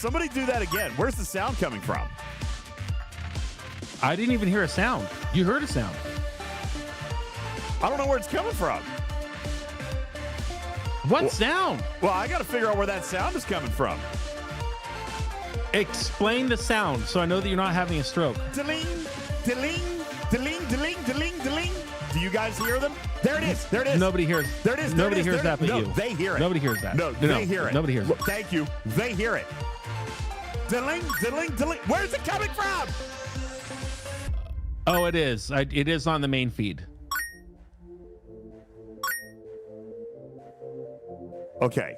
somebody do that again. Where's the sound coming from? I didn't even hear a sound. You heard a sound. I don't know where it's coming from. What sound? Well, I got to figure out where that sound is coming from. Explain the sound so I know that you're not having a stroke. Deling, deling, deling, deling, deling, deling. Do you guys hear them? There it is. There it is. Nobody hears. There it is. Nobody hears that but you. No, they hear it. Nobody hears that. No, they hear it. Nobody hears it. Thank you. They hear it. Deling, deling, deling. Where's it coming from? Oh, it is. It is on the main feed. Okay.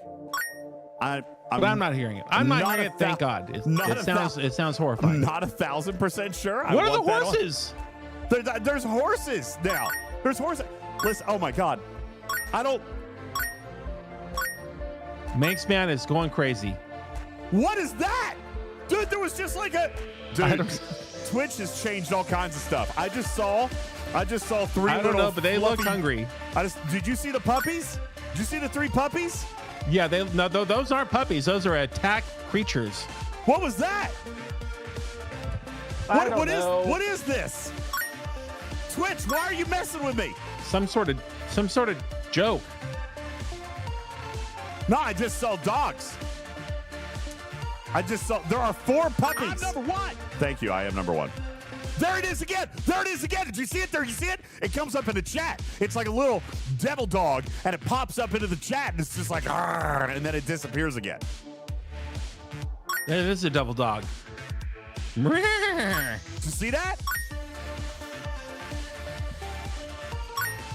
But I'm not hearing it. I'm not hearing it. Thank God. It sounds horrifying. Not 1,000% sure. What are the horses? There's horses now. There's horses. Listen. Oh my God. I don't. Manxman is going crazy. What is that, dude? There was just like a. Dude, Twitch has changed all kinds of stuff. I just saw 3 I don't know, but they look hungry. Did you see the puppies? Did you see the 3 puppies? Yeah, those aren't puppies. Those are attack creatures. What was that? What is this? Twitch, why are you messing with me? Some sort of joke. No, I just saw dogs. There are 4 puppies. I'm number 1. Thank you. I am number 1. There it is again. There it is again. Did you see it there? You see it? It comes up in the chat. It's like a little devil dog, and it pops up into the chat, and it's just like, and then it disappears again. It is a devil dog. Did you see that?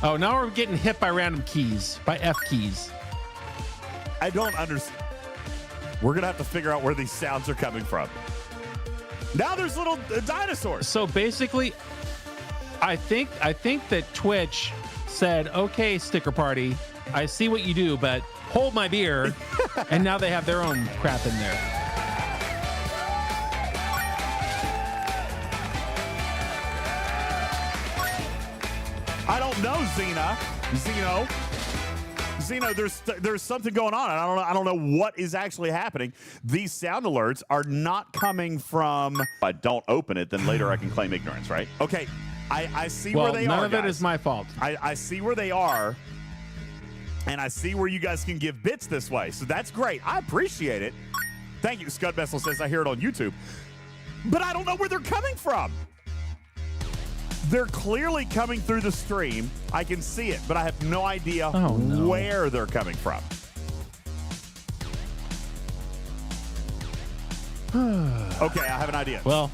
Oh, now we're getting hit by random keys, by F keys. I don't understand. We're going to have to figure out where these sounds are coming from. Now there's little dinosaurs. So basically, I think that Twitch said, okay, Sticker Party, I see what you do, but hold my beer. And now they have their own crap in there. I don't know, Zeno, there's something going on. I don't know what is actually happening. These sound alerts are not coming from. If I don't open it, then later I can claim ignorance, right? Okay, I see where they are. None of it guys. is my fault. I see where they are, and I see where you guys can give bits this way. So that's great. I appreciate it. Thank you. Scud Vessel says I hear it on YouTube, but I don't know where they're coming from. They're clearly coming through the stream. I can see it, but I have no idea where they're coming from. Okay, I have an idea. Well,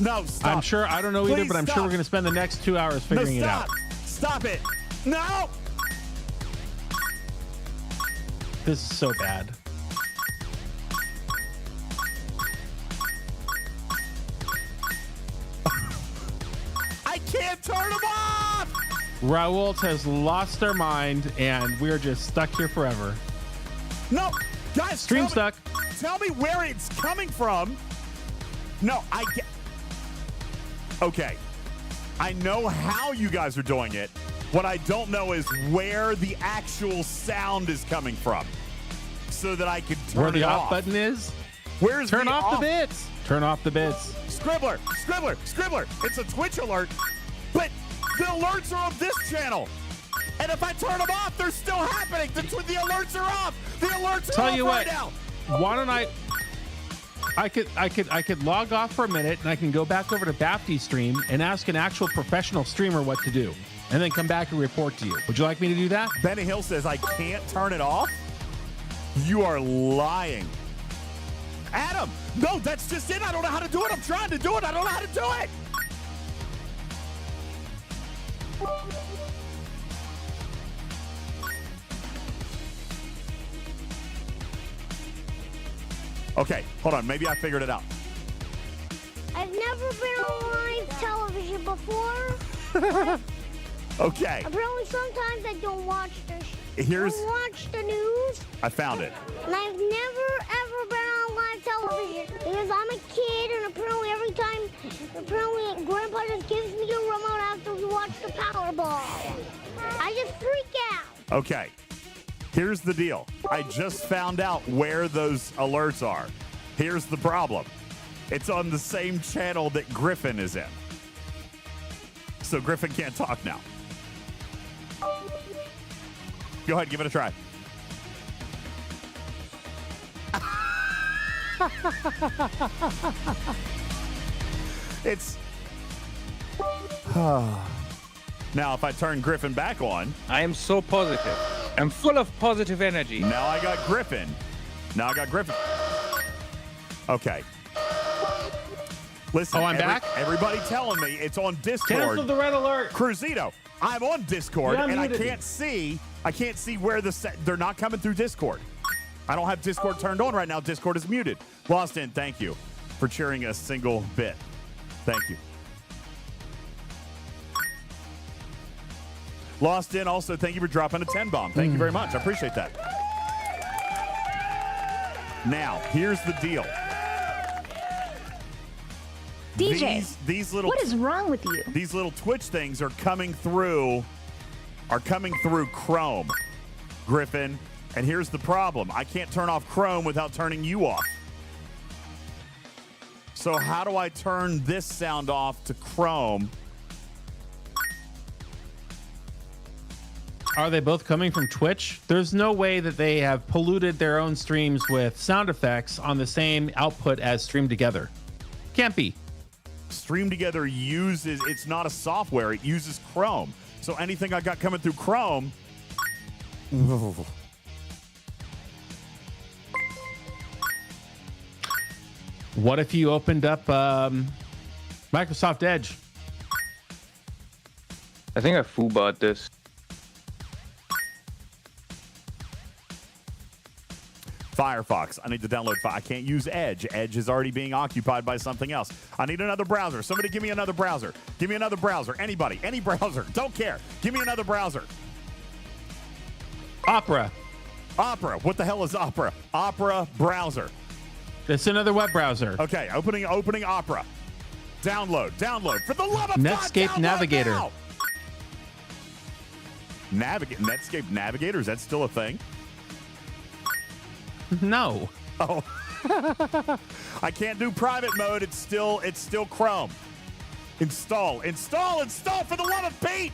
no, stop. I don't know either, but I'm sure we're going to spend the next 2 hours figuring it out. Stop it. No. This is so bad. Can't turn them off. Raoult has lost their mind, and we're just stuck here forever. No, guys, stream stuck. Tell me where it's coming from. No, I get. Okay, I know how you guys are doing it. What I don't know is where the actual sound is coming from, so that I can turn where the it off off button is. Where's turn the off the bits? Turn off the bits. Scribbler. It's a Twitch alert. But the alerts are on this channel, and if I turn them off, they're still happening. The alerts are off. The alerts are off right now. Why don't I could log off for a minute, and I can go back over to Bafty's stream and ask an actual professional streamer what to do, and then come back and report to you. Would you like me to do that? Benny Hill says I can't turn it off. You are lying, Adam. No, that's just it. I don't know how to do it. I'm trying to do it. I don't know how to do it. Okay, hold on. Maybe I figured it out. I've never been on live television before. Okay. Apparently, sometimes I don't watch the news. I found it. And I've never ever been on live television because I'm a kid, and apparently Grandpa just gives me a remote after we watch the Powerball. I just freak out. Okay. Here's the deal. I just found out where those alerts are. Here's the problem. It's on the same channel that Griffin is in. So Griffin can't talk now. Go ahead, give it a try. It's... Now, if I turn Griffin back on... I am so positive. I'm full of positive energy. Now I got Griffin. Okay. Listen, I'm back? Everybody telling me it's on Discord. Cancel the red alert. Cruzito, I'm on Discord, and I muted. can't see where they're not coming through Discord. I don't have Discord turned on right now. Discord is muted. Lost in, thank you for cheering a single bit. Thank you. Lost in, also, thank you for dropping a 10 bomb. Thank you very much. I appreciate that. Now, here's the deal. DJ, these little, what is wrong with you? These little Twitch things are coming through Chrome, Griffin. And here's the problem. I can't turn off Chrome without turning you off. So how do I turn this sound off to Chrome? Are they both coming from Twitch? There's no way that they have polluted their own streams with sound effects on the same output as Stream Together. Can't be. Stream Together uses, it's not a software, it uses Chrome. So anything I got coming through Chrome. What if you opened up Microsoft Edge? I think I foobarred this. Firefox. I need to download. I can't use Edge. Edge is already being occupied by something else. I need another browser. Somebody give me another browser. Give me another browser. Anybody. Any browser. Don't care. Give me another browser. Opera. Opera. What the hell is Opera? Opera browser. It's another web browser. Okay. Opening Opera. Download. For the love of Netscape God, Navigator. Now. Netscape Navigator. Is that still a thing? No. Oh. I can't do private mode. It's still Chrome. Install for the love of Pete.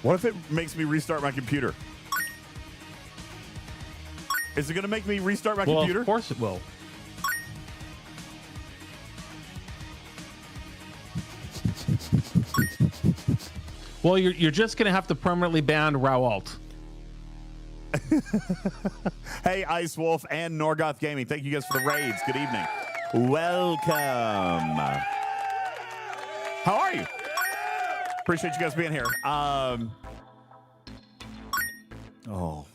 What if it makes me restart my computer? Is it going to make me restart my computer? Of course it will. Well, you're just going to have to permanently ban Rawalt. Hey, Ice Wolf and Norgoth Gaming. Thank you guys for the raids. Good evening. Welcome. How are you? Appreciate you guys being here. Oh.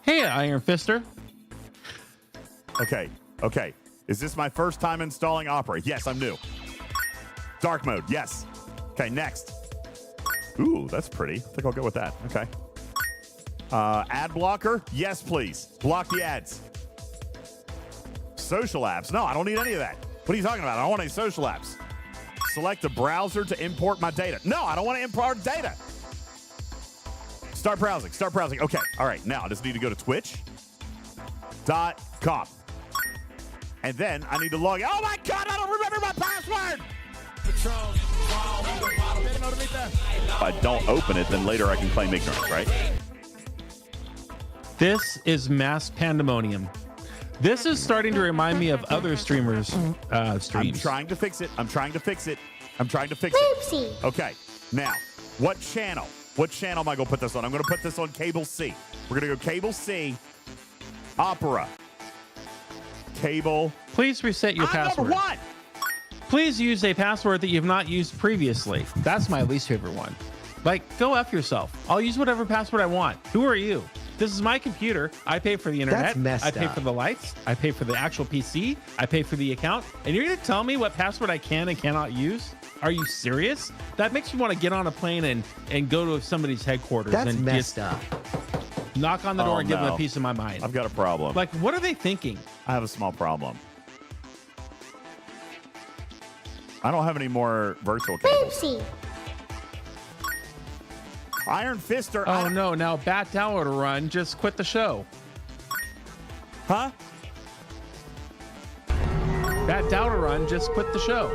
Hey, Iron Fister. Okay. Is this my first time installing Opera? Yes, I'm new. Dark mode. Yes. Okay, next. Ooh, that's pretty. I think I'll go with that. Okay. Ad blocker? Yes, please. Block the ads. Social apps? No, I don't need any of that. What are you talking about? I don't want any social apps. Select a browser to import my data. No, I don't want to import data. Start browsing. Okay. All right. Now I just need to go to twitch.com. And then I need to log in. Oh my God, I don't remember my password. If I don't open it, then later I can claim ignorance, right? This is mass pandemonium. This is starting to remind me of other streamers' streams. I'm trying to fix it. Oopsie. Okay, now, what channel? What channel am I going to put this on? I'm going to put this on Cable C. We're going to go Cable C, Opera, Cable. Please reset your password. Number one. Please use a password that you've not used previously. That's my least favorite one. Like, go F yourself. I'll use whatever password I want. Who are you? This is my computer. I pay for the internet. That's messed I pay up. for the lights. I pay for the actual PC. I pay for the account. And you're going to tell me what password I can and cannot use? Are you serious? That makes me want to get on a plane and go to somebody's headquarters. That's and messed up. Knock on the door and give them no. a piece of my mind. I've got a problem. Like, what are they thinking? I have a small problem. I don't have any more virtual cables. Oopsie. Iron Fister. Oh no! Now Bat Tower to run. Just quit the show. Huh? Bat Tower to run. Just quit the show.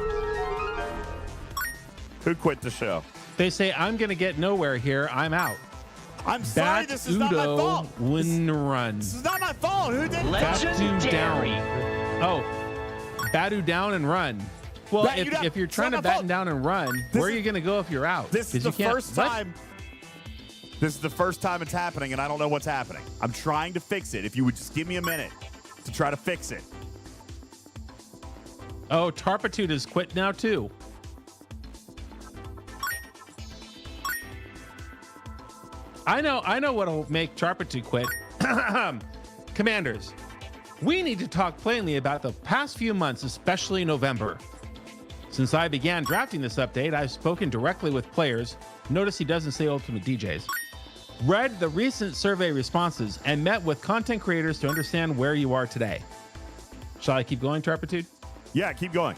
Who quit the show? They say I'm gonna get nowhere here. I'm out. I'm sorry. This is not my fault. Wouldn't run. This is not my fault. Who did Batu down. Oh, Batu down and run. Well, if you're trying to batten down and run, where are you going to go if you're out? This is the first time. This is the first time it's happening, and I don't know what's happening. I'm trying to fix it. If you would just give me a minute to try to fix it. Oh, Tarpitude has quit now too. I know what'll make Tarpitude quit. Commanders, we need to talk plainly about the past few months, especially November. Since I began drafting this update, I've spoken directly with players. Notice he doesn't say UltimatDJz. Read the recent survey responses and met with content creators to understand where you are today. Shall I keep going, Tarpitude? Yeah, keep going.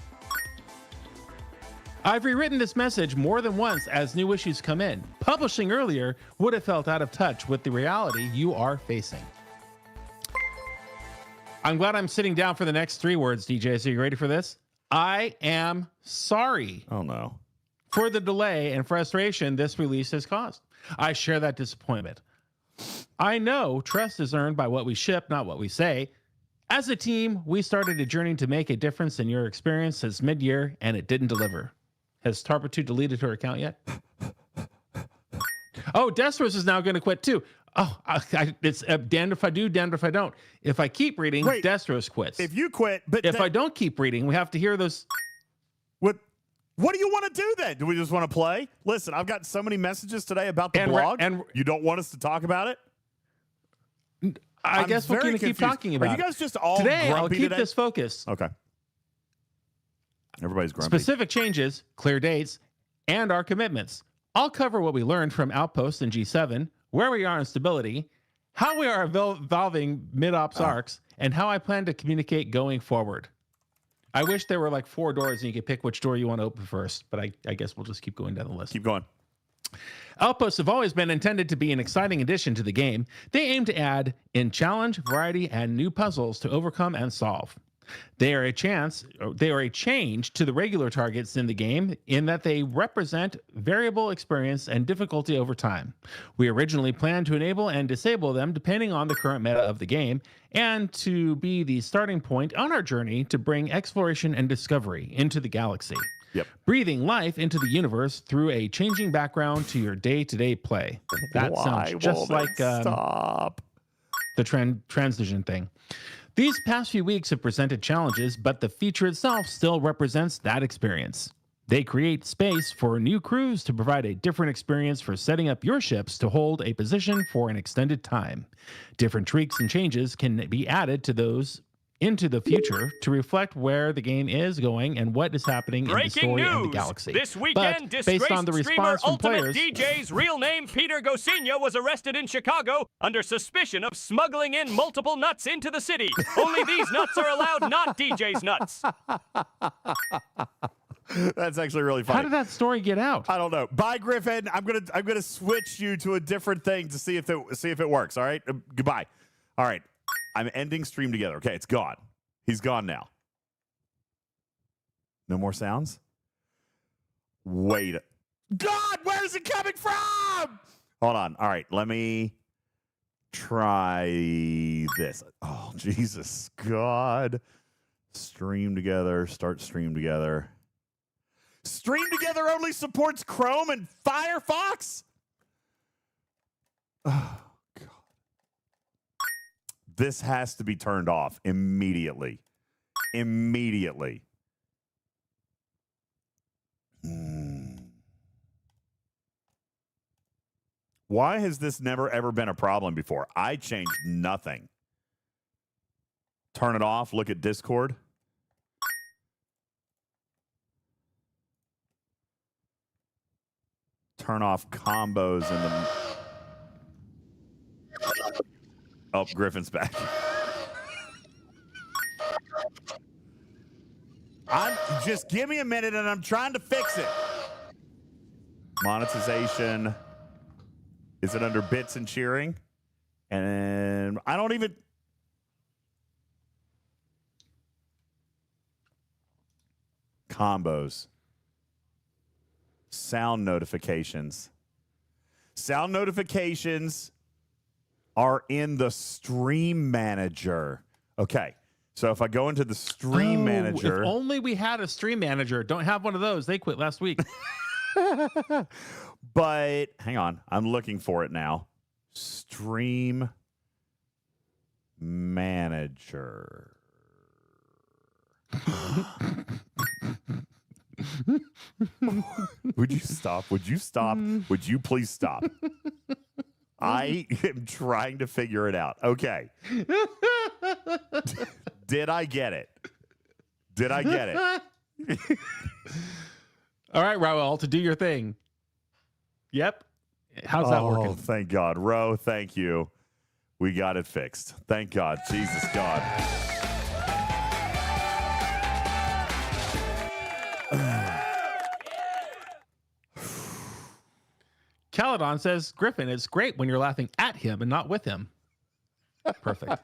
I've rewritten this message more than once as new issues come in. Publishing earlier would have felt out of touch with the reality you are facing. I'm glad I'm sitting down for the next 3 words, DJ. So you ready for this? I am sorry. Oh, no. For the delay and frustration this release has caused. I share that disappointment. I know trust is earned by what we ship, not what we say. As a team, we started a journey to make a difference in your experience since mid-year, and it didn't deliver. Has Tarpitude deleted her account yet? Oh, Destros is now going to quit too. Oh, it's damned if I do, damned if I don't. If I keep reading, Destros quits. If you quit, but if I don't keep reading, we have to hear those. What do you want to do then? Do we just want to play? Listen, I've got so many messages today about the blog, and you don't want us to talk about it? I guess we're going to keep talking about it. Are you guys just all today? grumpy I'll keep today? this focus. Okay. Everybody's grumpy. Specific changes, clear dates, and our commitments. I'll cover what we learned from Outpost and G7, where we are in stability, how we are evolving mid-ops arcs, and how I plan to communicate going forward. I wish there were like 4 doors and you could pick which door you want to open first, but I guess we'll just keep going down the list. Keep going. Outposts have always been intended to be an exciting addition to the game. They aim to add in challenge, variety, and new puzzles to overcome and solve. They are a change to the regular targets in the game in that they represent variable experience and difficulty over time. We originally planned to enable and disable them depending on the current meta of the game and to be the starting point on our journey to bring exploration and discovery into the galaxy. Yep. Breathing life into the universe through a changing background to your day-to-day play. That sounds just like the transition thing. These past few weeks have presented challenges, but the feature itself still represents that experience. They create space for new crews to provide a different experience for setting up your ships to hold a position for an extended time. Different tweaks and changes can be added to those into the future to reflect where the game is going and what is happening in the story and the galaxy. This weekend, but based on the response from players, UltimatDJz, real name Peter Gosinha, was arrested in Chicago under suspicion of smuggling in multiple nuts into the city. Only these nuts are allowed, not DJ's nuts. That's actually really funny. How did that story get out? I don't know. Bye, Griffin. I'm gonna switch you to a different thing to see if it works. All right. Goodbye. All right. I'm ending stream together. Okay, it's gone. He's gone now. No more sounds? Wait. God, where is it coming from? Hold on. All right, let me try this. Oh, Jesus. God. Stream together. Start stream together. Stream together only supports Chrome and Firefox? Oh. This has to be turned off immediately. Immediately. Why has this never, ever been a problem before? I changed nothing. Turn it off. Look at Discord. Turn off combos in the... Oh, Griffin's back. Just give me a minute and I'm trying to fix it. Monetization. Is it under bits and cheering? And I don't even... Combos. Sound notifications. Sound notifications are in the stream manager. Okay. So if I go into the stream manager... If only we had a stream manager. Don't have one of those. They quit last week. But hang on. I'm looking for it now. Stream manager. Would you stop? Would you stop? Would you please stop? I am trying to figure it out. Okay. Did I get it? Did I get it? All right, Raul, to do your thing. Yep. How's that working? Oh, thank God. Ro, thank you. We got it fixed. Thank God. Jesus God. Caledon says, Griffin, it's great when you're laughing at him and not with him. Perfect.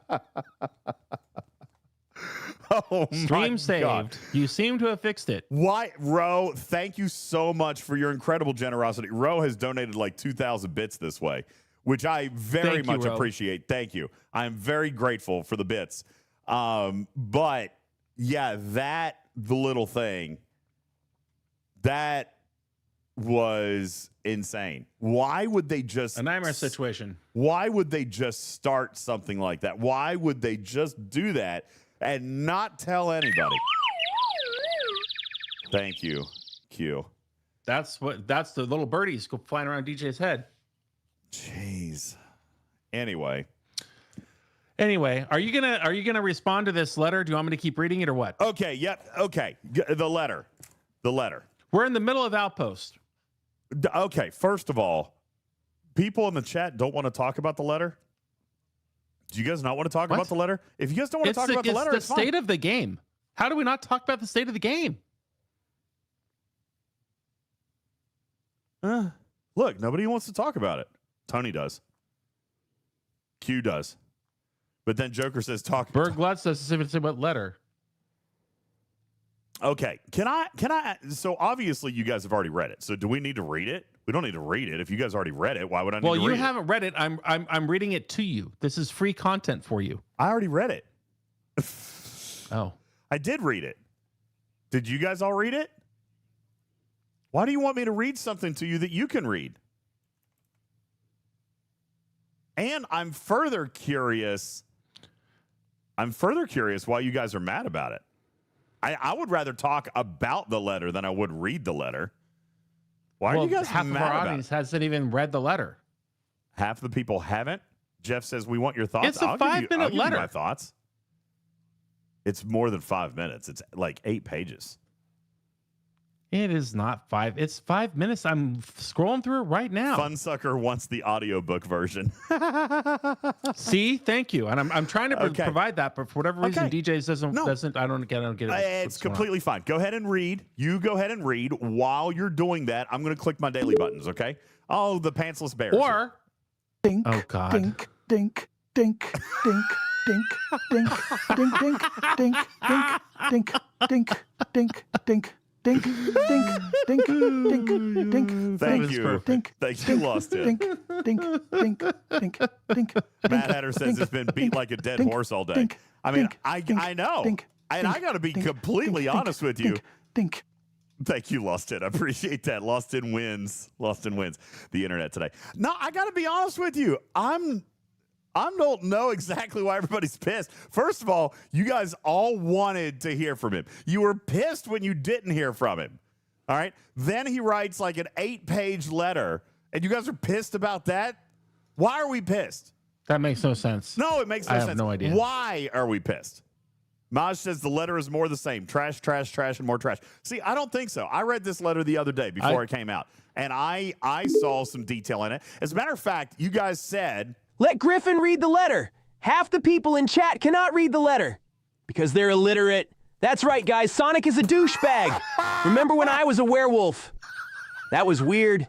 Oh, Stream saved. God. You seem to have fixed it. Why, Ro, thank you so much for your incredible generosity. Ro has donated like 2,000 bits this way, which I very much appreciate. Thank you. I'm very grateful for the bits. But yeah, the little thing, that was insane. Why would they just... A nightmare situation. Why would they just start something like that? Why would they just do that and not tell anybody? Thank you, Q. That's the little birdies go flying around DJ's head. Jeez. Anyway, are you gonna respond to this letter? Do you want me to keep reading it or what? okay, yep, okay. The letter. We're in the middle of Outpost. Okay, first of all, people in the chat don't want to talk about the letter. Do you guys not want to talk about the letter? If you guys don't want to talk about the letter, it's the state of the game. How do we not talk about the state of the game? Look, nobody wants to talk about it. Tony does. Q does. But then Joker says talk. Berg Glutz says about letter. Okay, can I? So obviously you guys have already read it. So do we need to read it? We don't need to read it. If you guys already read it, why would I need to read it? Well, you haven't read it. I'm reading it to you. This is free content for you. I already read it. Oh. I did read it. Did you guys all read it? Why do you want me to read something to you that you can read? And I'm further curious why you guys are mad about it. I would rather talk about the letter than I would read the letter. Why are you guys half mad of our about audience it? hasn't even read the letter. Half the people haven't? Jeff says, we want your thoughts. It's a 5-minute I'll give you letter. my thoughts. It's more than 5 minutes. It's like 8 pages. It is not 5. It's 5 minutes. I'm scrolling through it right now. Funsucker wants the audiobook version. See, thank you. And I'm trying to provide that, but for whatever reason, DJs doesn't. I don't get it. It's completely fine. Go ahead and read. You go ahead and read. While you're doing that, I'm going to click my daily buttons. Okay. Oh, the pantsless bears. Or dink. Oh God. Dink. Dink. Dink. Dink. Dink. Dink. Dink. Dink. Dink. Dink. Dink. Dink. Dink. Dink, dink, dink, dink, dink. Thank you. Dink. Thank you. Lost it. Dink, dink, dink, dink, dink. Matt Hatter says it's been beat like a dead horse all day. I mean, I know. And I got to be completely honest with you. Dink. Thank you, Lost It. I appreciate that. Lost in wins. Lost in wins. The internet today. No, I got to be honest with you. I don't know exactly why everybody's pissed. First of all, you guys all wanted to hear from him. You were pissed when you didn't hear from him. All right. Then he writes like an 8-page letter, and you guys are pissed about that. Why are we pissed? That makes no sense. No, it makes no sense. I have no idea. Why are we pissed? Maj says the letter is more the same. Trash, trash, trash, and more trash. See, I don't think so. I read this letter the other day before it came out, and I saw some detail in it. As a matter of fact, you guys said... Let Griffin read the letter. Half the people in chat cannot read the letter because they're illiterate. That's right, guys. Sonic is a douchebag. Remember when I was a werewolf? That was weird.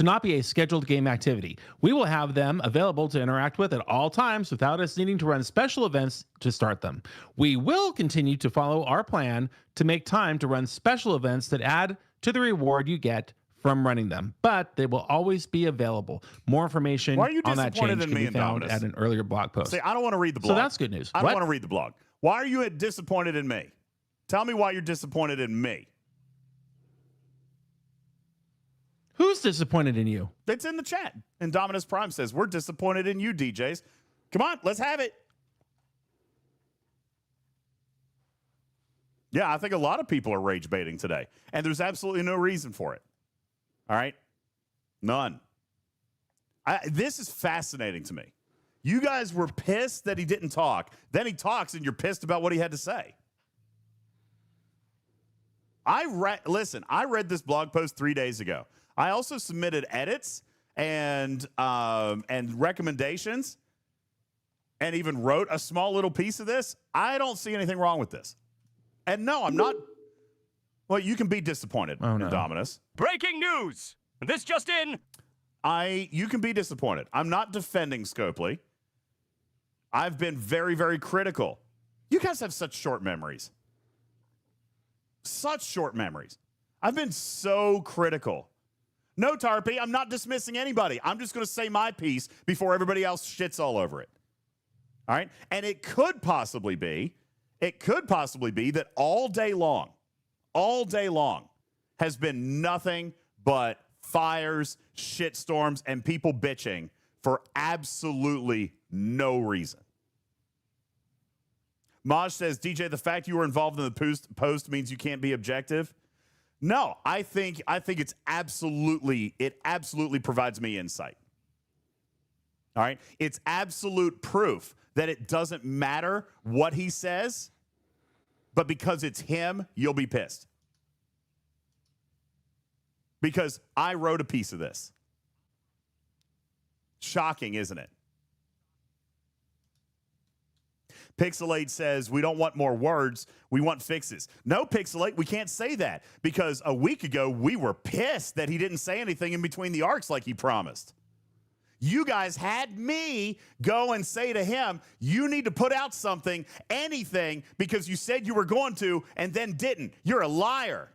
to not be a scheduled game activity. We will have them available to interact with at all times without us needing to run special events to start them. We will continue to follow our plan to make time to run special events that add to the reward you get from running them, but they will always be available. More information on that change can be found at an earlier blog post. See, I don't want to read the blog. So that's good news. I don't want to read the blog. Why are you disappointed in me? Tell me why you're disappointed in me. Who's disappointed in you? It's in the chat. And Dominus Prime says, we're disappointed in you, DJs. Come on, let's have it. Yeah, I think a lot of people are rage baiting today, and there's absolutely no reason for it. All right? None. This is fascinating to me. You guys were pissed that he didn't talk. Then he talks, and you're pissed about what he had to say. Listen, I read this blog post 3 days ago. I also submitted edits and recommendations and even wrote a small little piece of this. I don't see anything wrong with this. And no, I'm not. Well, you can be disappointed, Dominus. Breaking news! This just in. You can be disappointed. I'm not defending Scopely. I've been very, very critical. You guys have such short memories. Such short memories. I've been so critical. No, Tarpy, I'm not dismissing anybody. I'm just going to say my piece before everybody else shits all over it. All right? And it could possibly be that all day long has been nothing but fires, shitstorms, and people bitching for absolutely no reason. Maj says, DJ, the fact you were involved in the post means you can't be objective. No, I think it absolutely provides me insight. All right? It's absolute proof that it doesn't matter what he says, but because it's him, you'll be pissed. Because I wrote a piece of this. Shocking, isn't it? Pixelate says, we don't want more words, we want fixes. No, Pixelate, we can't say that because a week ago we were pissed that he didn't say anything in between the arcs like he promised. You guys had me go and say to him, you need to put out something, anything, because you said you were going to and then didn't. You're a liar.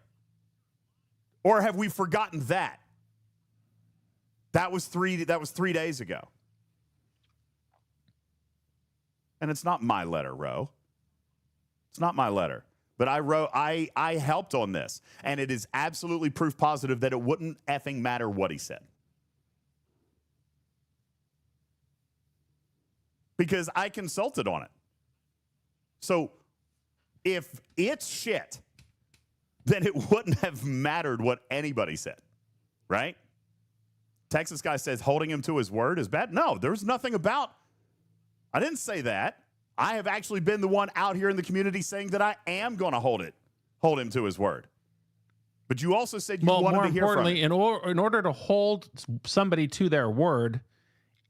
Or have we forgotten that? That was 3 days ago. And it's not my letter, Ro. It's not my letter. But I helped on this. And it is absolutely proof positive that it wouldn't effing matter what he said. Because I consulted on it. So if it's shit, then it wouldn't have mattered what anybody said. Right? Texas guy says holding him to his word is bad. No, there's nothing about. I didn't say that. I have actually been the one out here in the community saying that I am going to hold him to his word. But you also said you wanted to hear from him. More importantly, in order to hold somebody to their word,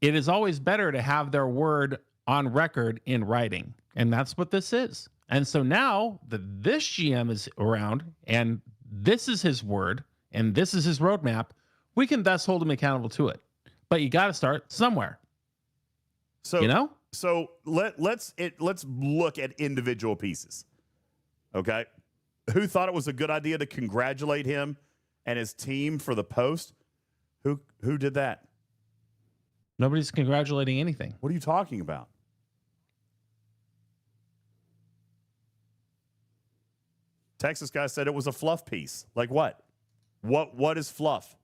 it is always better to have their word on record in writing. And that's what this is. And so now that this GM is around and this is his word and this is his roadmap, we can thus hold him accountable to it. But you got to start somewhere. So, you know? So let's look at individual pieces. Okay? Who thought it was a good idea to congratulate him and his team for the post? Who did that? Nobody's congratulating anything. What are you talking about? Texas guy said it was a fluff piece. Like what? What is fluff?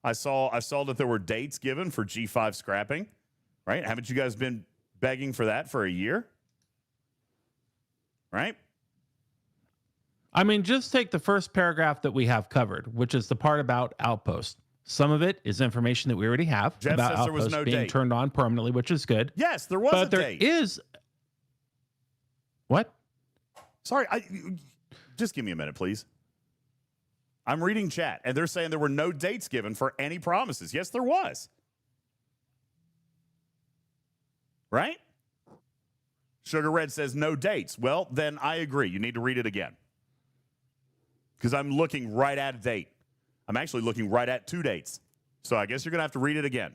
I saw that there were dates given for G5 scrapping, right? Haven't you guys been begging for that for a year? Right? I mean, just take the first paragraph that we have covered, which is the part about Outpost. Some of it is information that we already have Jeff about says there was Outpost no being date. turned on permanently, which is good. Yes, there was but a there date. is. What? Sorry, just give me a minute, please. I'm reading chat, and they're saying there were no dates given for any promises. Yes, there was. Right? Sugar Red says no dates. Well, then I agree. You need to read it again. because I'm looking right at a date. I'm actually looking right at 2 dates. So I guess you're going to have to read it again.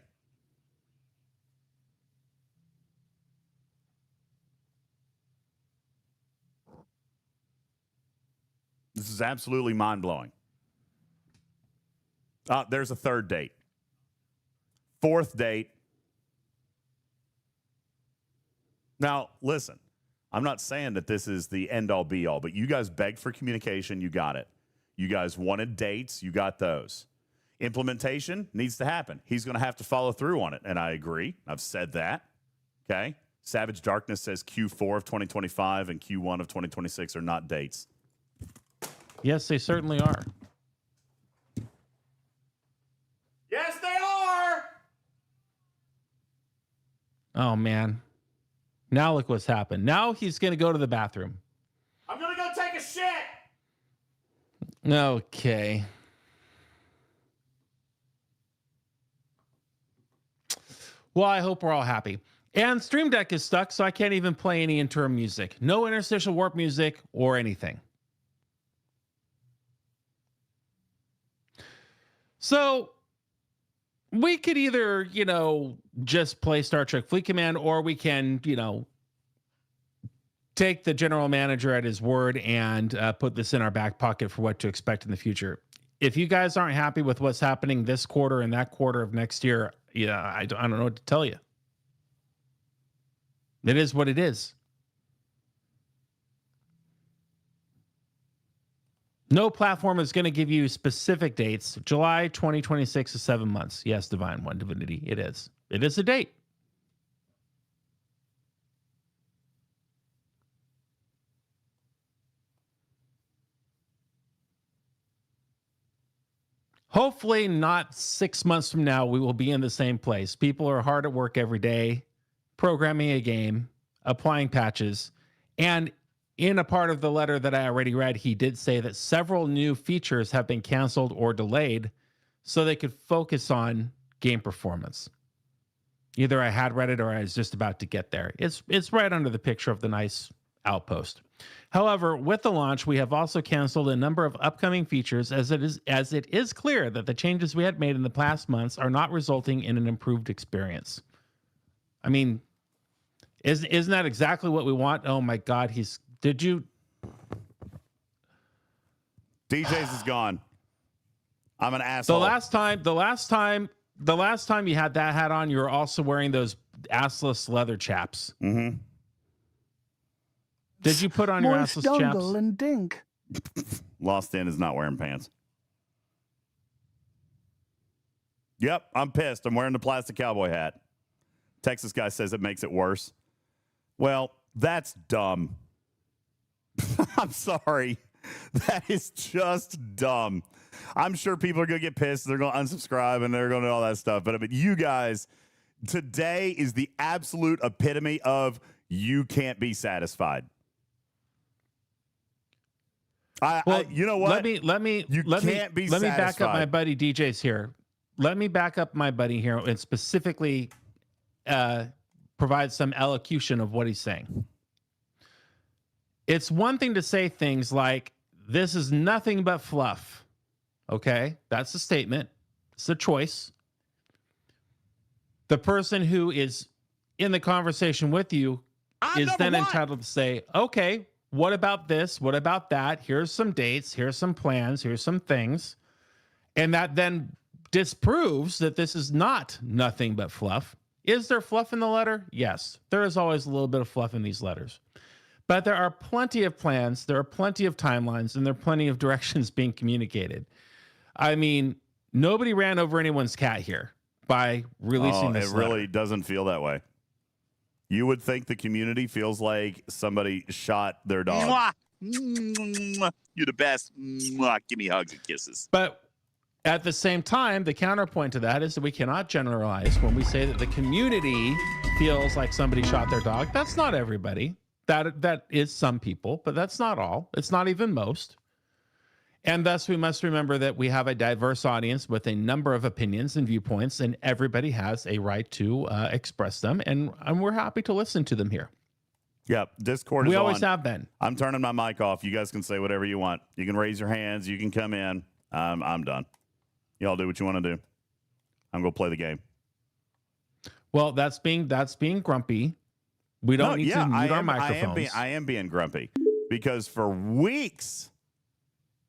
This is absolutely mind-blowing. There's a 3rd date. 4th date. Now, listen, I'm not saying that this is the end-all, be-all, but you guys begged for communication. You got it. You guys wanted dates. You got those. Implementation needs to happen. He's going to have to follow through on it, and I agree. I've said that. Okay? Savage Darkness says Q4 of 2025 and Q1 of 2026 are not dates. Yes, they certainly are. Yes, they are! Oh, man. Now look what's happened. Now he's going to go to the bathroom. I'm going to go take a shit! Okay. Well, I hope we're all happy. And Stream Deck is stuck, so I can't even play any interim music. No interstitial warp music or anything. So we could either, just play Star Trek Fleet Command, or we can, take the general manager at his word and put this in our back pocket for what to expect in the future. If you guys aren't happy with what's happening this quarter and that quarter of next year, I don't know what to tell you. It is what it is. No platform is going to give you specific dates. July 2026 is 7 months. Yes, Divine One Divinity. It is. It is a date. Hopefully not 6 months from now, we will be in the same place. People are hard at work every day, programming a game, applying patches, and in a part of the letter that I already read, he did say that several new features have been canceled or delayed so they could focus on game performance. Either I had read it or I was just about to get there. It's right under the picture of the nice outpost. However, with the launch, we have also canceled a number of upcoming features as it is clear that the changes we had made in the past months are not resulting in an improved experience. I mean, isn't that exactly what we want? Oh my God, did you? DJz is gone. I'm an asshole. The last time you had that hat on, you were also wearing those assless leather chaps. Mm-hmm. Did you put on your assless chaps? Dungle and dink. Lost In is not wearing pants. Yep, I'm pissed. I'm wearing the plastic cowboy hat. Texas guy says it makes it worse. Well, that's dumb. I'm sorry. That is just dumb. I'm sure people are going to get pissed. They're going to unsubscribe and they're going to do all that stuff. But I mean, you guys, today is the absolute epitome of you can't be satisfied. You know what? Let me back up my buddy DJz here. Let me back up my buddy here and specifically provide some elocution of what he's saying. It's one thing to say things like, this is nothing but fluff. Okay, that's a statement. It's a choice. The person who is in the conversation with you is then entitled to say, okay, what about this? What about that? Here's some dates. Here's some plans. Here's some things. And that then disproves that this is not nothing but fluff. Is there fluff in the letter? Yes, there is always a little bit of fluff in these letters. But there are plenty of plans, there are plenty of timelines, and there are plenty of directions being communicated. I mean, nobody ran over anyone's cat here by releasing this letter. It really doesn't feel that way. You would think the community feels like somebody shot their dog. Mwah. Mwah. You're the best. Mwah. Give me hugs and kisses. But at the same time, the counterpoint to that is that we cannot generalize when we say that the community feels like somebody shot their dog. That's not everybody. That is some people, but that's not all. It's not even most. And thus, we must remember that we have a diverse audience with a number of opinions and viewpoints, and everybody has a right to express them, and we're happy to listen to them here. Yep. Discord is We always on. have been. I'm turning my mic off. You guys can say whatever you want. You can raise your hands. You can come in. I'm done. Y'all do what you want to do. I'm going to play the game. Well, that's being grumpy. We don't need to mute our microphones. I am being grumpy because for weeks.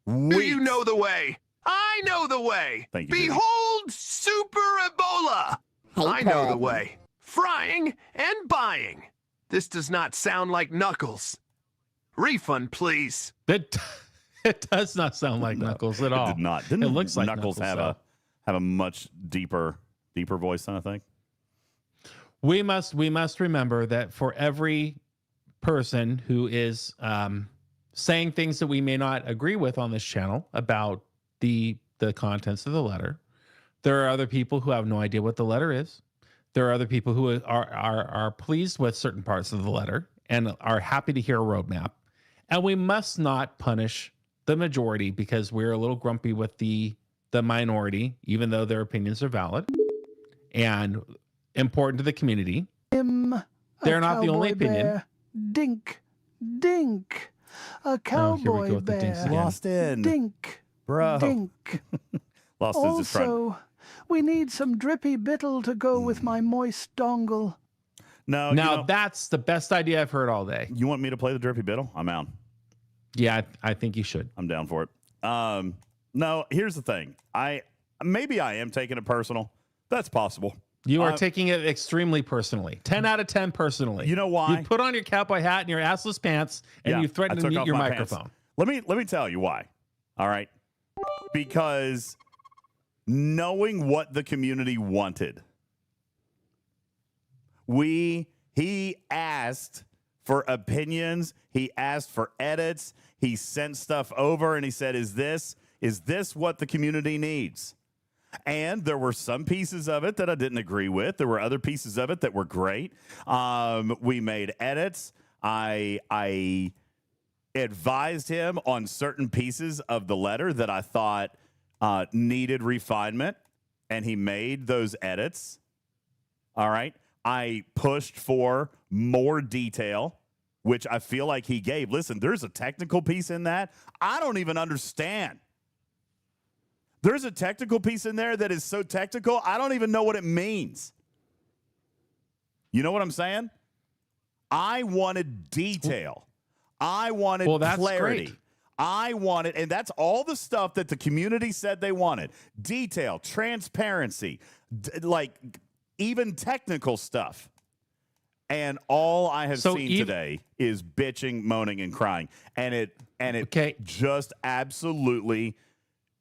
Do you know the way? I know the way. Thank you. Behold, Super Ebola. I know the way. Frying and buying. This does not sound like Knuckles. Refund, please. It does not sound like Knuckles at all. It did not. Didn't it looks like Knuckles have a much deeper voice than I think? We must remember that for every person who is saying things that we may not agree with on this channel about the contents of the letter, there are other people who have no idea what the letter is. There are other people who are pleased with certain parts of the letter and are happy to hear a roadmap. And we must not punish the majority because we're a little grumpy with the minority, even though their opinions are valid and important to the community. They're not the only opinion. Bear. Dink, dink. A cowboy bear. Lost in. Dink, bro. Dink. Lost in his front. Also, we need some drippy bittle to go with my moist dongle. No. Now that's the best idea I've heard all day. You want me to play the drippy bittle? I'm out. Yeah, I think you should. I'm down for it. No, here's the thing. Maybe I am taking it personal. That's possible. You are taking it extremely personally. 10 out of 10 personally. You know why? You put on your cowboy hat and your assless pants and you threaten to mute your microphone. Let me tell you why. All right. Because knowing what the community wanted, he asked for opinions, he asked for edits, he sent stuff over and he said, is this what the community needs? And there were some pieces of it that I didn't agree with. There were other pieces of it that were great. We made edits. I advised him on certain pieces of the letter that I thought needed refinement, and he made those edits. All right. I pushed for more detail, which I feel like he gave. Listen, there's a technical piece in that I don't even understand. There's a technical piece in there that is so technical, I don't even know what it means. You know what I'm saying? I wanted detail. I wanted clarity. Great. I wanted, and that's all the stuff that the community said they wanted. Detail, transparency, like even technical stuff. And all I have seen today is bitching, moaning, and crying. And it just absolutely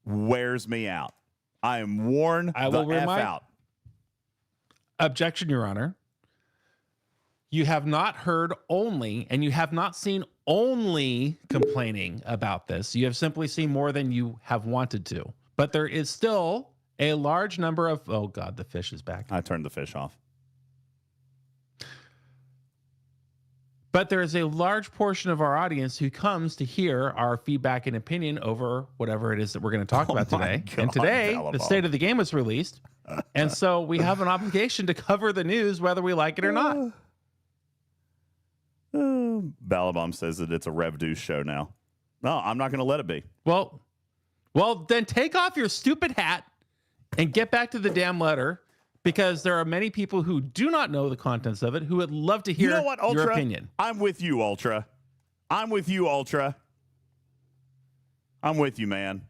wears me out. I am worn the F out. Objection, Your Honor. You have not heard only, and you have not seen only complaining about this. You have simply seen more than you have wanted to. But there is still a large number of... Oh, God, the fish is back. I turned the fish off. But there is a large portion of our audience who comes to hear our feedback and opinion over whatever it is that we're going to talk about today. God, and today, Balabon. the state of the game was released. And so we have an obligation to cover the news whether we like it or not. Balabom says that it's a Rev Deuce show now. No, I'm not going to let it be. Well, then take off your stupid hat and get back to the damn letter, because there are many people who do not know the contents of it who would love to hear your opinion. I'm with you, Ultra. I'm with you, Ultra. I'm with you, man.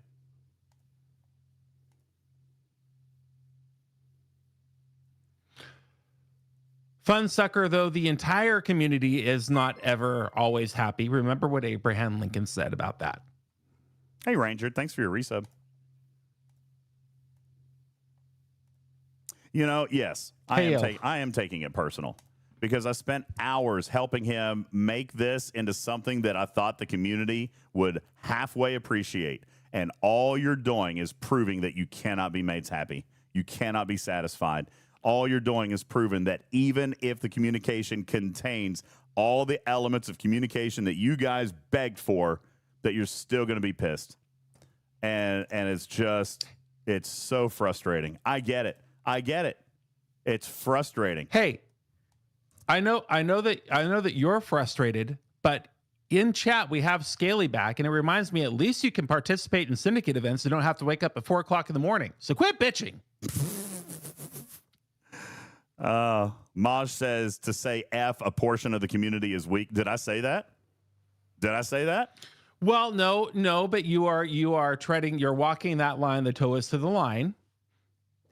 Fun sucker, though the entire community is not ever always happy. Remember what Abraham Lincoln said about that. Hey, Ranger, thanks for your resub. You know, yes, I am taking it personal because I spent hours helping him make this into something that I thought the community would halfway appreciate. And all you're doing is proving that you cannot be made happy. You cannot be satisfied. All you're doing is proving that even if the communication contains all the elements of communication that you guys begged for, that you're still going to be pissed. And it's so frustrating. I get it. It's frustrating. Hey, I know that you're frustrated, but in chat we have Scaly back, and it reminds me at least you can participate in syndicate events and don't have to wake up at 4 o'clock in the morning. So quit bitching. Maj says to say F a portion of the community is weak. Did I say that? Did I say that? Well, no, but you are you're walking that line the toe is to the line.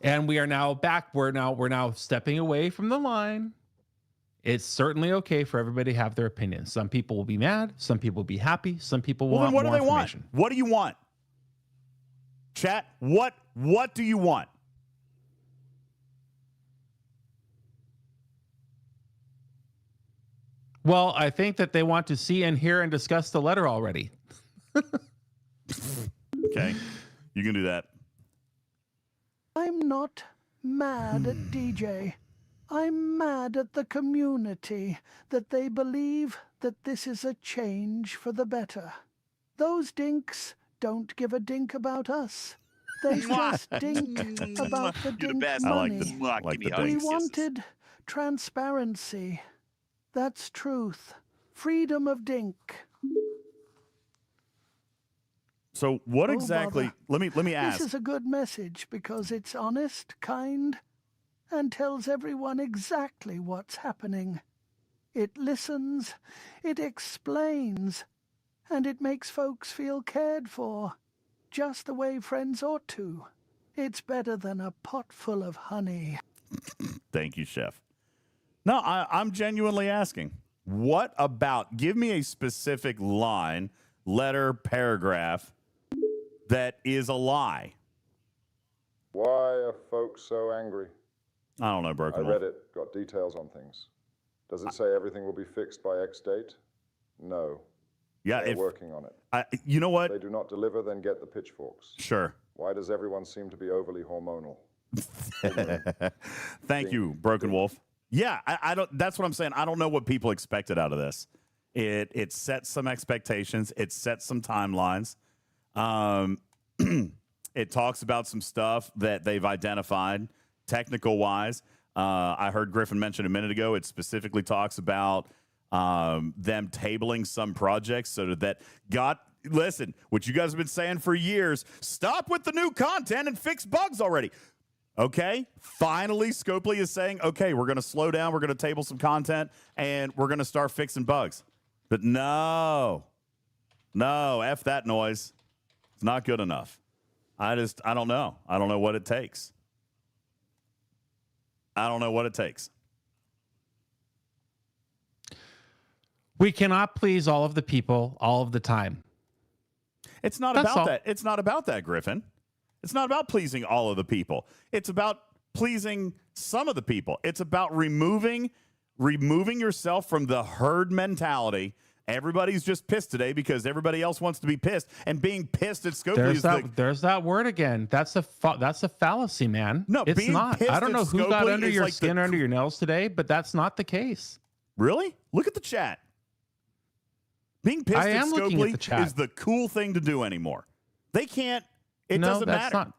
And we are now back. We're now stepping away from the line. It's certainly okay for everybody to have their opinion. Some people will be mad, some people will be happy, some people will want more information. What do you want? Chat, what do you want? Well, I think that they want to see and hear and discuss the letter already. Okay, you can do that. I'm not mad at DJ. I'm mad at the community that they believe that this is a change for the better. Those dinks don't give a dink about us. They just dink about the dink money. We wanted transparency. That's truth. Freedom of dink. So what exactly? Bother. Let me ask. This is a good message because it's honest, kind, and tells everyone exactly what's happening. It listens, it explains, and it makes folks feel cared for, just the way friends ought to. It's better than a pot full of honey. Thank you, Chef. No, I'm genuinely asking. What about? Give me a specific line, letter, paragraph that is a lie. Why are folks so angry? I don't know, Broken I Wolf. read it, got details on things. Does it say everything will be fixed by X date? No. Yeah, they're working on it. You know what? If they do not deliver, then get the pitchforks. Sure. Why does everyone seem to be overly hormonal? Thank you, Broken Wolf. Yeah, I don't. That's what I'm saying. I don't know what people expected out of this. It sets some expectations. It sets some timelines. It talks about some stuff that they've identified, technical wise. I heard Griffin mention a minute ago. It specifically talks about them tabling some projects so that listen, what you guys have been saying for years, stop with the new content and fix bugs already. Okay, finally, Scopely is saying, okay, we're going to slow down, we're going to table some content, and we're going to start fixing bugs. But no, F that noise. It's not good enough. I don't know. I don't know what it takes. I don't know what it takes. We cannot please all of the people all of the time. It's not about that. It's not about that, Griffin. It's not about pleasing all of the people. It's about pleasing some of the people. It's about removing yourself from the herd mentality. Everybody's just pissed today because everybody else wants to be pissed, and being pissed at Scopely there's that word again. That's a fallacy, man. No, it's not. I don't know who got under your skin or under your nails today, but that's not the case. Really? Look at the chat. Being pissed at Scopely is the cool thing to do anymore. They can't. It doesn't matter.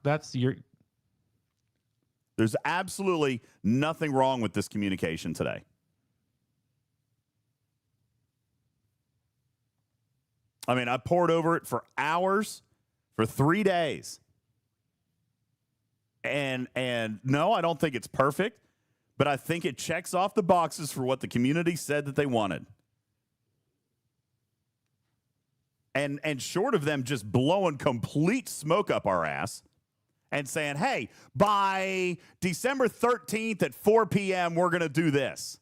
There's absolutely nothing wrong with this communication today. I mean, I poured over it for hours, for 3 days. And no, I don't think it's perfect, but I think it checks off the boxes for what the community said that they wanted. And short of them just blowing complete smoke up our ass and saying, hey, by December 13th at 4 p.m., we're going to do this.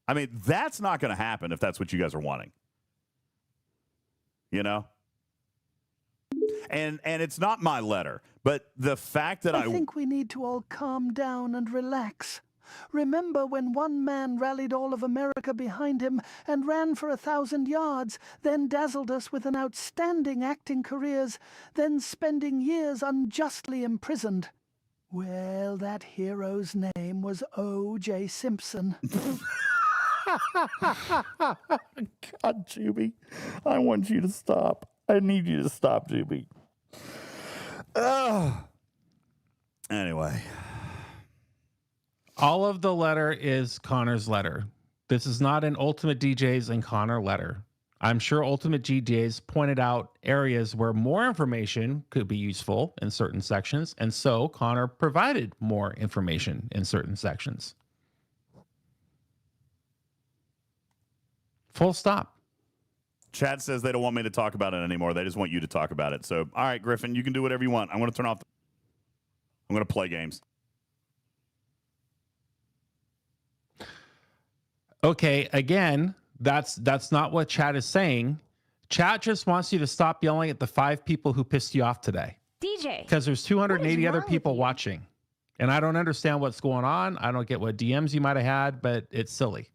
I mean, that's not going to happen if that's what you guys are wanting. You know? And it's not my letter, but the fact that I think we need to all calm down and relax. Remember when one man rallied all of America behind him and ran for 1,000 yards, then dazzled us with an outstanding acting careers, then spending years unjustly imprisoned? Well, that hero's name was O.J. Simpson. God, Juby, I want you to stop. I need you to stop, Juby. Anyway. All of the letter is Connor's letter. This is not an UltimatDJz and Connor letter. I'm sure UltimatDJz pointed out areas where more information could be useful in certain sections, and so Connor provided more information in certain sections. Full stop. Chad says they don't want me to talk about it anymore. They just want you to talk about it. So, all right, Griffin, you can do whatever you want. I'm going to turn off. I'm going to play games. Okay, again, that's not what chat is saying. Chat just wants you to stop yelling at the 5 people who pissed you off today. DJ. Because there's 280 other people watching. And I don't understand what's going on. I don't get what DMs you might have had, but it's silly.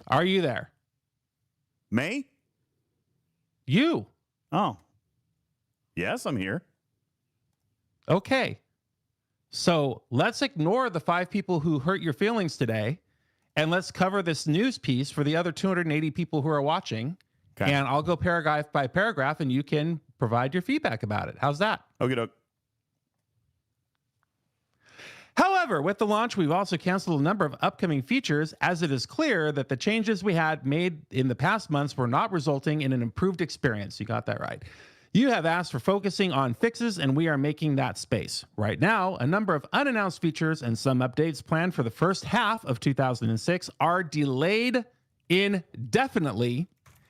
Are you there? Me? You. Oh. Yes, I'm here. Okay. So let's ignore the 5 people who hurt your feelings today, and let's cover this news piece for the other 280 people who are watching. Okay. And I'll go paragraph by paragraph, and you can provide your feedback about it. How's that? Okay, doke. However, with the launch, we've also canceled a number of upcoming features, as it is clear that the changes we had made in the past months were not resulting in an improved experience. You got that right. You have asked for focusing on fixes, and we are making that space. Right now, a number of unannounced features and some updates planned for the first half of 2006 are delayed indefinitely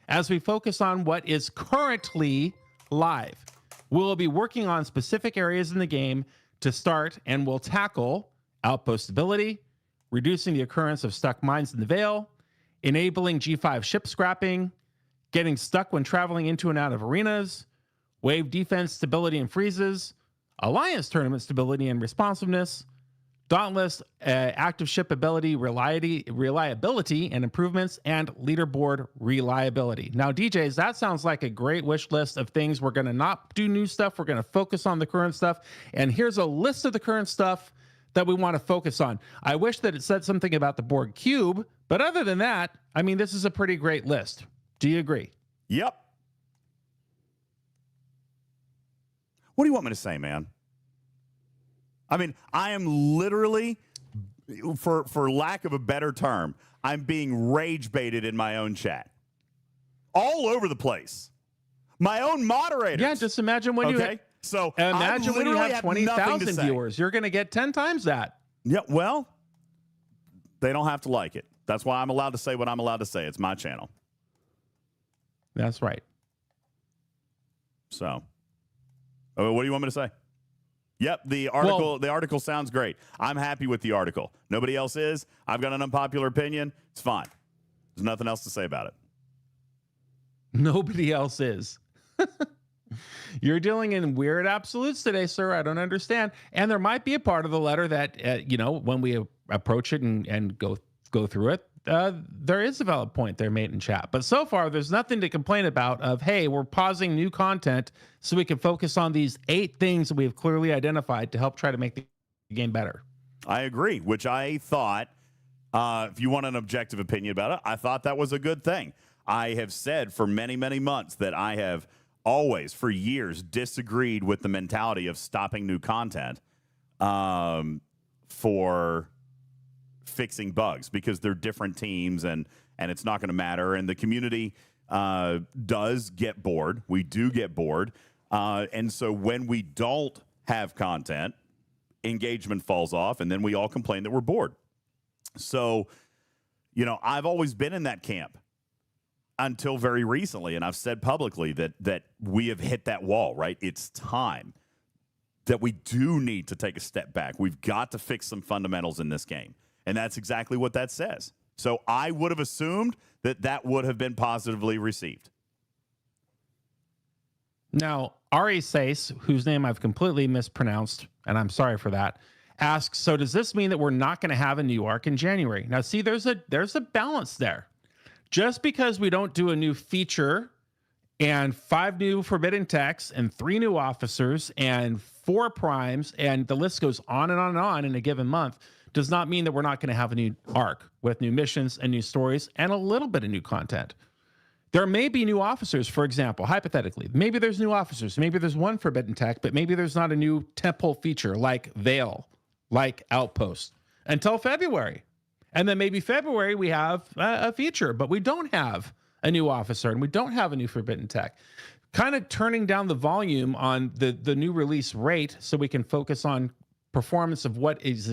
as we focus on what is currently live. We'll be working on specific areas in the game to start, and we'll tackle outpost stability, reducing the occurrence of stuck mines in the Veil, enabling G5 ship scrapping, getting stuck when traveling into and out of arenas, wave defense stability and freezes, alliance tournament stability and responsiveness, dauntless active ship ability reliability and improvements, and leaderboard reliability. Now, DJs, that sounds like a great wish list of things. We're going to not do new stuff. We're going to focus on the current stuff. And here's a list of the current stuff that we want to focus on. I wish that it said something about the Borg Cube, but other than that, I mean, this is a pretty great list. Do you agree? Yep. What do you want me to say, man? I mean, I am literally, for lack of a better term, I'm being rage baited in my own chat. All over the place. My own moderators. Yeah, just imagine when you imagine when you have 20,000 viewers. You're going to get 10 times that. Yeah, well, they don't have to like it. That's why I'm allowed to say what I'm allowed to say. It's my channel. That's right. So, what do you want me to say? Yep, the article sounds great. I'm happy with the article. Nobody else is. I've got an unpopular opinion. It's fine. There's nothing else to say about it. Nobody else is. You're dealing in weird absolutes today, sir. I don't understand. And there might be a part of the letter that, when we approach it and go through it, there is a valid point there made in chat. But so far, there's nothing to complain about of, hey, we're pausing new content so we can focus on these 8 things that we have clearly identified to help try to make the game better. I agree, which I thought, if you want an objective opinion about it, I thought that was a good thing. I have said for many, many months that I have always, for years, disagreed with the mentality of stopping new content for fixing bugs, because they're different teams and it's not going to matter. And the community does get bored. We do get bored. And so when we don't have content, engagement falls off, and then we all complain that we're bored. So, I've always been in that camp until very recently, and I've said publicly that we have hit that wall, right? It's time that we do need to take a step back. We've got to fix some fundamentals in this game. And that's exactly what that says. So I would have assumed that would have been positively received. Now, Ari Sace, whose name I've completely mispronounced, and I'm sorry for that, asks, so does this mean that we're not going to have a new arc in January? Now, see, there's a balance there. Just because we don't do a new feature and 5 new forbidden texts and 3 new officers and 4 primes, and the list goes on and on and on in a given month, does not mean that we're not going to have a new arc with new missions and new stories and a little bit of new content. There may be new officers, for example, hypothetically. Maybe there's new officers. Maybe there's one forbidden tech, but maybe there's not a new temple feature like Veil, like Outpost until February. And then maybe February we have a feature, but we don't have a new officer and we don't have a new forbidden tech. Kind of turning down the volume on the new release rate so we can focus on performance of what is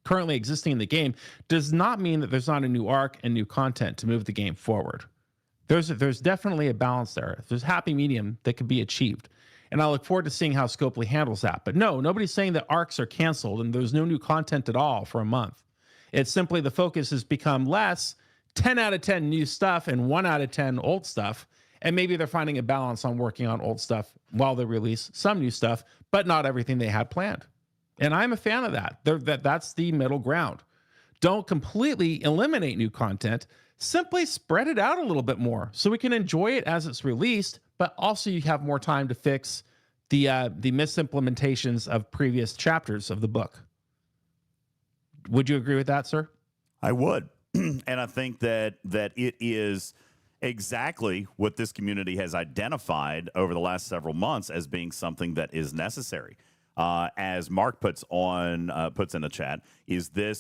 currently existing in the game does not mean that there's not a new arc and new content to move the game forward. There's definitely a balance there. There's a happy medium that could be achieved. And I look forward to seeing how Scopely handles that. But no, nobody's saying that arcs are canceled and there's no new content at all for a month. It's simply the focus has become less 10 out of 10 new stuff and 1 out of 10 old stuff. And maybe they're finding a balance on working on old stuff while they release some new stuff, but not everything they had planned. And I'm a fan of that. That's the middle ground. Don't completely eliminate new content. Simply spread it out a little bit more so we can enjoy it as it's released, but also you have more time to fix the misimplementations of previous chapters of the book. Would you agree with that, sir? I would. And I think that it is exactly what this community has identified over the last several months as being something that is necessary. As Mark puts in the chat,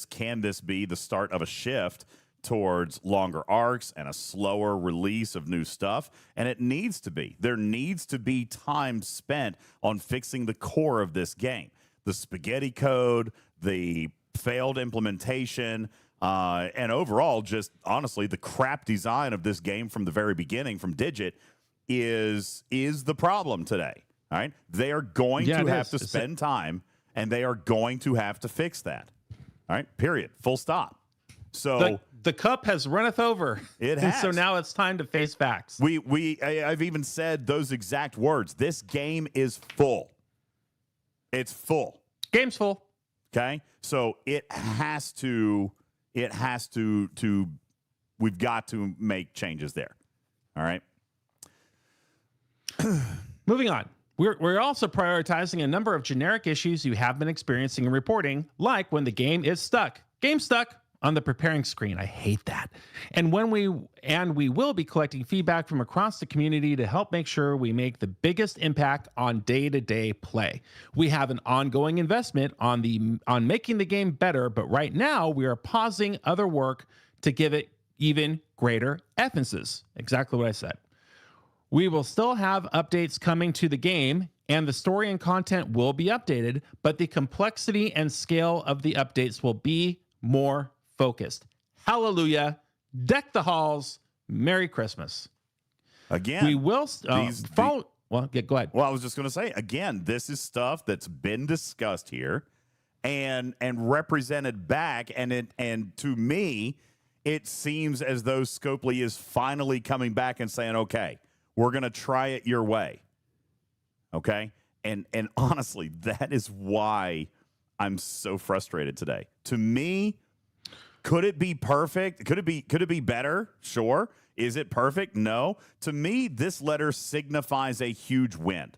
can this be the start of a shift towards longer arcs and a slower release of new stuff? And it needs to be. There needs to be time spent on fixing the core of this game. The spaghetti code, the failed implementation, and overall, just honestly, the crap design of this game from the very beginning, from Digit, is the problem today. All right, they are going to have to spend time, and they are going to have to fix that. All right, period, full stop. So the cup has runneth over. It has. So now it's time to face facts. I've even said those exact words. This game is full. It's full. Game's full. Okay, so we've got to make changes there. All right. Moving on. We're also prioritizing a number of generic issues you have been experiencing and reporting, like when the game is stuck. Game stuck on the preparing screen. I hate that. And we will be collecting feedback from across the community to help make sure we make the biggest impact on day-to-day play. We have an ongoing investment on making the game better, but right now we are pausing other work to give it even greater emphasis. Exactly what I said. We will still have updates coming to the game, and the story and content will be updated, but the complexity and scale of the updates will be more focused. Hallelujah. Deck the halls. Merry Christmas. Again, we will follow. Well, go ahead. Well, I was just going to say, again, this is stuff that's been discussed here and represented back. And to me, it seems as though Scopely is finally coming back and saying, okay, we're going to try it your way. Okay. And honestly, that is why I'm so frustrated today. To me, could it be perfect? Could it be better? Sure. Is it perfect? No. To me, this letter signifies a huge win.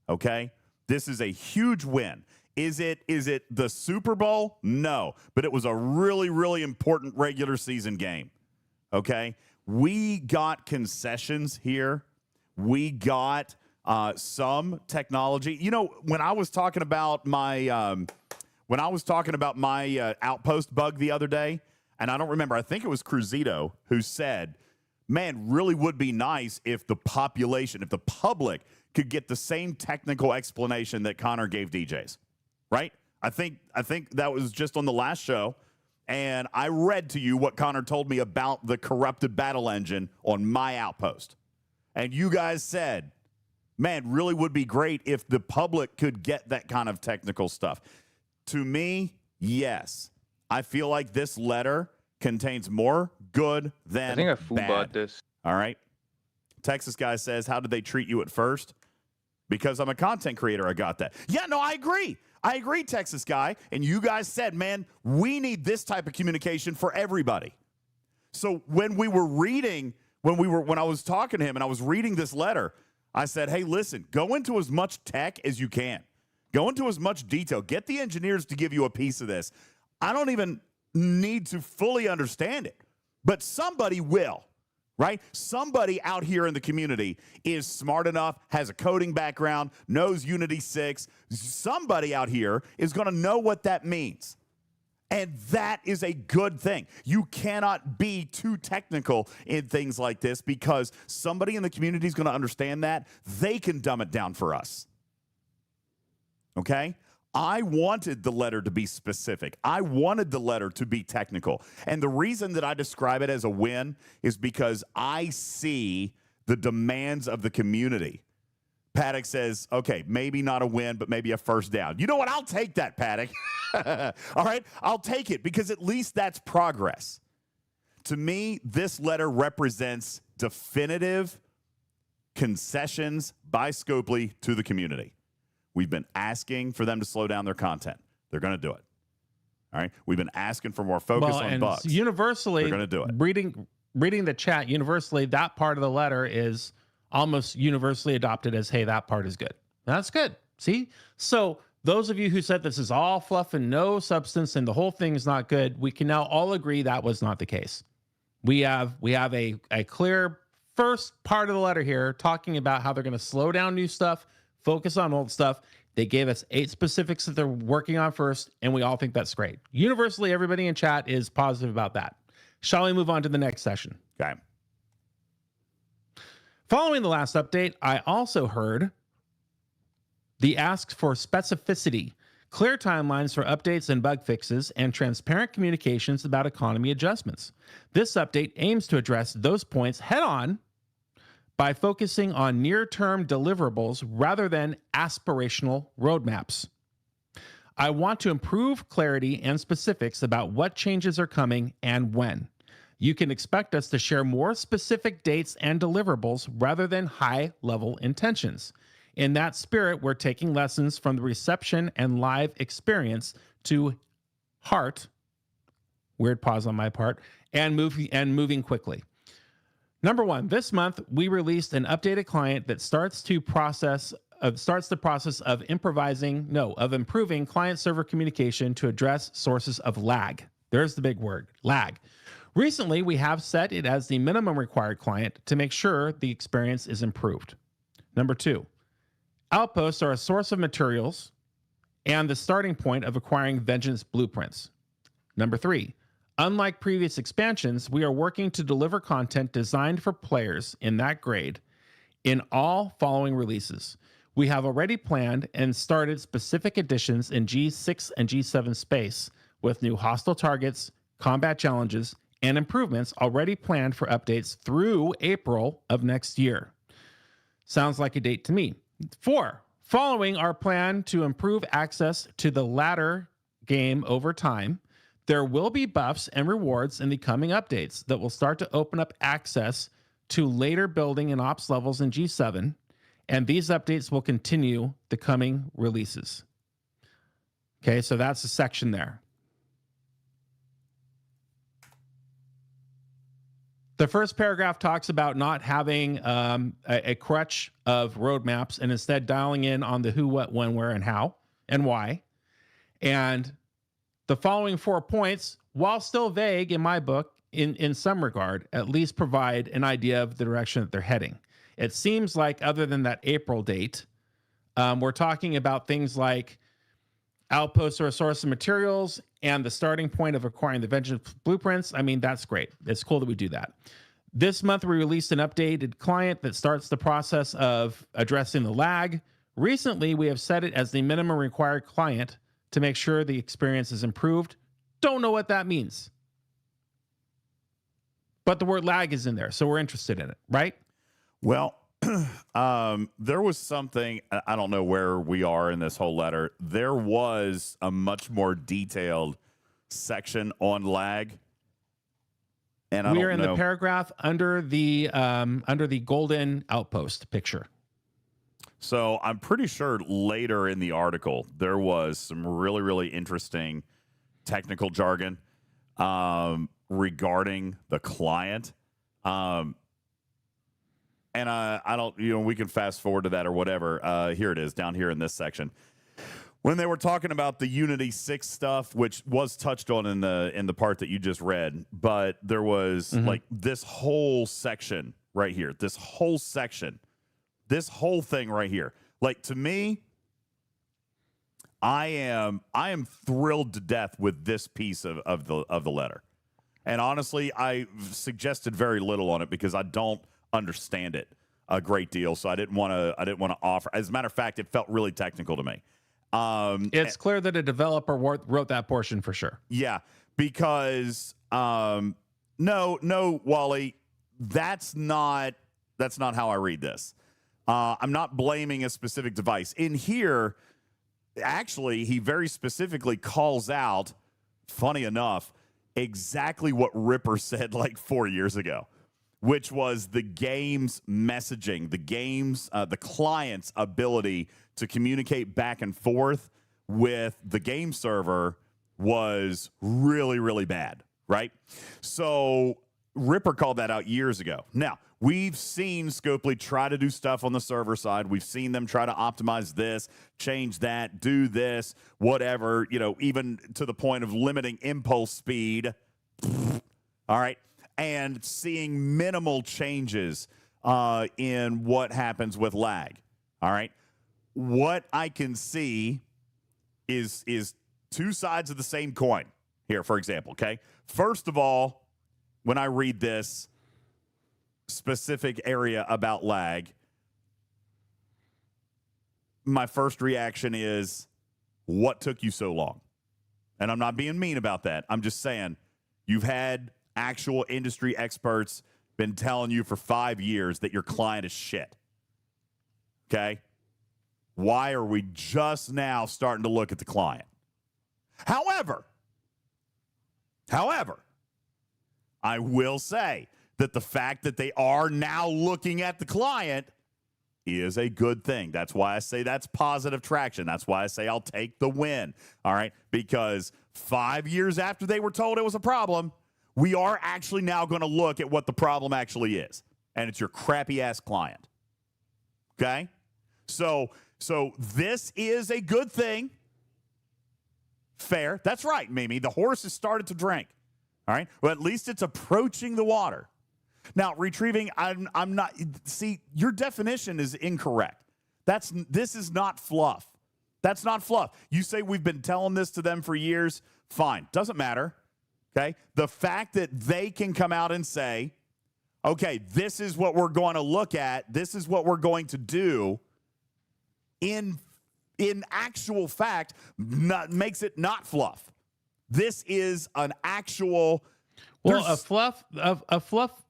Okay? This is a huge win. Is it the Super Bowl? No. But it was a really, really important regular season game. Okay? We got concessions here. We got some technology. You know, when I was talking about my Outpost bug the other day, and I don't remember, I think it was Cruzito who said, man, really would be nice if the public could get the same technical explanation that Connor gave DJs, right? I think that was just on the last show, and I read to you what Connor told me about the corrupted battle engine on my Outpost. And you guys said, man, really would be great if the public could get that kind of technical stuff. To me, yes. I feel like this letter contains more good than bad. I think I foolbot this. All right. Texas guy says, how did they treat you at first? Because I'm a content creator, I got that. Yeah, no, I agree. I agree, Texas guy. And you guys said, man, we need this type of communication for everybody. So when I was talking to him and I was reading this letter, I said, hey, listen, go into as much tech as you can. Go into as much detail. Get the engineers to give you a piece of this. I don't even need to fully understand it, but somebody will, right? Somebody out here in the community is smart enough, has a coding background, knows Unity 6. Somebody out here is going to know what that means. And that is a good thing. You cannot be too technical in things like this because somebody in the community is going to understand that. They can dumb it down for us. Okay? I wanted the letter to be specific. I wanted the letter to be technical. And the reason that I describe it as a win is because I see the demands of the community. Paddock says, okay, maybe not a win, but maybe a first down. You know what? I'll take that, Paddock. All right? I'll take it because at least that's progress. To me, this letter represents definitive concessions by Scopely to the community. We've been asking for them to slow down their content. They're going to do it. All right? We've been asking for more focus on bugs. Universally, they're going to do it. Reading the chat, universally, that part of the letter is almost universally adopted as, hey, that part is good. That's good. See? So those of you who said this is all fluff and no substance and the whole thing is not good, we can now all agree that was not the case. We have a clear first part of the letter here talking about how they're going to slow down new stuff, focus on old stuff. They gave us 8 specifics that they're working on first, and we all think that's great. Universally, everybody in chat is positive about that. Shall we move on to the next session? Okay. Following the last update, I also heard the ask for specificity, clear timelines for updates and bug fixes, and transparent communications about economy adjustments. This update aims to address those points head-on by focusing on near-term deliverables rather than aspirational roadmaps. I want to improve clarity and specifics about what changes are coming and when. You can expect us to share more specific dates and deliverables rather than high-level intentions. In that spirit, we're taking lessons from the reception and live experience to heart, weird pause on my part, and moving quickly. Number 1, this month we released an updated client that starts the process of improving client-server communication to address sources of lag. There's the big word, lag. Recently, we have set it as the minimum required client to make sure the experience is improved. Number 2, outposts are a source of materials and the starting point of acquiring vengeance blueprints. Number 3, unlike previous expansions, we are working to deliver content designed for players in that grade in all following releases. We have already planned and started specific additions in G6 and G7 space with new hostile targets, combat challenges, and improvements already planned for updates through April of next year. Sounds like a date to me. 4, following our plan to improve access to the latter game over time, there will be buffs and rewards in the coming updates that will start to open up access to later building and ops levels in G7, and these updates will continue the coming releases. Okay, so that's the section there. The first paragraph talks about not having a crutch of roadmaps and instead dialing in on the who, what, when, where, and how, and why. And the following 4 points, while still vague in my book, in some regard, at least provide an idea of the direction that they're heading. It seems like other than that April date, we're talking about things like outposts are a source of materials and the starting point of acquiring the vengeance blueprints. I mean, that's great. It's cool that we do that. This month, we released an updated client that starts the process of addressing the lag. Recently, we have set it as the minimum required client to make sure the experience is improved. Don't know what that means. But the word lag is in there, so we're interested in it, right? Well, there was something, I don't know where we are in this whole letter. There was a much more detailed section on lag. And we are in the paragraph under the golden outpost picture. So I'm pretty sure later in the article, there was some really, really interesting technical jargon regarding the client. And I don't, we can fast forward to that or whatever. Here it is down here in this section. when they were talking about the Unity 6 stuff, which was touched on in the part that you just read, but there was like this whole section right here, this whole thing right here. Like, to me, I am thrilled to death with this piece of the letter. And honestly, I suggested very little on it because I don't understand it a great deal, so I didn't want to offer. As a matter of fact, it felt really technical to me. It's clear that a developer wrote that portion for sure. Yeah, because no, Wally, that's not how I read this. I'm not blaming a specific device. In here, actually, he very specifically calls out, funny enough, exactly what Ripper said like 4 years ago, which was the game's messaging, the client's ability to communicate back and forth with the game server was really, really bad, right? So Ripper called that out years ago. Now, we've seen Scopely try to do stuff on the server side. We've seen them try to optimize this, change that, do this, whatever, even to the point of limiting impulse speed. All right. And seeing minimal changes in what happens with lag. All right. What I can see is two sides of the same coin here, for example. Okay. First of all, when I read this specific area about lag, my first reaction is, what took you so long? And I'm not being mean about that. I'm just saying, you've had actual industry experts been telling you for 5 years that your client is shit. Okay? Why are we just now starting to look at the client? However, I will say that the fact that they are now looking at the client is a good thing. That's why I say that's positive traction. That's why I say I'll take the win. All right? Because 5 years after they were told it was a problem, we are actually now going to look at what the problem actually is. And it's your crappy ass client. Okay? So this is a good thing. Fair. That's right, Mimi. The horse has started to drink. All right? Well, at least it's approaching the water. Now, retrieving, I'm not, see, your definition is incorrect. This is not fluff. That's not fluff. You say we've been telling this to them for years. Fine. Doesn't matter. Okay? The fact that they can come out and say, okay, this is what we're going to look at. This is what we're going to do in actual fact makes it not fluff. This is an actual. Well, a fluff. Fluff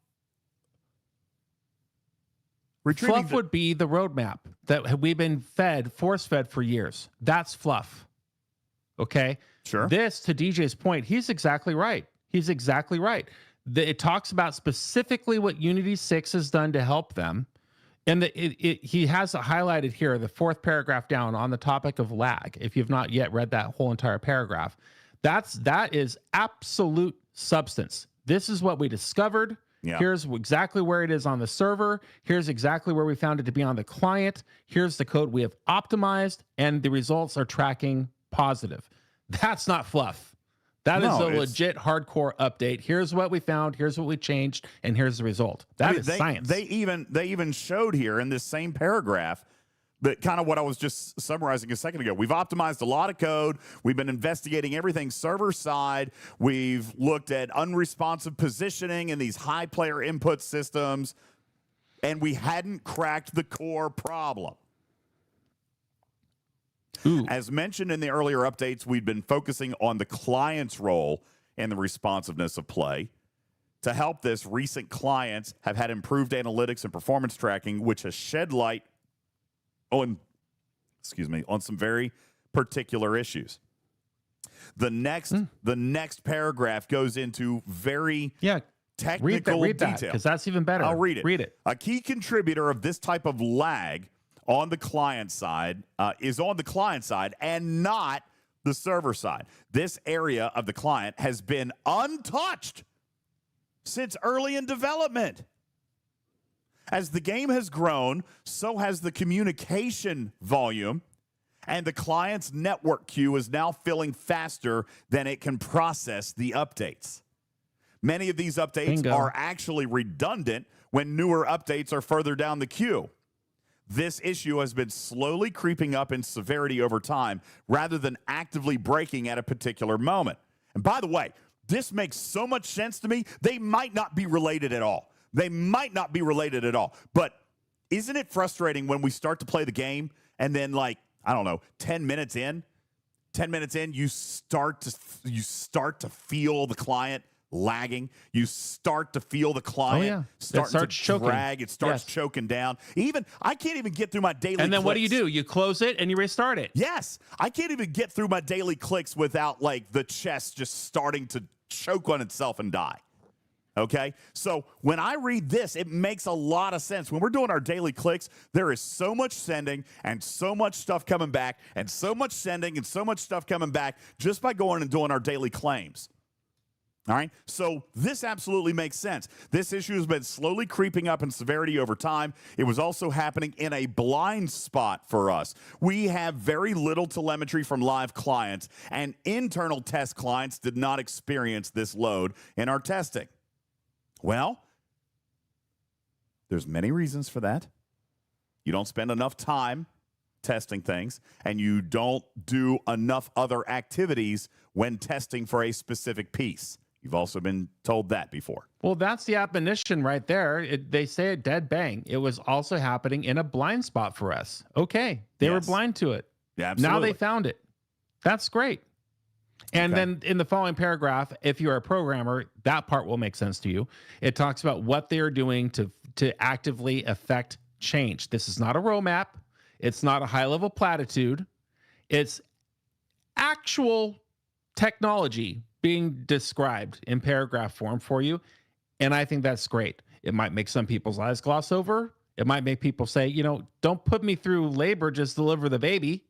would be the roadmap that we've been force-fed for years. That's fluff. Okay? Sure. This, to DJ's point, he's exactly right. He's exactly right. It talks about specifically what Unity 6 has done to help them. And he has it highlighted here, the fourth paragraph down on the topic of lag. If you've not yet read that whole entire paragraph, that is absolute substance. This is what we discovered. Yeah. Here's exactly where it is on the server. Here's exactly where we found it to be on the client. Here's the code we have optimized, and the results are tracking positive. That's not fluff. That is a legit hardcore update. Here's what we found. Here's what we changed, and here's the result. That is science. They even showed here in this same paragraph that kind of what I was just summarizing a second ago. We've optimized a lot of code. We've been investigating everything server side. We've looked at unresponsive positioning in these high player input systems, and we hadn't cracked the core problem. Ooh. As mentioned in the earlier updates, we've been focusing on the client's role in the responsiveness of play. To help this, recent clients have had improved analytics and performance tracking, which has shed light on some very particular issues. The next paragraph goes into very technical read that, detail. Because that's even better. I'll read it. Read it. A key contributor of this type of lag on the client side is on the client side and not the server side. This area of the client has been untouched since early in development. As the game has grown, so has the communication volume, and the client's network queue is now filling faster than it can process the updates. Many of these updates are actually redundant when newer updates are further down the queue. This issue has been slowly creeping up in severity over time rather than actively breaking at a particular moment. And by the way, this makes so much sense to me. They might not be related at all. They might not be related at all. But isn't it frustrating when we start to play the game and then, like, I don't know, 10 minutes in, you start to feel the client lagging. You start to feel the client start to drag. It starts choking down. Even I can't even get through my daily And then clicks. what do? You close it and you restart it. Yes. I can't even get through my daily clicks without, like, the chest just starting to choke on itself and die. Okay? So when I read this, it makes a lot of sense. When we're doing our daily clicks, there is so much sending and so much stuff coming back and so much sending and so much stuff coming back just by going and doing our daily claims. All right? So this absolutely makes sense. This issue has been slowly creeping up in severity over time. It was also happening in a blind spot for us. We have very little telemetry from live clients, and internal test clients did not experience this load in our testing. Well, there's many reasons for that. You don't spend enough time testing things, and you don't do enough other activities when testing for a specific piece. You've also been told that before. Well, that's the admonition right there. They say it dead bang. It was also happening in a blind spot for us. Okay, they were blind to it. Yeah, absolutely. Now they found it. That's great. And then in the following paragraph, if you're a programmer, that part will make sense to you. It talks about what they are doing to actively affect change. This is not a roadmap. It's not a high-level platitude. It's actual technology being described in paragraph form for you. And I think that's great. It might make some people's eyes gloss over. It might make people say, don't put me through labor, just deliver the baby.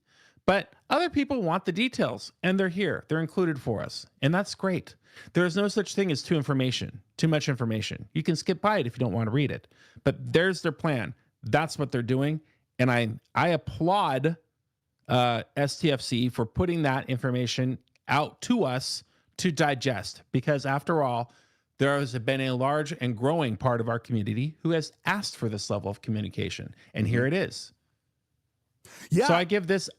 But other people want the details, and they're here. They're included for us, and that's great. There's no such thing as too much information. You can skip by it if you don't want to read it. But there's their plan. That's what they're doing, and I applaud STFC for putting that information out to us to digest, because after all, there has been a large and growing part of our community who has asked for this level of communication, and here it is. Yeah. So I give this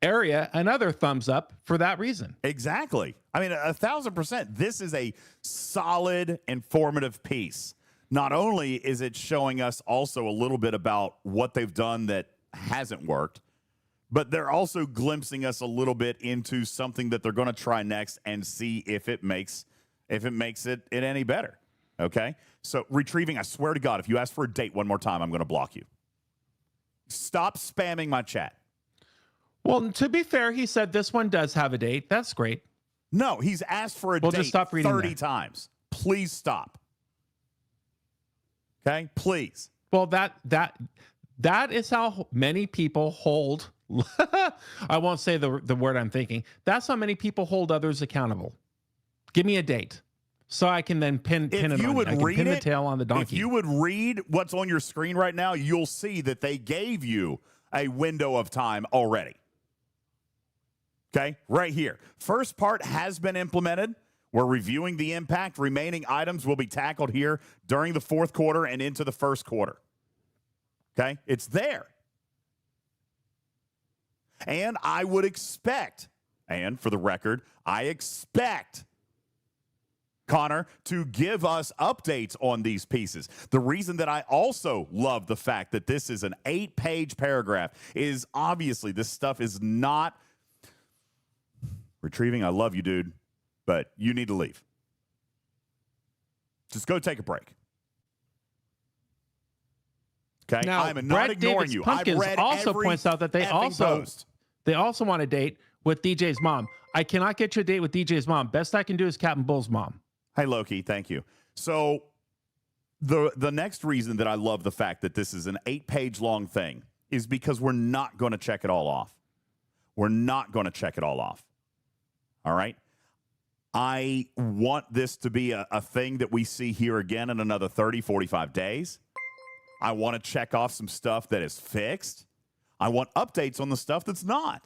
area another thumbs up for that reason. Exactly. I mean, 1,000%. This is a solid, informative piece. Not only is it showing us also a little bit about what they've done that hasn't worked, but they're also glimpsing us a little bit into something that they're going to try next and see if it makes it any better. Okay? So retrieving, I swear to God, if you ask for a date one more time, I'm going to block you. Stop spamming my chat. Well, to be fair, he said this one does have a date. That's great. No, he's asked for a date just stop reading 30 times. Please stop. Okay? Please. Well, that is how many people hold. I won't say the word I'm thinking. That's how many people hold others accountable. Give me a date so I can then pin it on. I can pin the tail on the donkey. If you would read what's on your screen right now, you'll see that they gave you a window of time already. Okay, right here. First part has been implemented. We're reviewing the impact. Remaining items will be tackled here during the fourth quarter and into the first quarter. Okay, it's there. And I would expect, and for the record, I expect Connor to give us updates on these pieces. The reason that I also love the fact that this is an 8-page paragraph is obviously this stuff is not retrieving. I love you, dude, but you need to leave. Just go take a break. Okay, now, I'm not ignoring you. I've read also every points out that they also want a date with DJ's mom. I cannot get you a date with DJ's mom. Best I can do is Captain Bull's mom. Hey, Loki, thank you. So the next reason that I love the fact that this is an 8-page long thing is because we're not going to check it all off. We're not going to check it all off. All right? I want this to be a thing that we see here again in another 30, 45 days. I want to check off some stuff that is fixed. I want updates on the stuff that's not.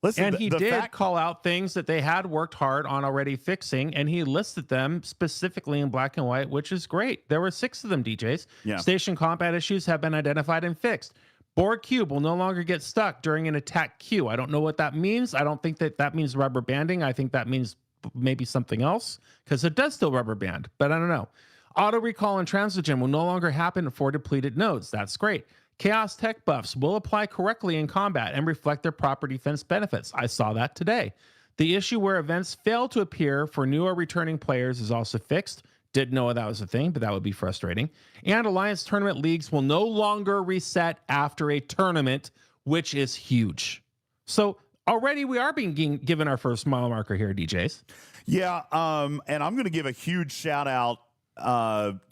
Listen, And he did call out things that they had worked hard on already fixing, and he listed them specifically in black and white, which is great. There were 6 of them, DJs. Yeah. Station combat issues have been identified and fixed. Board cube will no longer get stuck during an attack queue. I don't know what that means. I don't think that means rubber banding. I think that means maybe something else, because it does still rubber band, but I don't know. Auto recall and transigen will no longer happen for depleted nodes. That's great. Chaos tech buffs will apply correctly in combat and reflect their proper defense benefits. I saw that today. The issue where events fail to appear for new or returning players is also fixed. Didn't know that was a thing, but that would be frustrating. And Alliance tournament leagues will no longer reset after a tournament, which is huge. So already we are being given our first mile marker here, DJs. Yeah, and I'm going to give a huge shout out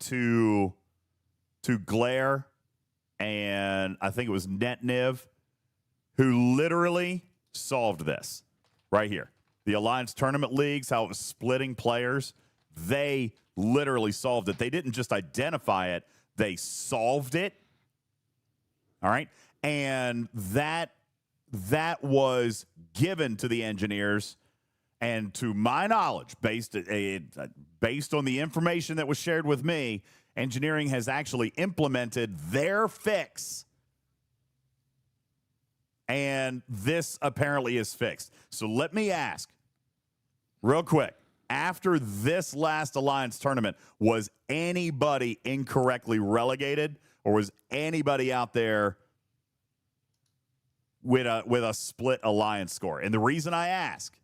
to Glare, and I think it was NetNiv, who literally solved this right here. The Alliance Tournament Leagues, how it was splitting players, they literally solved it. They didn't just identify it, they solved it. All right? And that was given to the engineers, and to my knowledge, based on the information that was shared with me, engineering has actually implemented their fix, and this apparently is fixed. So let me ask real quick, after this last Alliance tournament, was anybody incorrectly relegated, or was anybody out there with a split Alliance score? And the reason I ask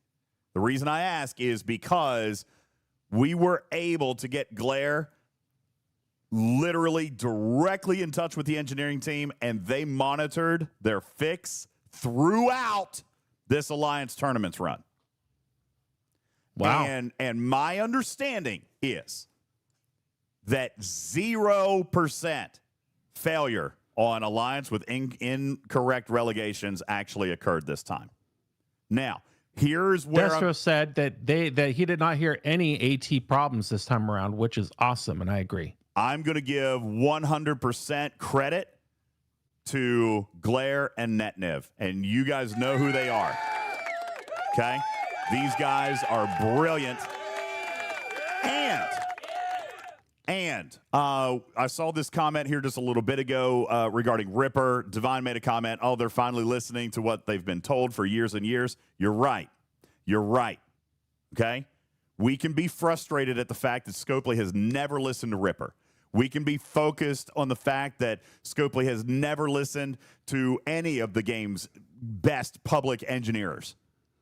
is because we were able to get Glare literally directly in touch with the engineering team, and they monitored their fix throughout this Alliance tournament's run. Wow. And my understanding is that 0% failure on Alliance with incorrect relegations actually occurred this time. Now, here's where Destro said that he did not hear any AT problems this time around, which is awesome, and I agree. I'm going to give 100% credit to Glare and NetNiv, and you guys know who they are. Okay? These guys are brilliant. And I saw this comment here just a little bit ago regarding Ripper. Divine made a comment, oh, they're finally listening to what they've been told for years and years. You're right. Okay? We can be frustrated at the fact that Scopely has never listened to Ripper. We can be focused on the fact that Scopely has never listened to any of the game's best public engineers.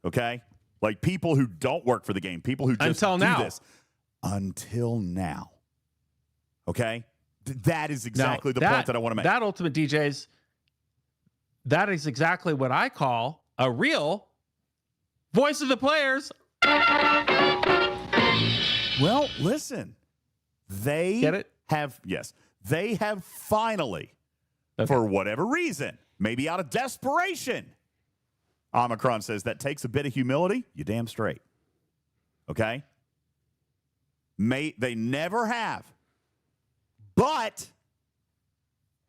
Okay? Like people who don't work for the game, people who just do this. Until now. Okay? That is exactly the point that I want to make. That UltimatDJz, that is exactly what I call a real voice of the players. Well, listen. They get it? They have finally, for whatever reason, maybe out of desperation, Omicron says that takes a bit of humility. You damn straight. Okay? They never have. But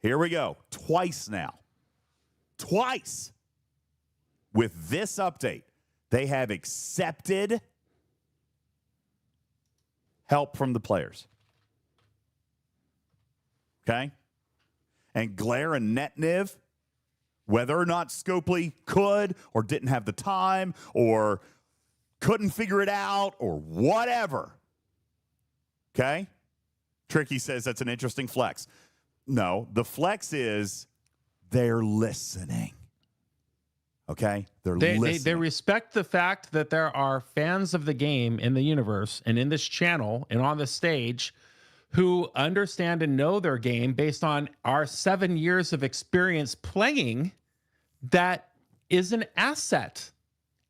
here we go. Twice now. Twice. With this update, they have accepted help from the players. Okay? And Glare and NetNiv, whether or not Scopely could or didn't have the time or couldn't figure it out or whatever. Okay? Tricky says that's an interesting flex. No, the flex is they're listening. Okay? They're listening. They respect the fact that there are fans of the game in the universe and in this channel and on the stage who understand and know their game based on our 7 years of experience playing. That is an asset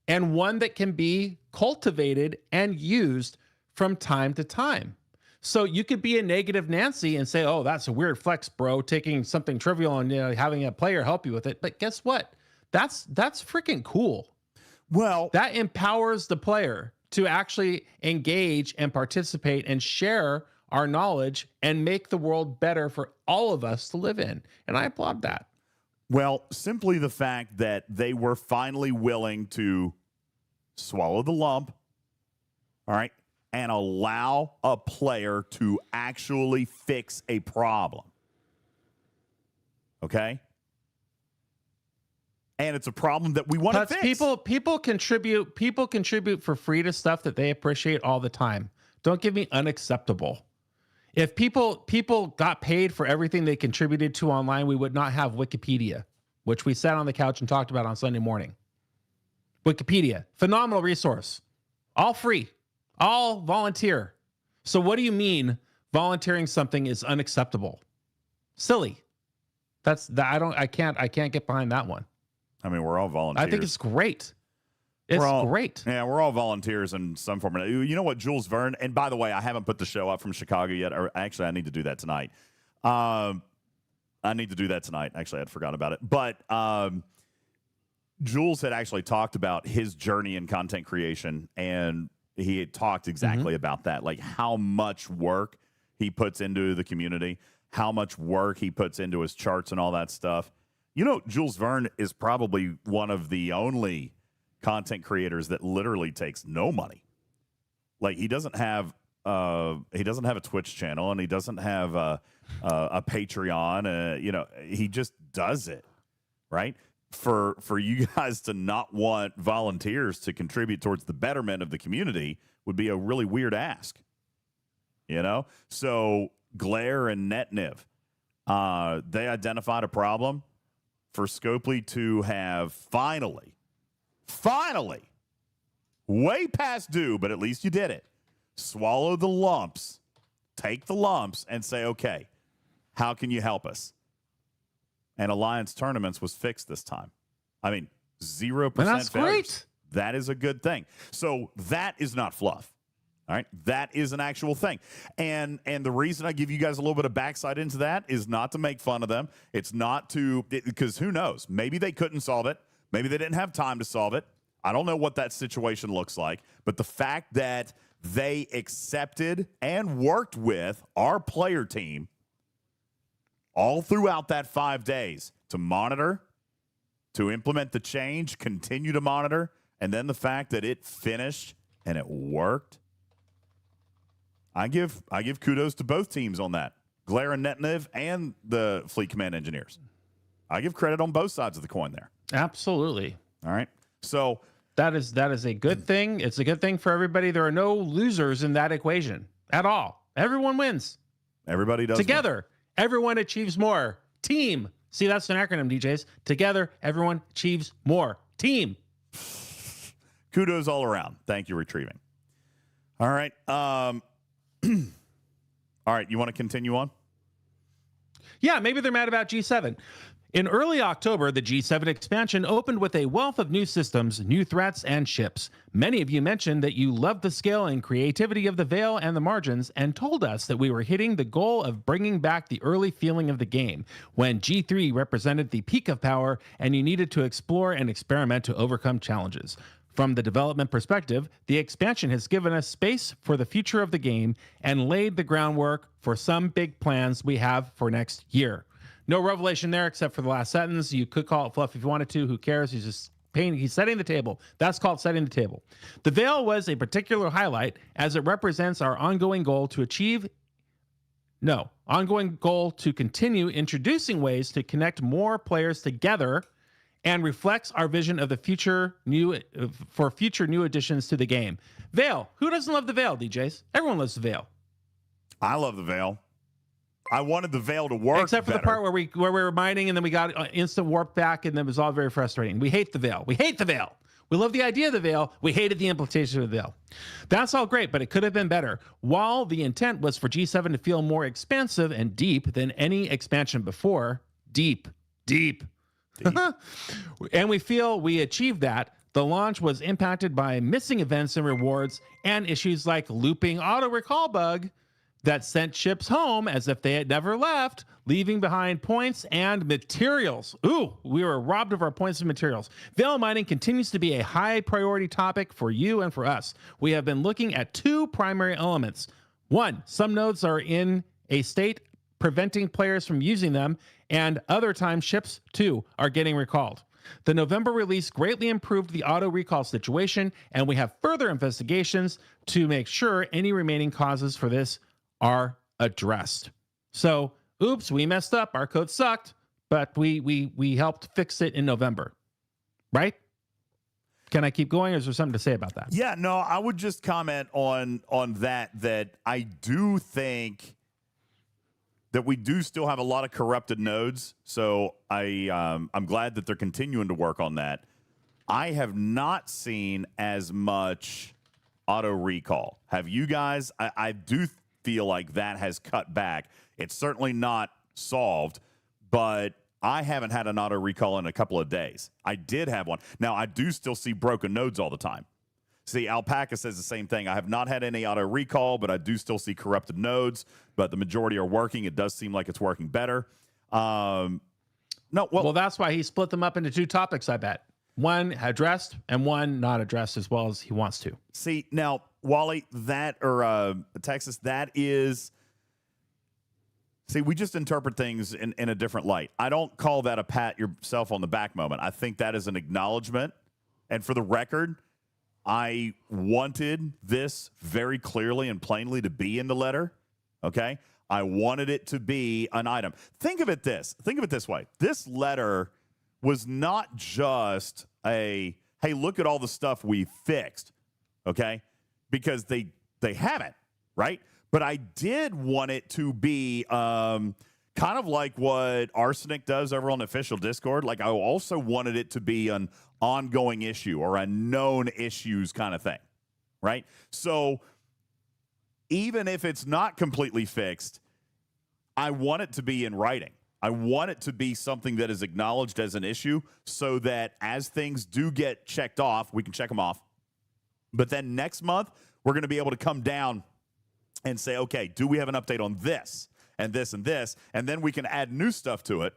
and one that can be cultivated and used from time to time. So you could be a negative Nancy and say, oh, that's a weird flex, bro, taking something trivial and having a player help you with it. But guess what? That's freaking cool. Well, that empowers the player to actually engage and participate and share our knowledge and make the world better for all of us to live in. And I applaud that. Well, simply the fact that they were finally willing to swallow the lump, all right, and allow a player to actually fix a problem. Okay? And it's a problem that we want to fix. People contribute for free to stuff that they appreciate all the time. Don't give me unacceptable. If people got paid for everything they contributed to online, we would not have Wikipedia, which we sat on the couch and talked about on Sunday morning. Wikipedia, phenomenal resource, all free, all volunteer. So what do you mean volunteering something is unacceptable? Silly. I can't get behind that one. I mean, we're all volunteers. I think it's great. It's great. Yeah, we're all volunteers in some form. You know what, Jules Verne, and by the way, I haven't put the show up from Chicago yet. Or actually, I need to do that tonight. Actually, I'd forgotten about it. But Jules had actually talked about his journey in content creation, and he had talked exactly about that, like how much work he puts into the community, how much work he puts into his charts and all that stuff. You know, Jules Verne is probably one of the only content creators that literally takes no money. Like he doesn't have a Twitch channel, and he doesn't have a Patreon. He just does it, right? For you guys to not want volunteers to contribute towards the betterment of the community would be a really weird ask. So Glare and Netniv, they identified a problem for Scopely to have finally, way past due, but at least you did it, swallow the lumps, take the lumps, and say, okay, how can you help us? And Alliance Tournaments was fixed this time. I mean, 0% that's failures. Great. That is a good thing. So that is not fluff. All right, that is an actual thing. And the reason I give you guys a little bit of backside into that is not to make fun of them. It's not to, because who knows? Maybe they couldn't solve it. Maybe they didn't have time to solve it. I don't know what that situation looks like. But the fact that they accepted and worked with our player team all throughout that 5 days to monitor, to implement the change, continue to monitor, and then the fact that it finished and it worked. I give kudos to both teams on that. Glare and Netniv and the Fleet Command engineers. I give credit on both sides of the coin there. Absolutely. All right. So that is a good thing. It's a good thing for everybody. There are no losers in that equation at all. Everyone wins. Everybody does. Together, everyone achieves more. Team. See, that's an acronym, DJs. Together, everyone achieves more. Team. Kudos all around. Thank you, Retrieving. All right. All right, you want to continue on? Yeah, maybe they're mad about G7. In early October, the G7 expansion opened with a wealth of new systems, new threats, and ships. Many of you mentioned that you loved the scale and creativity of the Veil and the Margins, and told us that we were hitting the goal of bringing back the early feeling of the game, when G3 represented the peak of power and you needed to explore and experiment to overcome challenges. From the development perspective, the expansion has given us space for the future of the game and laid the groundwork for some big plans we have for next year. No revelation there except for the last sentence. You could call it fluff if you wanted to. Who cares? He's just painting. He's setting the table. That's called setting the table. The Veil was a particular highlight as it represents our ongoing goal to continue introducing ways to connect more players together, and reflects our vision of the future new additions to the game. Veil. Who doesn't love the Veil, DJs? Everyone loves the Veil. I love the Veil. I wanted the Veil to work except for better. The part where we were mining and then we got instant warp back, and then it was all very frustrating. We hate the Veil. We hate the Veil. We love the idea of the Veil. We hated the implementation of the Veil. That's all great, but it could have been better. While the intent was for G7 to feel more expansive and deep than any expansion before, deep. And we feel we achieved that. The launch was impacted by missing events and rewards and issues like looping auto recall bug that sent ships home as if they had never left, leaving behind points and materials. Ooh, we were robbed of our points and materials. Veil mining continues to be a high priority topic for you and for us. We have been looking at two primary elements. One, some nodes are in a state preventing players from using them, and other times ships too are getting recalled. The November release greatly improved the auto recall situation, and we have further investigations to make sure any remaining causes for this are addressed. So, oops, we messed up. Our code sucked, but we helped fix it in November, right? Can I keep going, or is there something to say about that? Yeah, no, I would just comment on that I do think that we do still have a lot of corrupted nodes. So I'm glad that they're continuing to work on that. I have not seen as much auto recall. Have you guys? I do feel like that has cut back. It's certainly not solved, but I haven't had an auto recall in a couple of days. I did have one. Now, I do still see broken nodes all the time. See, Alpaca says the same thing. I have not had any auto recall, but I do still see corrupted nodes, but the majority are working. It does seem like it's working better. Well, that's why he split them up into two topics, I bet. One addressed and one not addressed as well as he wants to. See, now, Wally, Texas, that is... See, we just interpret things in a different light. I don't call that a pat yourself on the back moment. I think that is an acknowledgement. And for the record, I wanted this very clearly and plainly to be in the letter. Okay? I wanted it to be an item. Think of it this way. This letter was not just a, hey, look at all the stuff we fixed. Okay? Because they haven't, right? But I did want it to be kind of like what Arsenic does over on the official Discord. Like, I also wanted it to be an ongoing issue or a known issues kind of thing, right? So even if it's not completely fixed, I want it to be in writing. I want it to be something that is acknowledged as an issue so that as things do get checked off, we can check them off. But then next month, we're going to be able to come down and say, okay, do we have an update on this and this and this? And then we can add new stuff to it.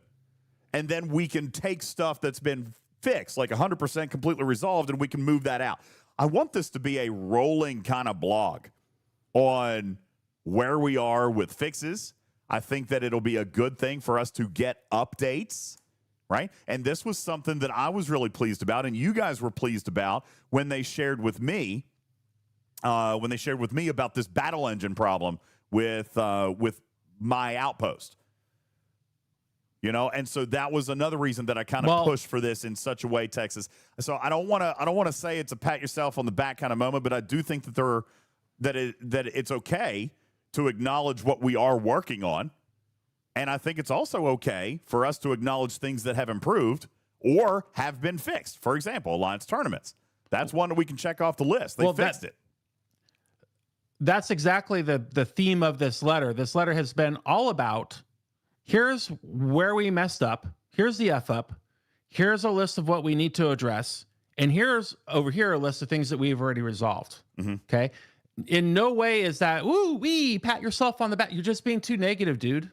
And then we can take stuff that's been fixed, like 100% completely resolved, and we can move that out. I want this to be a rolling kind of blog on where we are with fixes. I think that it'll be a good thing for us to get updates, right? And this was something that I was really pleased about, and you guys were pleased about when they shared with me about this battle engine problem with my outpost. You know, and so that was another reason that I kind of pushed for this in such a way, Texas. So I don't want to say it's a pat yourself on the back kind of moment, but I do think that it's okay to acknowledge what we are working on, and I think it's also okay for us to acknowledge things that have improved or have been fixed. For example, Alliance tournaments. That's one that we can check off the list. They fixed it. That's exactly the theme of this letter. This letter has been all about, here's where we messed up. Here's the F up. Here's a list of what we need to address. And here's over here a list of things that we've already resolved. Mm-hmm. Okay. In no way is that, pat yourself on the back. You're just being too negative, dude.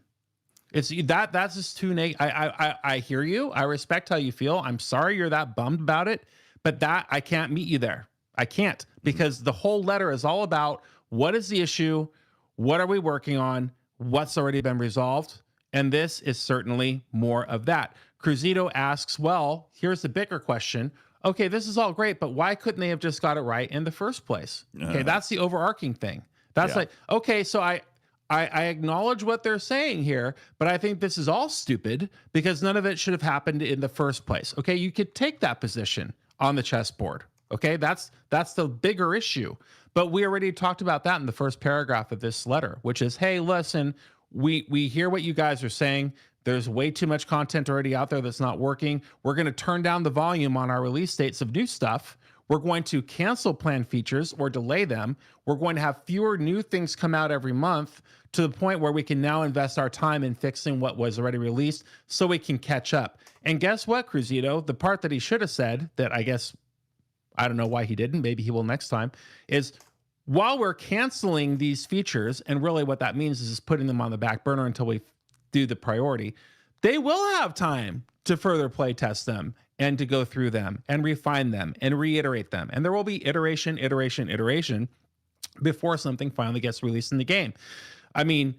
That's just too negative. I hear you. I respect how you feel. I'm sorry you're that bummed about it, but that I can't meet you there. I can't, because the whole letter is all about, what is the issue? What are we working on? What's already been resolved? And this is certainly more of that. Cruzito asks, well, here's the bigger question. Okay, this is all great, but why couldn't they have just got it right in the first place? Okay, that's the overarching thing. That's like, okay, so I acknowledge what they're saying here, but I think this is all stupid because none of it should have happened in the first place. Okay, you could take that position on the chessboard. Okay, that's the bigger issue. But we already talked about that in the first paragraph of this letter, which is, hey, listen, we hear what you guys are saying. There's way too much content already out there that's not working. We're going to turn down the volume on our release dates of new stuff. We're going to cancel planned features or delay them. We're going to have fewer new things come out every month to the point where we can now invest our time in fixing what was already released so we can catch up. And guess what, Cruzito? The part that he should have said that I guess, I don't know why he didn't, maybe he will next time, is while we're canceling these features, and really what that means is just putting them on the back burner until we do the priority, they will have time to further play test them and to go through them and refine them and reiterate them. And there will be iteration before something finally gets released in the game. I mean,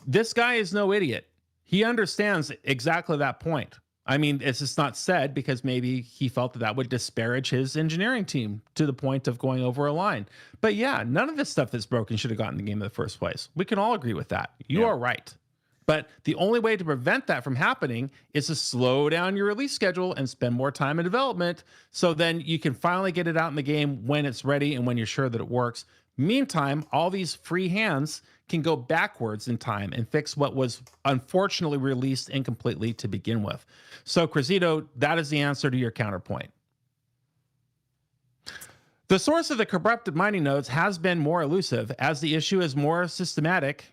this guy is no idiot. He understands exactly that point. I mean, it's just not said because maybe he felt that would disparage his engineering team to the point of going over a line. But yeah, none of this stuff that's broken should have gotten the game in the first place. We can all agree with that. You are right. But the only way to prevent that from happening is to slow down your release schedule and spend more time in development, so then you can finally get it out in the game when it's ready and when you're sure that it works. Meantime, all these free hands can go backwards in time and fix what was unfortunately released incompletely to begin with. So, Crazito, that is the answer to your counterpoint. The source of the corrupted mining nodes has been more elusive, as the issue is more systemic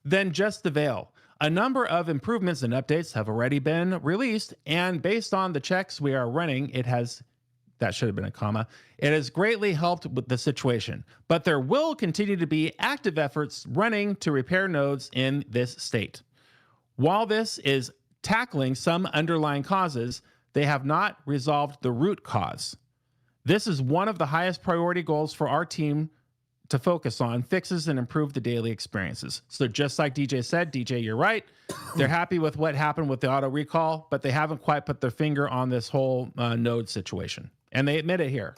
than just the veil. A number of improvements and updates have already been released, and based on the checks we are running, that should have been a comma. It has greatly helped with the situation, but there will continue to be active efforts running to repair nodes in this state. While this is tackling some underlying causes, they have not resolved the root cause. This is one of the highest priority goals for our team to focus on, fixes and improve the daily experiences. So just like DJ said, DJ, you're right. They're happy with what happened with the auto recall, but they haven't quite put their finger on this whole node situation. And they admit it here.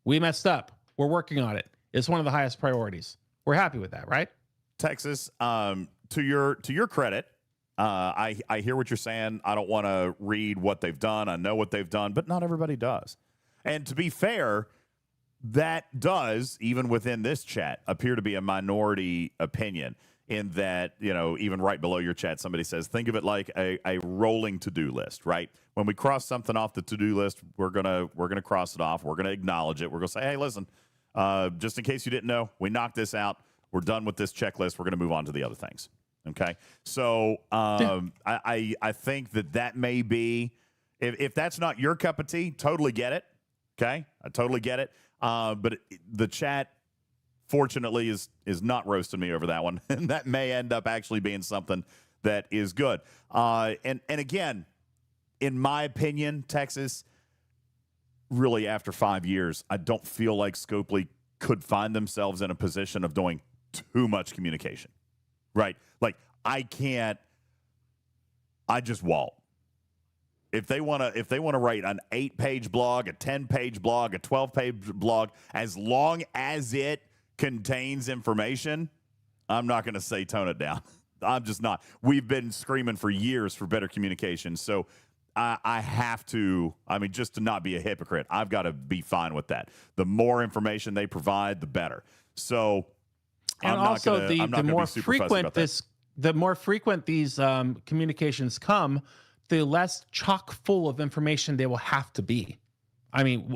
We messed up. We're working on it. It's one of the highest priorities. We're happy with that, right? Texas, to your credit, I hear what you're saying. I don't want to read what they've done. I know what they've done, but not everybody does. And to be fair, that does, even within this chat, appear to be a minority opinion, in that, even right below your chat, somebody says, think of it like a rolling to-do list, right? When we cross something off the to-do list, we're gonna cross it off. We're gonna acknowledge it. We're gonna say, hey, listen, just in case you didn't know, we knocked this out. We're done with this checklist. We're gonna move on to the other things. Okay, so I think that may be, if that's not your cup of tea, totally get it. Okay, I totally get it. But the chat, fortunately, is not roasting me over that one, and that may end up actually being something that is good. And again, in my opinion, Texas, really after 5 years, I don't feel like Scopely could find themselves in a position of doing too much communication, right? Like I just walt. If they want to write an 8-page blog, a 10-page blog, a 12-page blog, as long as it contains information, I'm not going to say tone it down. I'm just not. We've been screaming for years for better communication. So I have to, just to not be a hypocrite, I've got to be fine with that. The more information they provide, the better. So and also the more frequent these communications come, the less chock full of information they will have to be.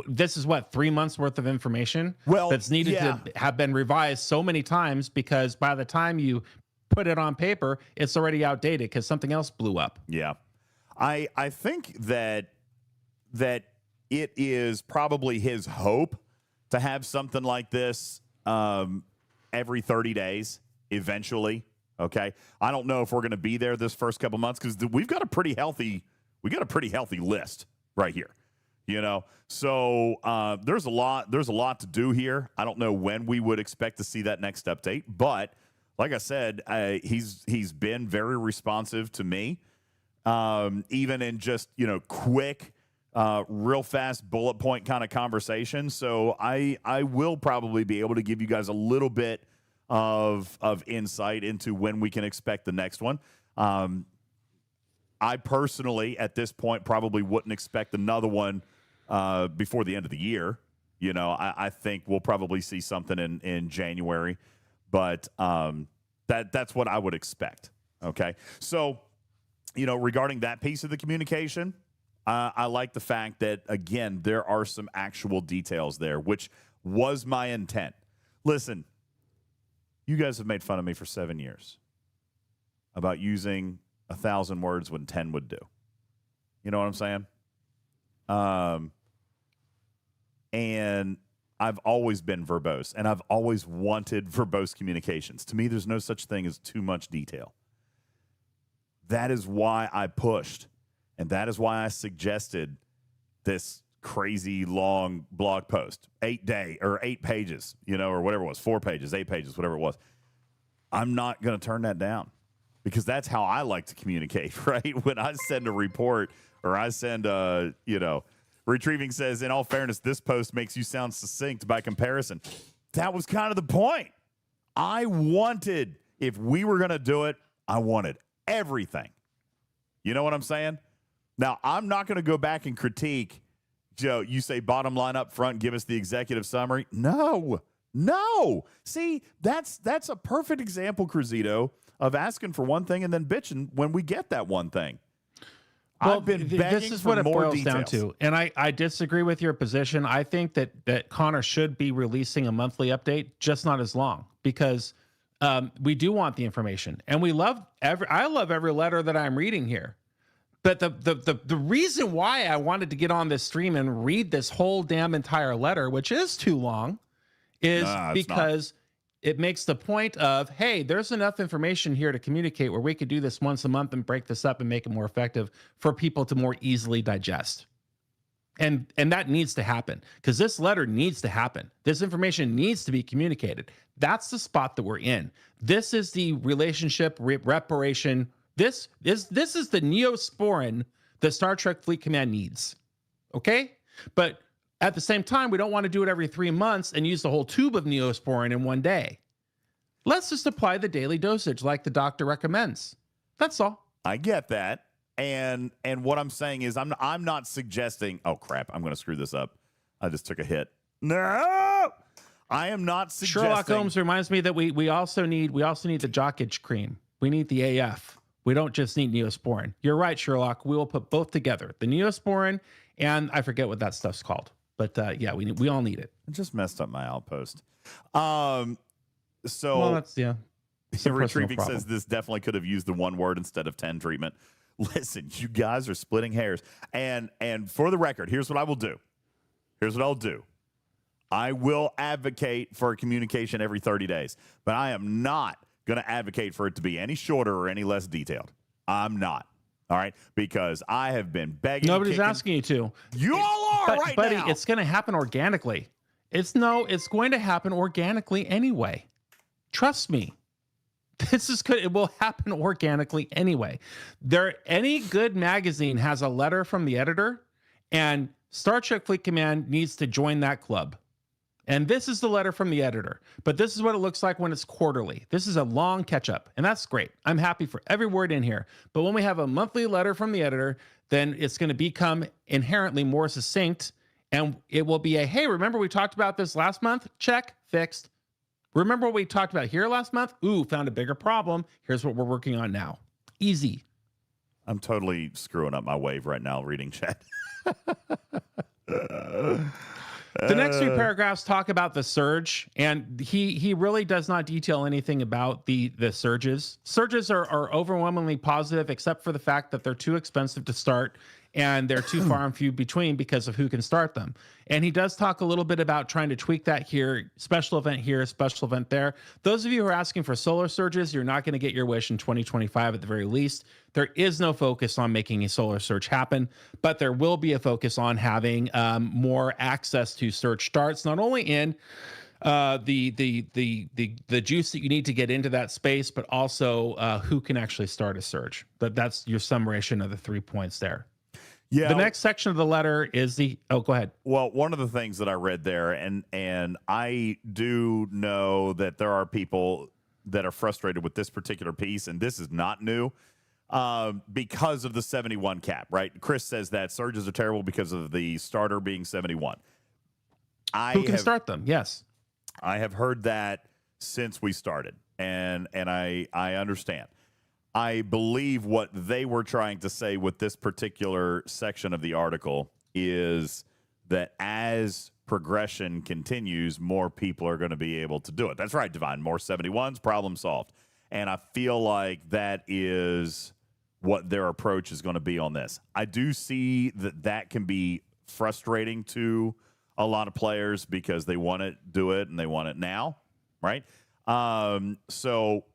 This is 3 months worth of information that's needed to have been revised so many times, because by the time you put it on paper, it's already outdated because something else blew up. Yeah. I think that it is probably his hope to have something like this every 30 days eventually. Okay, I don't know if we're going to be there this first couple months, because we've got a pretty healthy list right here, So there's a lot to do here. I don't know when we would expect to see that next update, but like I said, he's been very responsive to me, even in just quick, real fast bullet point kind of conversation. So I will probably be able to give you guys a little bit of insight into when we can expect the next one. I personally, at this point, probably wouldn't expect another one before the end of the year. I think we'll probably see something in January, but that's what I would expect. Okay, so regarding that piece of the communication, I like the fact that, again, there are some actual details there, which was my intent. Listen, you guys have made fun of me for 7 years about using 1,000 words when 10 would do. You know what I'm saying? And I've always been verbose, and I've always wanted verbose communications. To me, there's no such thing as too much detail. That is why I pushed, and that is why I suggested this crazy long blog post, 8 pages, or whatever it was, 4 pages, 8 pages, whatever it was. I'm not going to turn that down because that's how I like to communicate, right? When I send a report or I send a, Retrieving says, in all fairness, this post makes you sound succinct by comparison. That was kind of the point. I wanted, if we were going to do it, I wanted everything. You know what I'm saying? Now, I'm not going to go back and critique, Joe, you say bottom line up front, give us the executive summary. No. See, that's a perfect example, Cruzito, of asking for one thing and then bitching when we get that one thing. Well, I've been begging this is for what it more boils details. down to. And I disagree with your position. I think that Connor should be releasing a monthly update, just not as long, because we do want the information. And I love every letter that I'm reading here. But the reason why I wanted to get on this stream and read this whole damn entire letter, which is too long, is because it makes the point of, hey, there's enough information here to communicate where we could do this once a month and break this up and make it more effective for people to more easily digest. And that needs to happen because this letter needs to happen. This information needs to be communicated. That's the spot that we're in. This is the relationship reparation. This is the Neosporin that Star Trek Fleet Command needs. Okay? But at the same time, we don't want to do it every 3 months and use the whole tube of Neosporin in one day. Let's just apply the daily dosage like the doctor recommends. That's all. I get that. And what I'm saying is I'm not suggesting, oh crap, I'm going to screw this up. I just took a hit. No. I am not suggesting. Sherlock Holmes reminds me that we also need the jock itch cream. We need the AF. We don't just need Neosporin. You're right, Sherlock. We will put both together. The Neosporin and I forget what that stuff's called. But yeah, we all need it. I just messed up my outpost. Well, that's Retrieving says this definitely could have used the one word instead of 10 treatment. Listen, you guys are splitting hairs. And for the record, here's what I will do. I will advocate for communication every 30 days, but I am not going to advocate for it to be any shorter or any less detailed. I'm not. All right, because I have been begging. Nobody's asking you to. You all are right buddy, now. It's going to happen organically. It's going to happen organically anyway. Trust me. This is good. It will happen organically anyway. Any good magazine has a letter from the editor, and Star Trek Fleet Command needs to join that club. And this is the letter from the editor. But this is what it looks like when it's quarterly. This is a long catch-up, and that's great. I'm happy for every word in here. But when we have a monthly letter from the editor, then it's going to become inherently more succinct, and it will be hey, remember we talked about this last month? Check, fixed. Remember what we talked about here last month? Ooh, found a bigger problem. Here's what we're working on now. Easy. I'm totally screwing up my wave right now reading chat. The next few paragraphs talk about the surge, and he really does not detail anything about the surges. Surges are overwhelmingly positive, except for the fact that they're too expensive to start and they're too far and few between because of who can start them. And he does talk a little bit about trying to tweak that here, special event here, special event there. Those of you who are asking for solar surges, you're not going to get your wish in 2025 at the very least. There is no focus on making a solar surge happen, but there will be a focus on having more access to surge starts, not only in the juice that you need to get into that space, but also who can actually start a surge. But that's your summation of the 3 points there. Yeah. The next section of the letter is go ahead. Well, one of the things that I read there, and I do know that there are people that are frustrated with this particular piece, and this is not new, because of the 71 cap, right? Chris says that surges are terrible because of the starter being 71. Who can start them? Yes. I have heard that since we started, and I understand. I believe what they were trying to say with this particular section of the article is that as progression continues, more people are going to be able to do it. That's right, Divine. More 71s, problem solved. And I feel like that is what their approach is going to be on this. I do see that can be frustrating to a lot of players because they want to do it and they want it now, right? So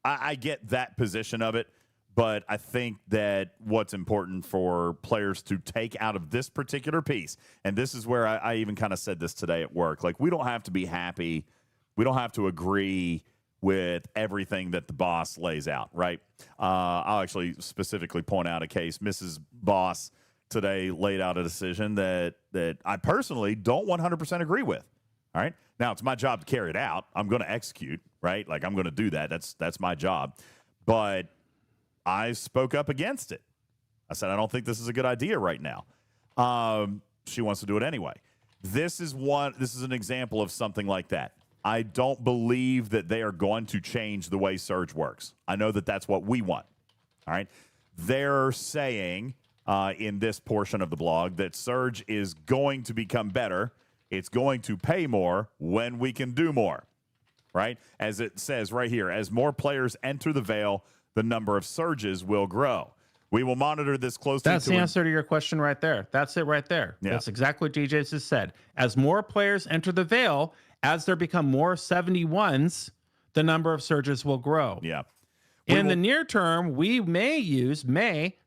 I get that position of it, but I think that what's important for players to take out of this particular piece, and this is where I even kind of said this today at work, like we don't have to be happy. We don't have to agree with everything that the boss lays out, right? I'll actually specifically point out a case. Mrs. Boss today laid out a decision that I personally don't 100% agree with. All right. Now it's my job to carry it out. I'm going to execute, right? Like I'm going to do that. That's my job. But I spoke up against it. I said, I don't think this is a good idea right now. She wants to do it anyway. This is an example of something like that. I don't believe that they are going to change the way Surge works. I know that that's what we want. All right. They're saying in this portion of the blog that Surge is going to become better. It's going to pay more when we can do more. Right? As it says right here, as more players enter the Veil, the number of surges will grow. We will monitor this closely. That's the answer to your question right there. That's it right there. Yeah. That's exactly what DJz has said. As more players enter the Veil, as there become more 71s, the number of surges will grow. Yeah. In the near term, we may use, maybe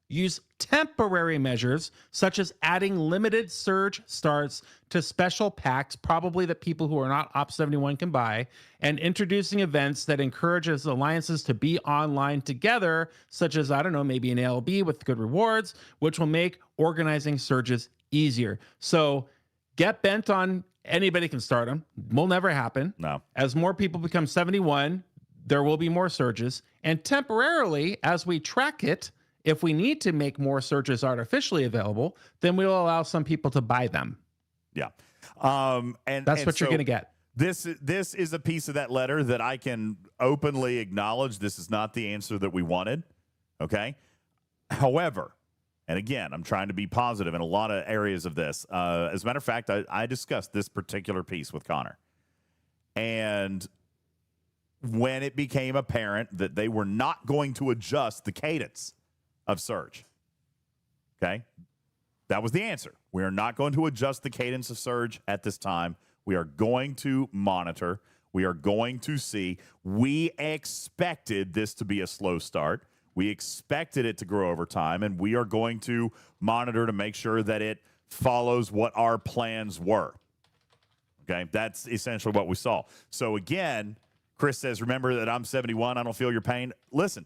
use temporary measures such as adding limited surge starts to special packs, probably that people who are not Op 71 can buy, and introducing events that encourages alliances to be online together, such as, I don't know, maybe an ALB with good rewards, which will make organizing surges easier. So get bent on anybody can start them. Will never happen. No. As more people become 71, there will be more surges. And temporarily, as we track it, if we need to make more surges artificially available, then we'll allow some people to buy them. Yeah. And that's what you're so going to get. This is a piece of that letter that I can openly acknowledge. This is not the answer that we wanted. Okay. However, and again, I'm trying to be positive in a lot of areas of this. As a matter of fact, I discussed this particular piece with Connor. And when it became apparent that they were not going to adjust the cadence of Surge, okay, that was the answer. We are not going to adjust the cadence of Surge at this time. We are going to monitor. We are going to see. We expected this to be a slow start. We expected it to grow over time, and we are going to monitor to make sure that it follows what our plans were. Okay, that's essentially what we saw. So again, Chris says, remember that I'm 71. I don't feel your pain. Listen.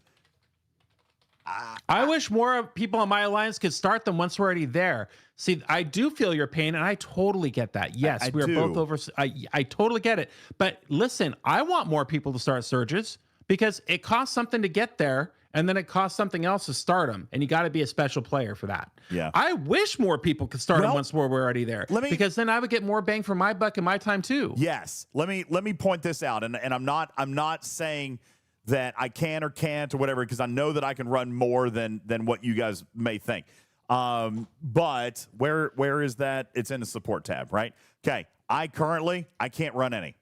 I wish more people in my alliance could start them once we're already there. See, I do feel your pain, and I totally get that. Yes, we are both over. I totally get it. But listen, I want more people to start surges because it costs something to get there, and then it costs something else to start them, and you got to be a special player for that. Yeah. I wish more people could start them once we're already there, because then I would get more bang for my buck and my time too. Yes. Let me point this out, and I'm not saying that I can or can't or whatever, because I know that I can run more than what you guys may think. But where is that? It's in the support tab, right? Okay. I can't run any.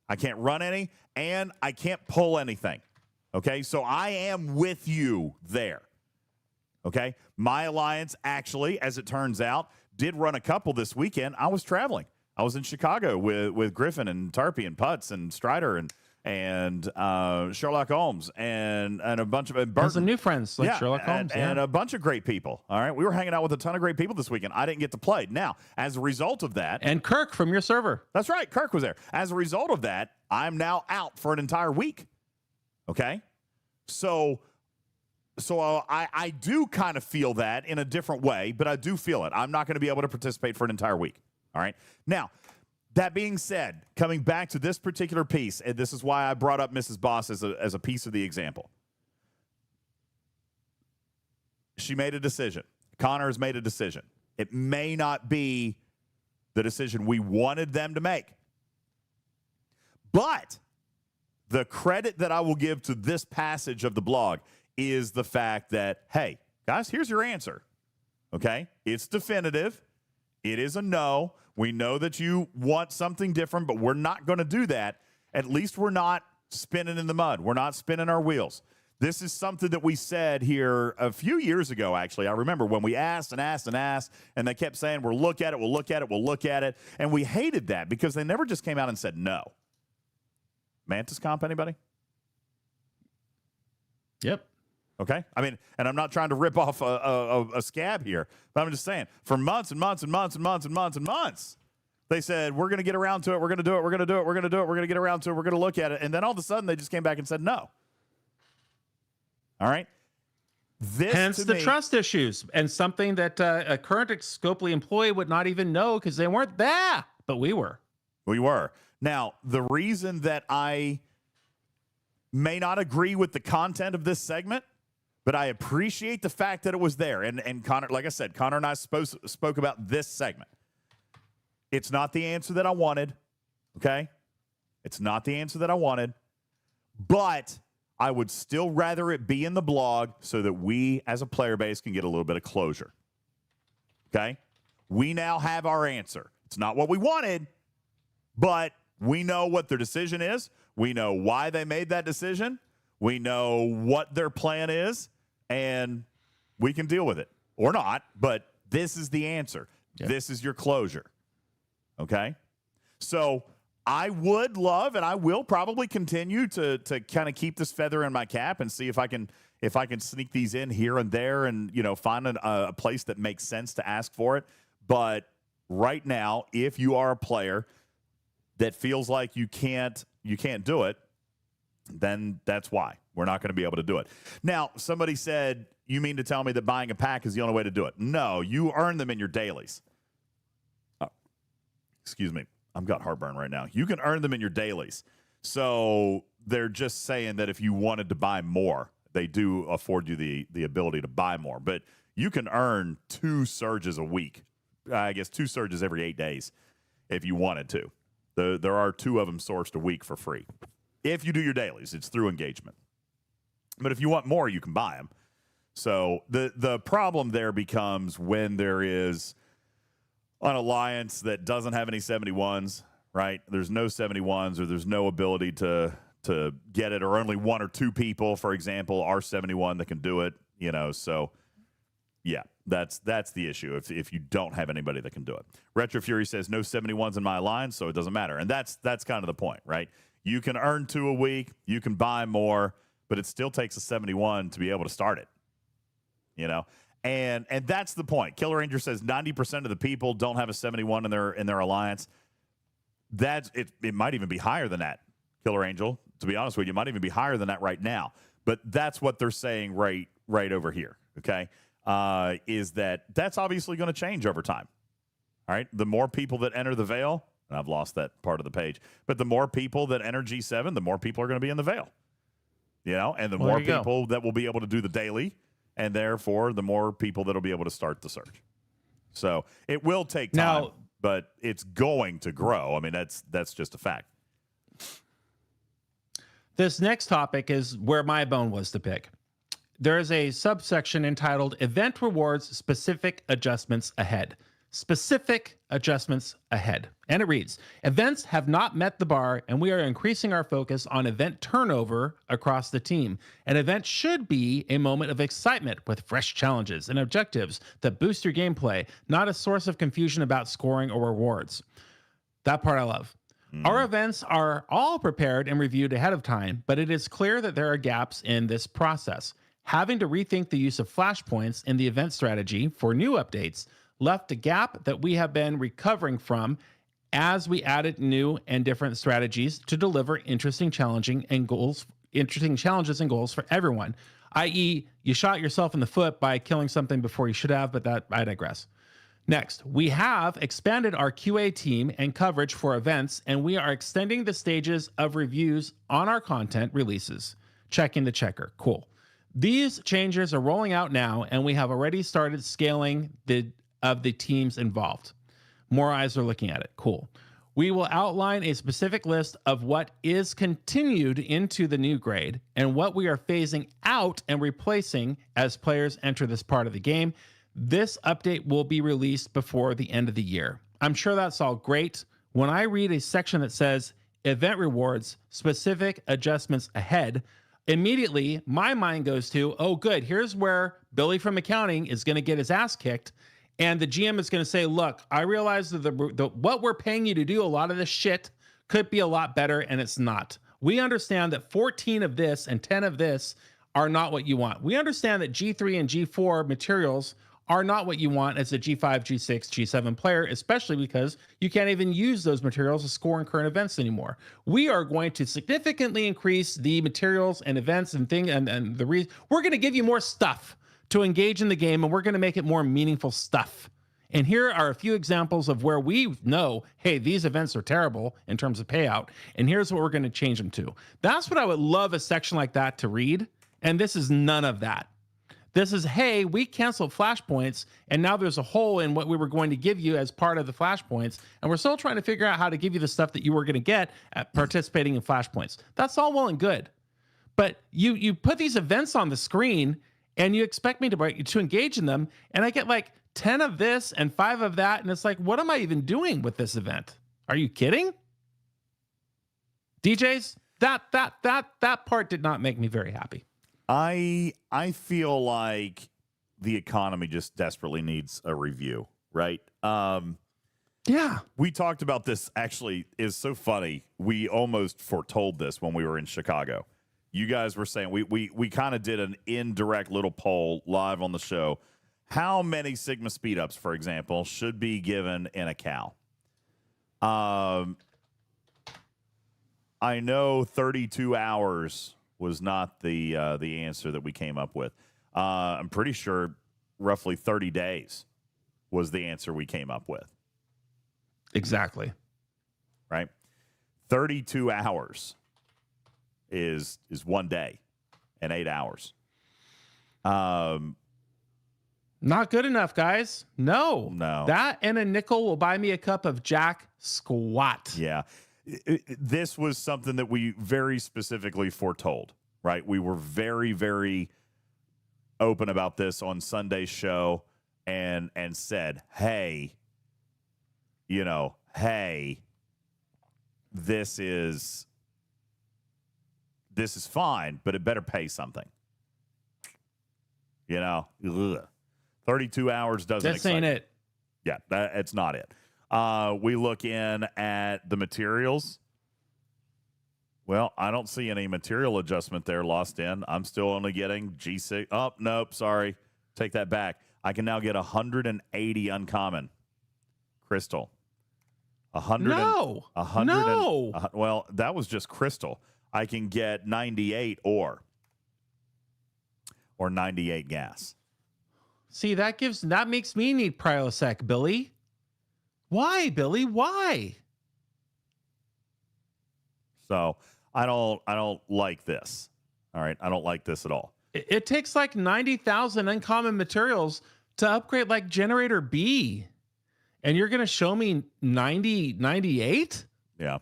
I can't run any, and I can't pull anything. Okay. So I am with you there. Okay. My alliance actually, as it turns out, did run a couple this weekend. I was traveling. I was in Chicago with Griffin and Tarpey and Putz and Strider and Sherlock Holmes and a bunch of some new friends like Sherlock Holmes and a bunch of great people. All right, we were hanging out with a ton of great people this weekend. I didn't get to play. Now, as a result of that, and Kirk from your server. That's right, Kirk was there. As a result of that, I'm now out for an entire week. Okay, so I do kind of feel that in a different way, but I do feel it. I'm not going to be able to participate for an entire week. All right, now. That being said, coming back to this particular piece, and this is why I brought up Mrs. Boss as a piece of the example. She made a decision. Connor has made a decision. It may not be the decision we wanted them to make. But the credit that I will give to this passage of the blog is the fact that, hey, guys, here's your answer. Okay? It's definitive. It is a no. We know that you want something different, but we're not going to do that. At least we're not spinning in the mud. We're not spinning our wheels. This is something that we said here a few years ago, actually. I remember when we asked, and they kept saying, we'll look at it. And we hated that because they never just came out and said no. Mantis Comp, anybody? Yep. Okay. I mean, and I'm not trying to rip off a scab here, but I'm just saying for months and months and months and months and months and months, They said, we're going to get around to it. We're going to do it. We're going to do it. We're going to do it. We're going to get around to it. We're going to look at it. And then all of a sudden, they just came back and said no. All right. Hence the trust issues, and something that a current Scopely employee would not even know because they weren't there, but we were. We were. Now, the reason that I may not agree with the content of this segment, but I appreciate the fact that it was there. And Connor, like I said, Connor and I spoke about this segment. It's not the answer that I wanted, okay? It's not the answer that I wanted, but I would still rather it be in the blog so that we, as a player base, can get a little bit of closure, okay? We now have our answer. It's not what we wanted, but we know what their decision is. We know why they made that decision. We know what their plan is, and we can deal with it or not, but this is the answer. Yep. This is your closure. Okay? So I would love, and I will probably continue to kind of keep this feather in my cap and see if I can sneak these in here and there and, you know, find a place that makes sense to ask for it. But right now, if you are a player that feels like you can't do it, then that's why we're not going to be able to do it. Now, somebody said, you mean to tell me that buying a pack is the only way to do it? No, you earn them in your dailies. Excuse me. I've got heartburn right now. You can earn them in your dailies. So they're just saying that if you wanted to buy more, they do afford you the ability to buy more. But you can earn 2 surges a week. I guess 2 surges every 8 days if you wanted to. There are 2 of them sourced a week for free. If you do your dailies, it's through engagement. But if you want more, you can buy them. So the problem there becomes when there is an alliance that doesn't have any 71s, right? There's no 71s, or there's no ability to get it, or only 1 or 2 people, for example, are 71 that can do it, you know. So yeah, that's the issue if you don't have anybody that can do it. Retro Fury says no 71s in my alliance, so it doesn't matter. And that's kind of the point, right? You can earn 2 a week, you can buy more, but it still takes a 71 to be able to start it, you know. And that's the point. Killer Ranger says 90% of the people don't have a 71 in their alliance. That's it. It might even be higher than that, Killer Angel. To be honest with you, it might even be higher than that right now. But that's what they're saying right over here. Okay, is that's obviously going to change over time. All right, the more people that enter the Veil, and I've lost that part of the page, but the more people that enter G7, the more people are going to be in the Veil. You know, and the more people that will be able to do the daily. And therefore, the more people that will be able to start the search. So it will take time, but it's going to grow. I mean, that's just a fact. This next topic is where my bone was to pick. There is a subsection entitled Event Rewards Specific Adjustments Ahead. Specific adjustments ahead. And it reads, events have not met the bar, and we are increasing our focus on event turnover across the team. An event should be a moment of excitement with fresh challenges and objectives that boost your gameplay, not a source of confusion about scoring or rewards. That part I love. Our events are all prepared and reviewed ahead of time, but it is clear that there are gaps in this process. Having to rethink the use of flashpoints in the event strategy for new updates left a gap that we have been recovering from as we added new and different strategies to deliver interesting challenges and goals for everyone. I.e., you shot yourself in the foot by killing something before you should have, but that I digress. Next, we have expanded our QA team and coverage for events, and we are extending the stages of reviews on our content releases. Checking the checker. Cool. These changes are rolling out now, and we have already started scaling the teams involved. More eyes are looking at it. Cool. We will outline a specific list of what is continued into the new grade and what we are phasing out and replacing as players enter this part of the game. This update will be released before the end of the year. I'm sure that's all great. When I read a section that says event rewards, specific adjustments ahead, immediately my mind goes to, oh good, here's where Billy from accounting is going to get his ass kicked. And the GM is going to say, look, I realize that what we're paying you to do, a lot of this shit could be a lot better, and it's not. We understand that 14 of this and 10 of this are not what you want. We understand that G3 and G4 materials are not what you want as a G5, G6, G7 player, especially because you can't even use those materials to score in current events anymore. We are going to significantly increase the materials and events and we're going to give you more stuff to engage in the game, and we're going to make it more meaningful stuff. And here are a few examples of where we know, hey, these events are terrible in terms of payout, and here's what we're going to change them to. That's what I would love a section like that to read, and this is none of that. This is, hey, we canceled flashpoints, and now there's a hole in what we were going to give you as part of the flashpoints, and we're still trying to figure out how to give you the stuff that you were going to get at participating in flashpoints. That's all well and good. But you put these events on the screen, and you expect me to engage in them, and I get like 10 of this and 5 of that, and it's like, what am I even doing with this event? Are you kidding? DJs, that part did not make me very happy. I feel like the economy just desperately needs a review, right? Yeah. We talked about this, actually. Is so funny. We almost foretold this when we were in Chicago. You guys were saying, we kind of did an indirect little poll live on the show. How many Sigma speed-ups, for example, should be given in a cow? I know 32 hours was not the answer that we came up with. I'm pretty sure roughly 30 days was the answer we came up with. Exactly. Right? 32 hours is 1 day and 8 hours. Not good enough, guys. No. That and a nickel will buy me a cup of Jack Squat. Yeah. This was something that we very specifically foretold, right? We were very, very open about this on Sunday's show and said, hey, this is fine, but it better pay something. 32 hours doesn't This ain't it. Yeah, it's not it. We look in at the materials. Well, I don't see any material adjustment there lost in. I'm still only getting G6. Oh, nope, sorry. Take that back. I can now get 180 uncommon crystal. 100. No. 100. No. Well, that was just crystal. I can get 98 ore or 98 gas. See, that makes me need Pryosec, Billy. Why, Billy? Why? So I don't like this. All right. I don't like this at all. It takes like 90,000 uncommon materials to upgrade like generator B. And you're going to show me 98? Yeah.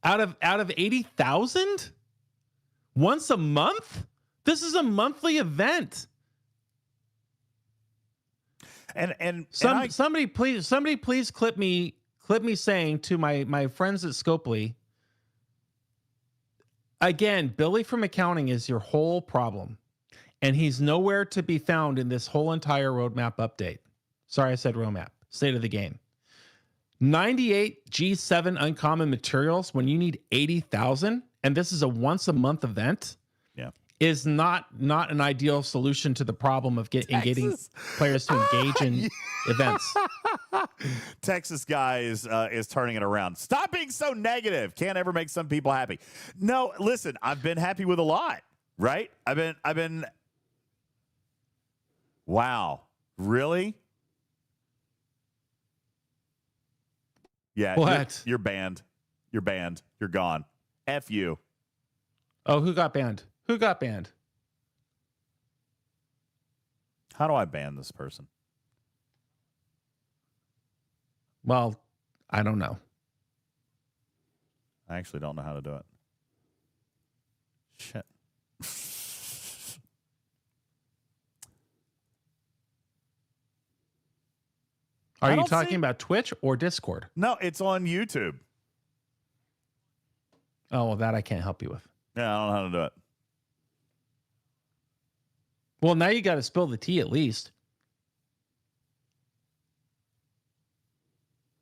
Out of 80,000? Once a month? This is a monthly event. Somebody please clip me saying to my friends at Scopely, again, Billy from accounting is your whole problem, and he's nowhere to be found in this whole entire roadmap update. Sorry, I said roadmap. State of the game. 98 G7 uncommon materials when you need 80,000, and this is a once a month event. Yeah. Is not an ideal solution to the problem of getting players to engage in events. Texas guy is turning it around. Stop being so negative. Can't ever make some people happy. No, listen, I've been happy with a lot, right? I've been. Wow, really? Yeah. What? You're banned. You're banned. You're gone. F you. Oh, who got banned? Who got banned? How do I ban this person? Well, I don't know. I actually don't know how to do it. Shit. Are you talking about Twitch or Discord? No, it's on YouTube. Oh, well, that I can't help you with. Yeah, I don't know how to do it. Well, now you got to spill the tea at least.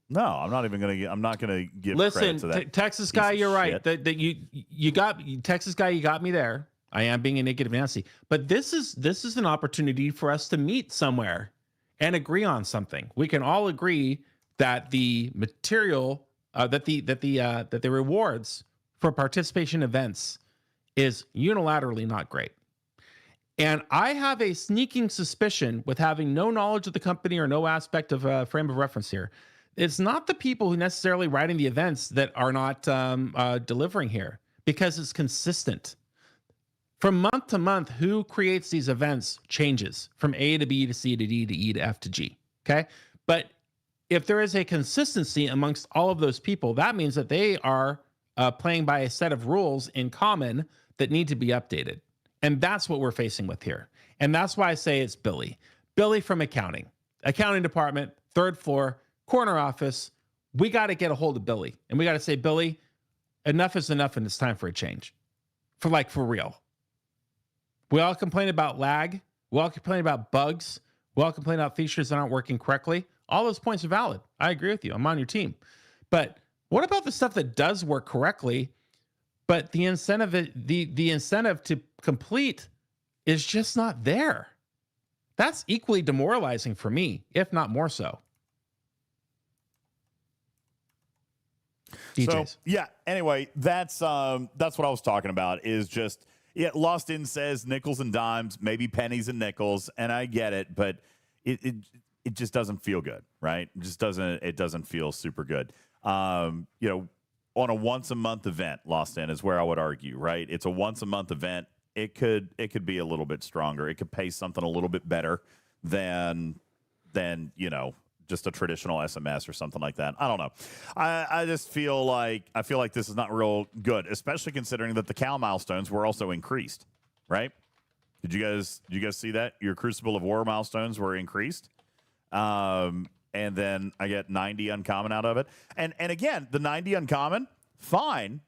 No, I'm not even going to. I'm not going to give Listen, credit to that. Texas guy, you're right. That you got Texas guy, you got me there. I am being a negative Nancy. But this is an opportunity for us to meet somewhere and agree on something. We can all agree that the material, that the rewards for participation events is unilaterally not great. And I have a sneaking suspicion, with having no knowledge of the company or no aspect of frame of reference here, it's not the people who necessarily writing the events that are not delivering here, because it's consistent. From month to month, who creates these events changes from A to B to C to D to E to F to G. Okay. But if there is a consistency amongst all of those people, that means that they are playing by a set of rules in common that need to be updated. And that's what we're facing with here. And that's why I say it's Billy. Billy from accounting department, 3rd floor, corner office. We got to get a hold of Billy. And we got to say, Billy, enough is enough, and it's time for a change. For real. We all complain about lag. We all complain about bugs. We all complain about features that aren't working correctly. All those points are valid. I agree with you. I'm on your team. But what about the stuff that does work correctly, but the incentive to complete is just not there? That's equally demoralizing for me, if not more so. DJs. So, yeah, anyway, that's what I was talking about, is just, yeah, Lost In says nickels and dimes, maybe pennies and nickels, and I get it, but it just doesn't feel good, right? It doesn't feel super good. On a once a month event, Lost In is where I would argue, right? It's a once a month event. It could be a little bit stronger. It could pay something a little bit better than just a traditional SMS or something like that. I don't know. I just feel like this is not real good, especially considering that the Cal milestones were also increased, right? Did you guys see that? Your Crucible of War milestones were increased. And then I get 90 uncommon out of it. And again, the 90 uncommon, fine.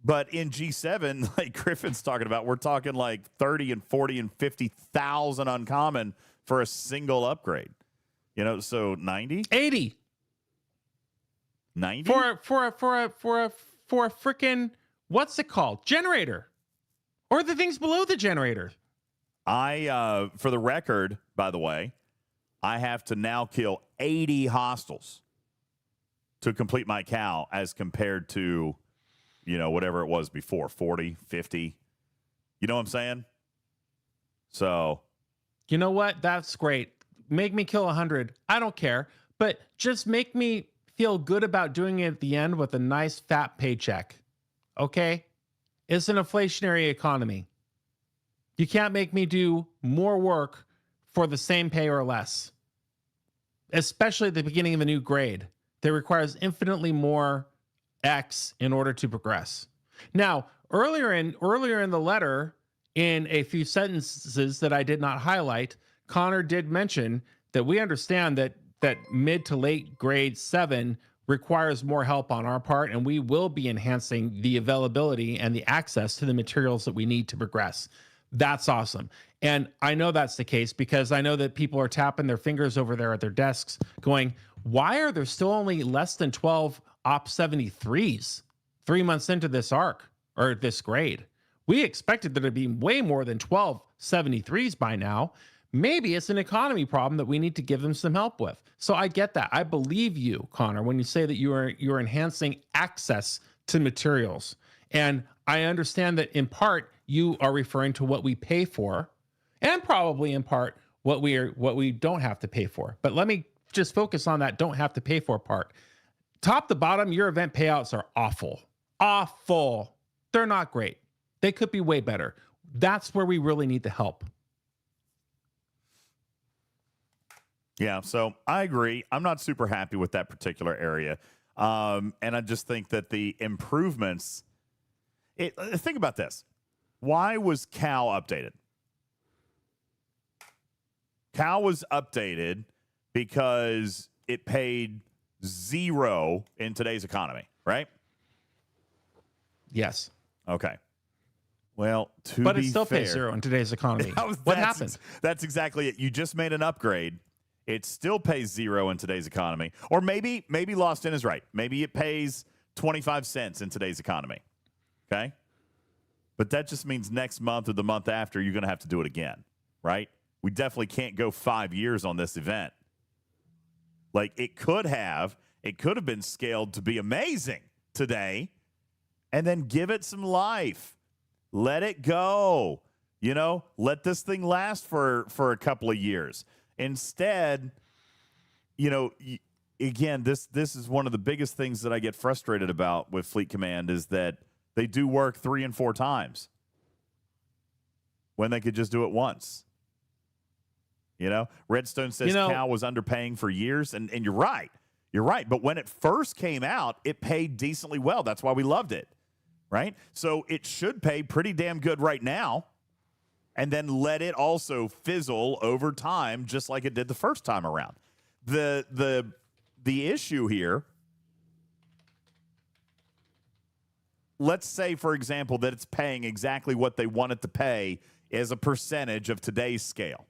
But in G7, like Griffin's talking about, we're talking like 30 and 40 and 50,000 uncommon for a single upgrade. So 90? 80. 90? For a freaking, what's it called? Generator. Or the things below the generator. For the record, by the way, I have to now kill 80 hostiles to complete my Cal, as compared to, whatever it was before, 40, 50. You know what I'm saying? So. You know what? That's great. Make me kill 100. I don't care. But just make me feel good about doing it at the end with a nice fat paycheck. Okay? It's an inflationary economy. You can't make me do more work for the same pay or less. Especially at the beginning of a new grade that requires infinitely more X in order to progress. Now, earlier in the letter, in a few sentences that I did not highlight, Connor did mention that we understand that mid to late grade 7 requires more help on our part, and we will be enhancing the availability and the access to the materials that we need to progress. That's awesome. And I know that's the case because I know that people are tapping their fingers over there at their desks going, why are there still only less than 12 Op 73s 3 months into this arc or this grade? We expected there to be way more than 12 73s by now. Maybe it's an economy problem that we need to give them some help with. So I get that. I believe you, Connor, when you say that you're enhancing access to materials. And I understand that in part you are referring to what we pay for, and probably in part what we don't have to pay for. But let me just focus on that don't have to pay for part. Top to bottom, your event payouts are awful. Awful. They're not great. They could be way better. That's where we really need the help. Yeah, so I agree. I'm not super happy with that particular area. And I just think that the improvements... think about this. Why was Cal updated? Cal was updated because it paid 0 in today's economy, right? Yes. Okay. Well, but it still pays 0 in today's economy. What happened? That's exactly it. You just made an upgrade. It still pays 0 in today's economy. Or maybe Lost In is right. Maybe it pays 25 cents in today's economy. Okay? But that just means next month or the month after, you're going to have to do it again, right? We definitely can't go 5 years on this event. Like, it could have been scaled to be amazing today, and then give it some life. Let it go. You know, let this thing last for a couple of years. Instead, you know, again, this is one of the biggest things that I get frustrated about with Fleet Command is that they do work 3 and 4 times when they could just do it once. You know, Redstone says Cal was underpaying for years, and you're right. You're right. But when it first came out, it paid decently well. That's why we loved it, right? So it should pay pretty damn good right now, and then let it also fizzle over time, just like it did the first time around. The issue here, let's say, for example, that it's paying exactly what they want it to pay as a percentage of today's scale,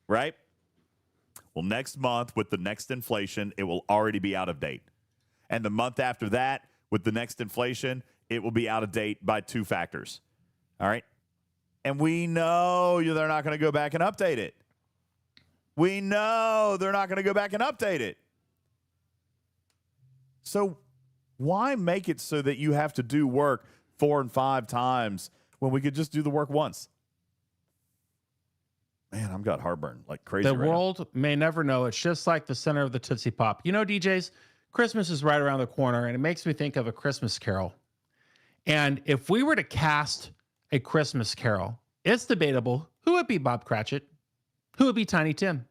right? Well, next month with the next inflation, it will already be out of date. And the month after that, with the next inflation, it will be out of date by 2 factors. All right? And we know they're not going to go back and update it. We know they're not going to go back and update it. So why make it so that you have to do work 4 and 5 times when we could just do the work once? Man, I've got heartburn like crazy. The world may never know. It's just like the center of the Tootsie Pop. You know, DJs, Christmas is right around the corner, and it makes me think of A Christmas Carol. And if we were to cast A Christmas Carol, it's debatable who would be Bob Cratchit, who would be Tiny Tim,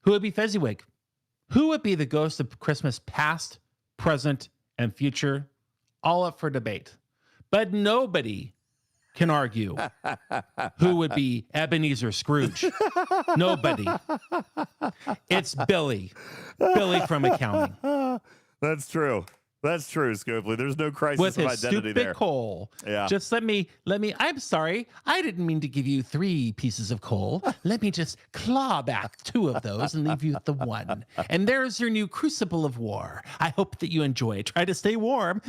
who would be Fezziwig, who would be the ghost of Christmas past, present, and future, all up for debate. But nobody can argue who would be Ebenezer Scrooge. Nobody. It's Billy. Billy from accounting. That's true. That's true, Scopely. There's no crisis with of his identity stupid there. coal. Yeah. Just let me, I'm sorry. I didn't mean to give you 3 pieces of coal. Let me just claw back 2 of those and leave you with the 1. And there's your new crucible of war. I hope that you enjoy it. Try to stay warm.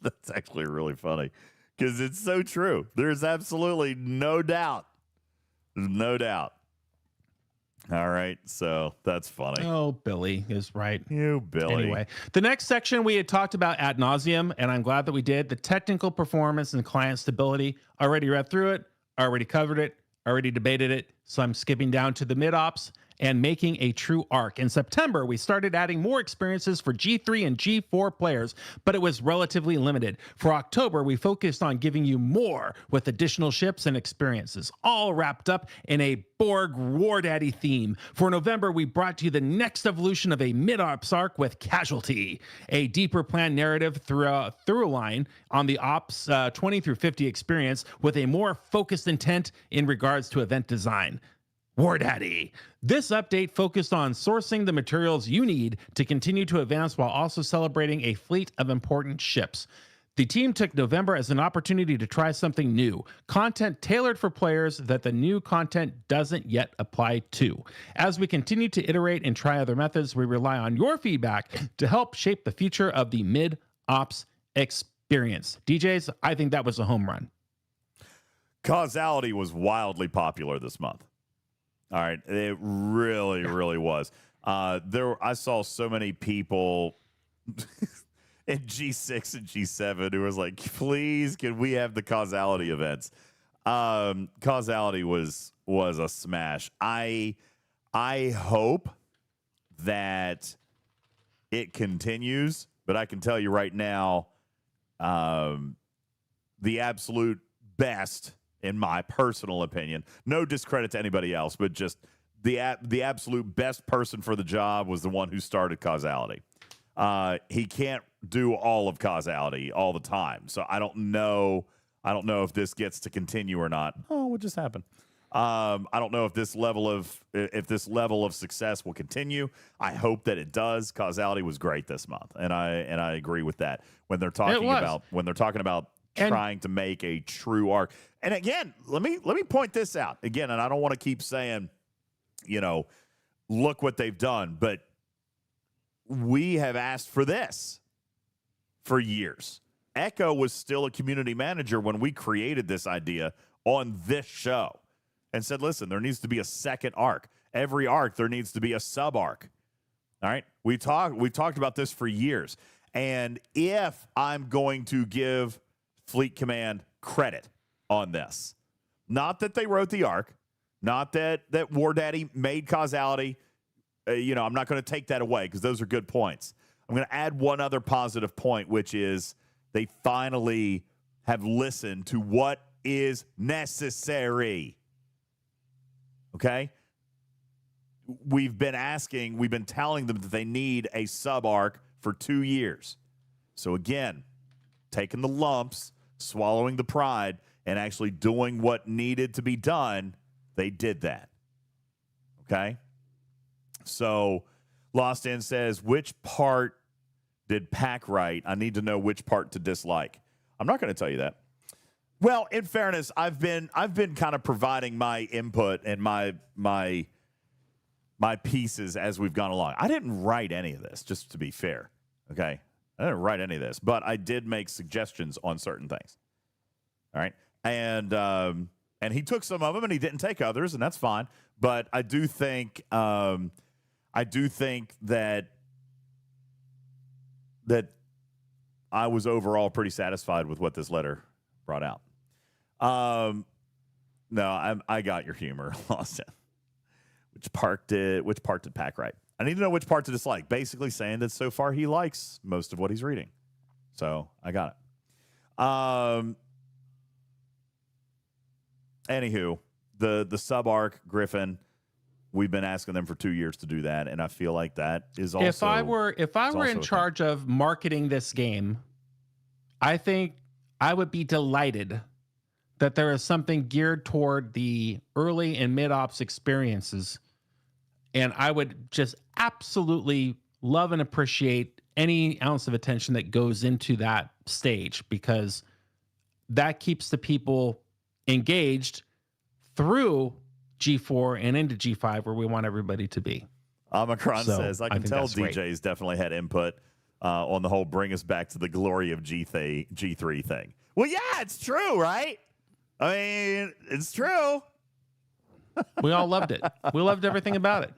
That's actually really funny because it's so true. There's absolutely no doubt. There's no doubt. All right, so that's funny. Oh, Billy is right. You, Billy. Anyway, the next section we had talked about ad nauseum, and I'm glad that we did. The technical performance and client stability. Already read through it, already covered it, already debated it. So I'm skipping down to the mid-ops and making a true arc. In September, we started adding more experiences for G3 and G4 players, but it was relatively limited. For October, we focused on giving you more with additional ships and experiences, all wrapped up in a Borg War Daddy theme. For November, we brought you the next evolution of a mid-ops arc with Casualty, a deeper planned narrative through a line on the Ops 20 through 50 experience with a more focused intent in regards to event design. War Daddy. This update focused on sourcing the materials you need to continue to advance while also celebrating a fleet of important ships. The team took November as an opportunity to try something new, content tailored for players that the new content doesn't yet apply to. As we continue to iterate and try other methods, we rely on your feedback to help shape the future of the mid-ops experience. DJs, I think that was a home run. Causality was wildly popular this month. All right, it really, really was. I saw so many people in G6 and G7 who was like, please, can we have the causality events? Causality was a smash. I hope that it continues, but I can tell you right now, the absolute best, in my personal opinion, no discredit to anybody else, but just the absolute best person for the job was the one who started Causality. He can't do all of Causality all the time, so I don't know if this gets to continue or not. Oh, what just happened? I don't know if this level of success will continue. I hope that it does. Causality was great this month, and I agree with that. When they're talking about trying to make a true arc. And again, let me point this out again, and I don't want to keep saying, look what they've done, but we have asked for this. for years. Echo was still a community manager when we created this idea on this show and said, listen, there needs to be a second arc. Every arc, there needs to be a sub-arc. All right? We've talked about this for years. And if I'm going to give Fleet Command credit on this, not that they wrote the arc, not that War Daddy made causality, I'm not going to take that away because those are good points. I'm going to add one other positive point, which is they finally have listened to what is necessary. Okay? We've been telling them that they need a sub-arc for 2 years. So again, taking the lumps, swallowing the pride, and actually doing what needed to be done, they did that. Okay? So Lost End says, which part did Pack write? I need to know which part to dislike. I'm not going to tell you that. Well, in fairness, I've been kind of providing my input and my pieces as we've gone along. I didn't write any of this, just to be fair. Okay? I didn't write any of this, but I did make suggestions on certain things. All right? And he took some of them and he didn't take others, and that's fine. But I do think that I was overall pretty satisfied with what this letter brought out. No, I got your humor, Austin. Which part did Pack write? I need to know which part to dislike. Basically saying that so far he likes most of what he's reading. So I got it. Anywho, the sub arc Griffin, we've been asking them for 2 years to do that, and I feel like that is also. If I were in charge of marketing this game, I think I would be delighted that there is something geared toward the early and mid ops experiences, and I would just absolutely love and appreciate any ounce of attention that goes into that stage, because that keeps the people engaged through G4 and into G5 where we want everybody to be. Omicron says, I can tell DJ's definitely had input on the whole bring us back to the glory of G3 thing. Well, yeah, it's true, right? I mean, it's true. We all loved it. We loved everything about it.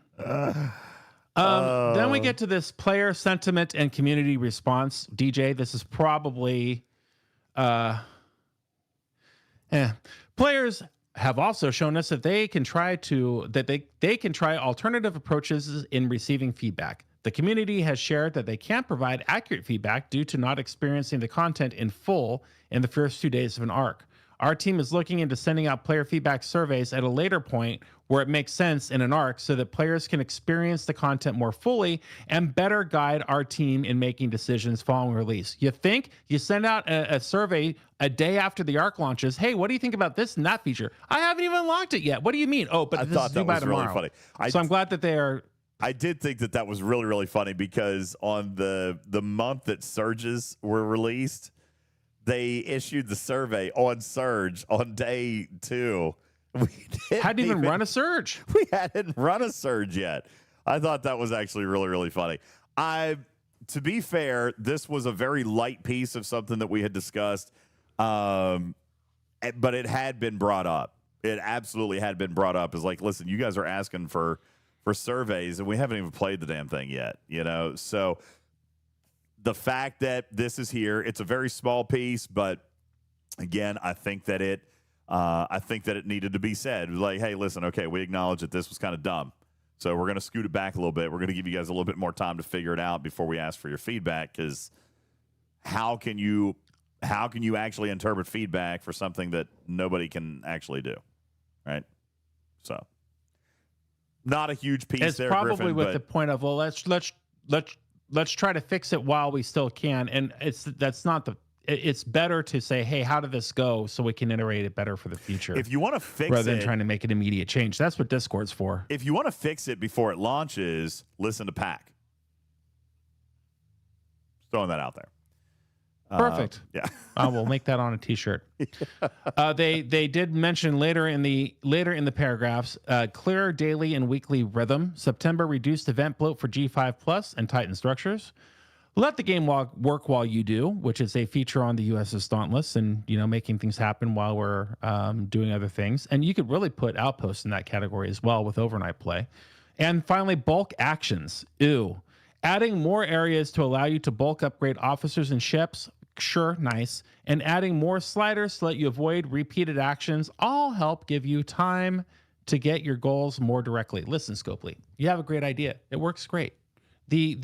Then we get to this player sentiment and community response. DJ, this is probably... Players have also shown us that they can try alternative approaches in receiving feedback. The community has shared that they can't provide accurate feedback due to not experiencing the content in full in the first 2 days of an arc. Our team is looking into sending out player feedback surveys at a later point where it makes sense in an arc so that players can experience the content more fully and better guide our team in making decisions following release. You think you send out a survey a day after the arc launches, hey, what do you think about this and that feature? I haven't even unlocked it yet. What do you mean? Oh, but this is due by tomorrow. Really funny. So I'm glad that they are... I did think that was really, really funny because on the month that Surges were released, they issued the survey on Surge on day 2. We hadn't even run a Surge. We hadn't run a Surge yet. I thought that was actually really, really funny. To be fair, this was a very light piece of something that we had discussed, but it had been brought up. It absolutely had been brought up as like, listen, you guys are asking for surveys, and we haven't even played the damn thing yet, So the fact that this is here, it's a very small piece, but again, I think that it needed to be said. Like, hey, listen, okay, we acknowledge that this was kind of dumb, so we're going to scoot it back a little bit. We're going to give you guys a little bit more time to figure it out before we ask for your feedback, because how can you actually interpret feedback for something that nobody can actually do, right? So, not a huge piece. It's there, probably Griffin, with the point of, well, let's try to fix it while we still can, and it's better to say, hey, how did this go, so we can iterate it better for the future. If you want to fix it, rather than trying to make an immediate change, that's what Discord's for. If you want to fix it before it launches, listen to Pack. Just throwing that out there. Perfect. Yeah. We'll make that on a t-shirt. They did mention later in the paragraphs, clearer daily and weekly rhythm. September reduced event bloat for G5 Plus and Titan structures. Let the game work while you do, which is a feature on the USS Dauntless, and making things happen while we're doing other things. And you could really put Outposts in that category as well with overnight play. And finally, bulk actions. Ooh, adding more areas to allow you to bulk upgrade officers and ships. Sure, nice. And adding more sliders to let you avoid repeated actions all help give you time to get your goals more directly. Listen, Scopely, you have a great idea. It works great. The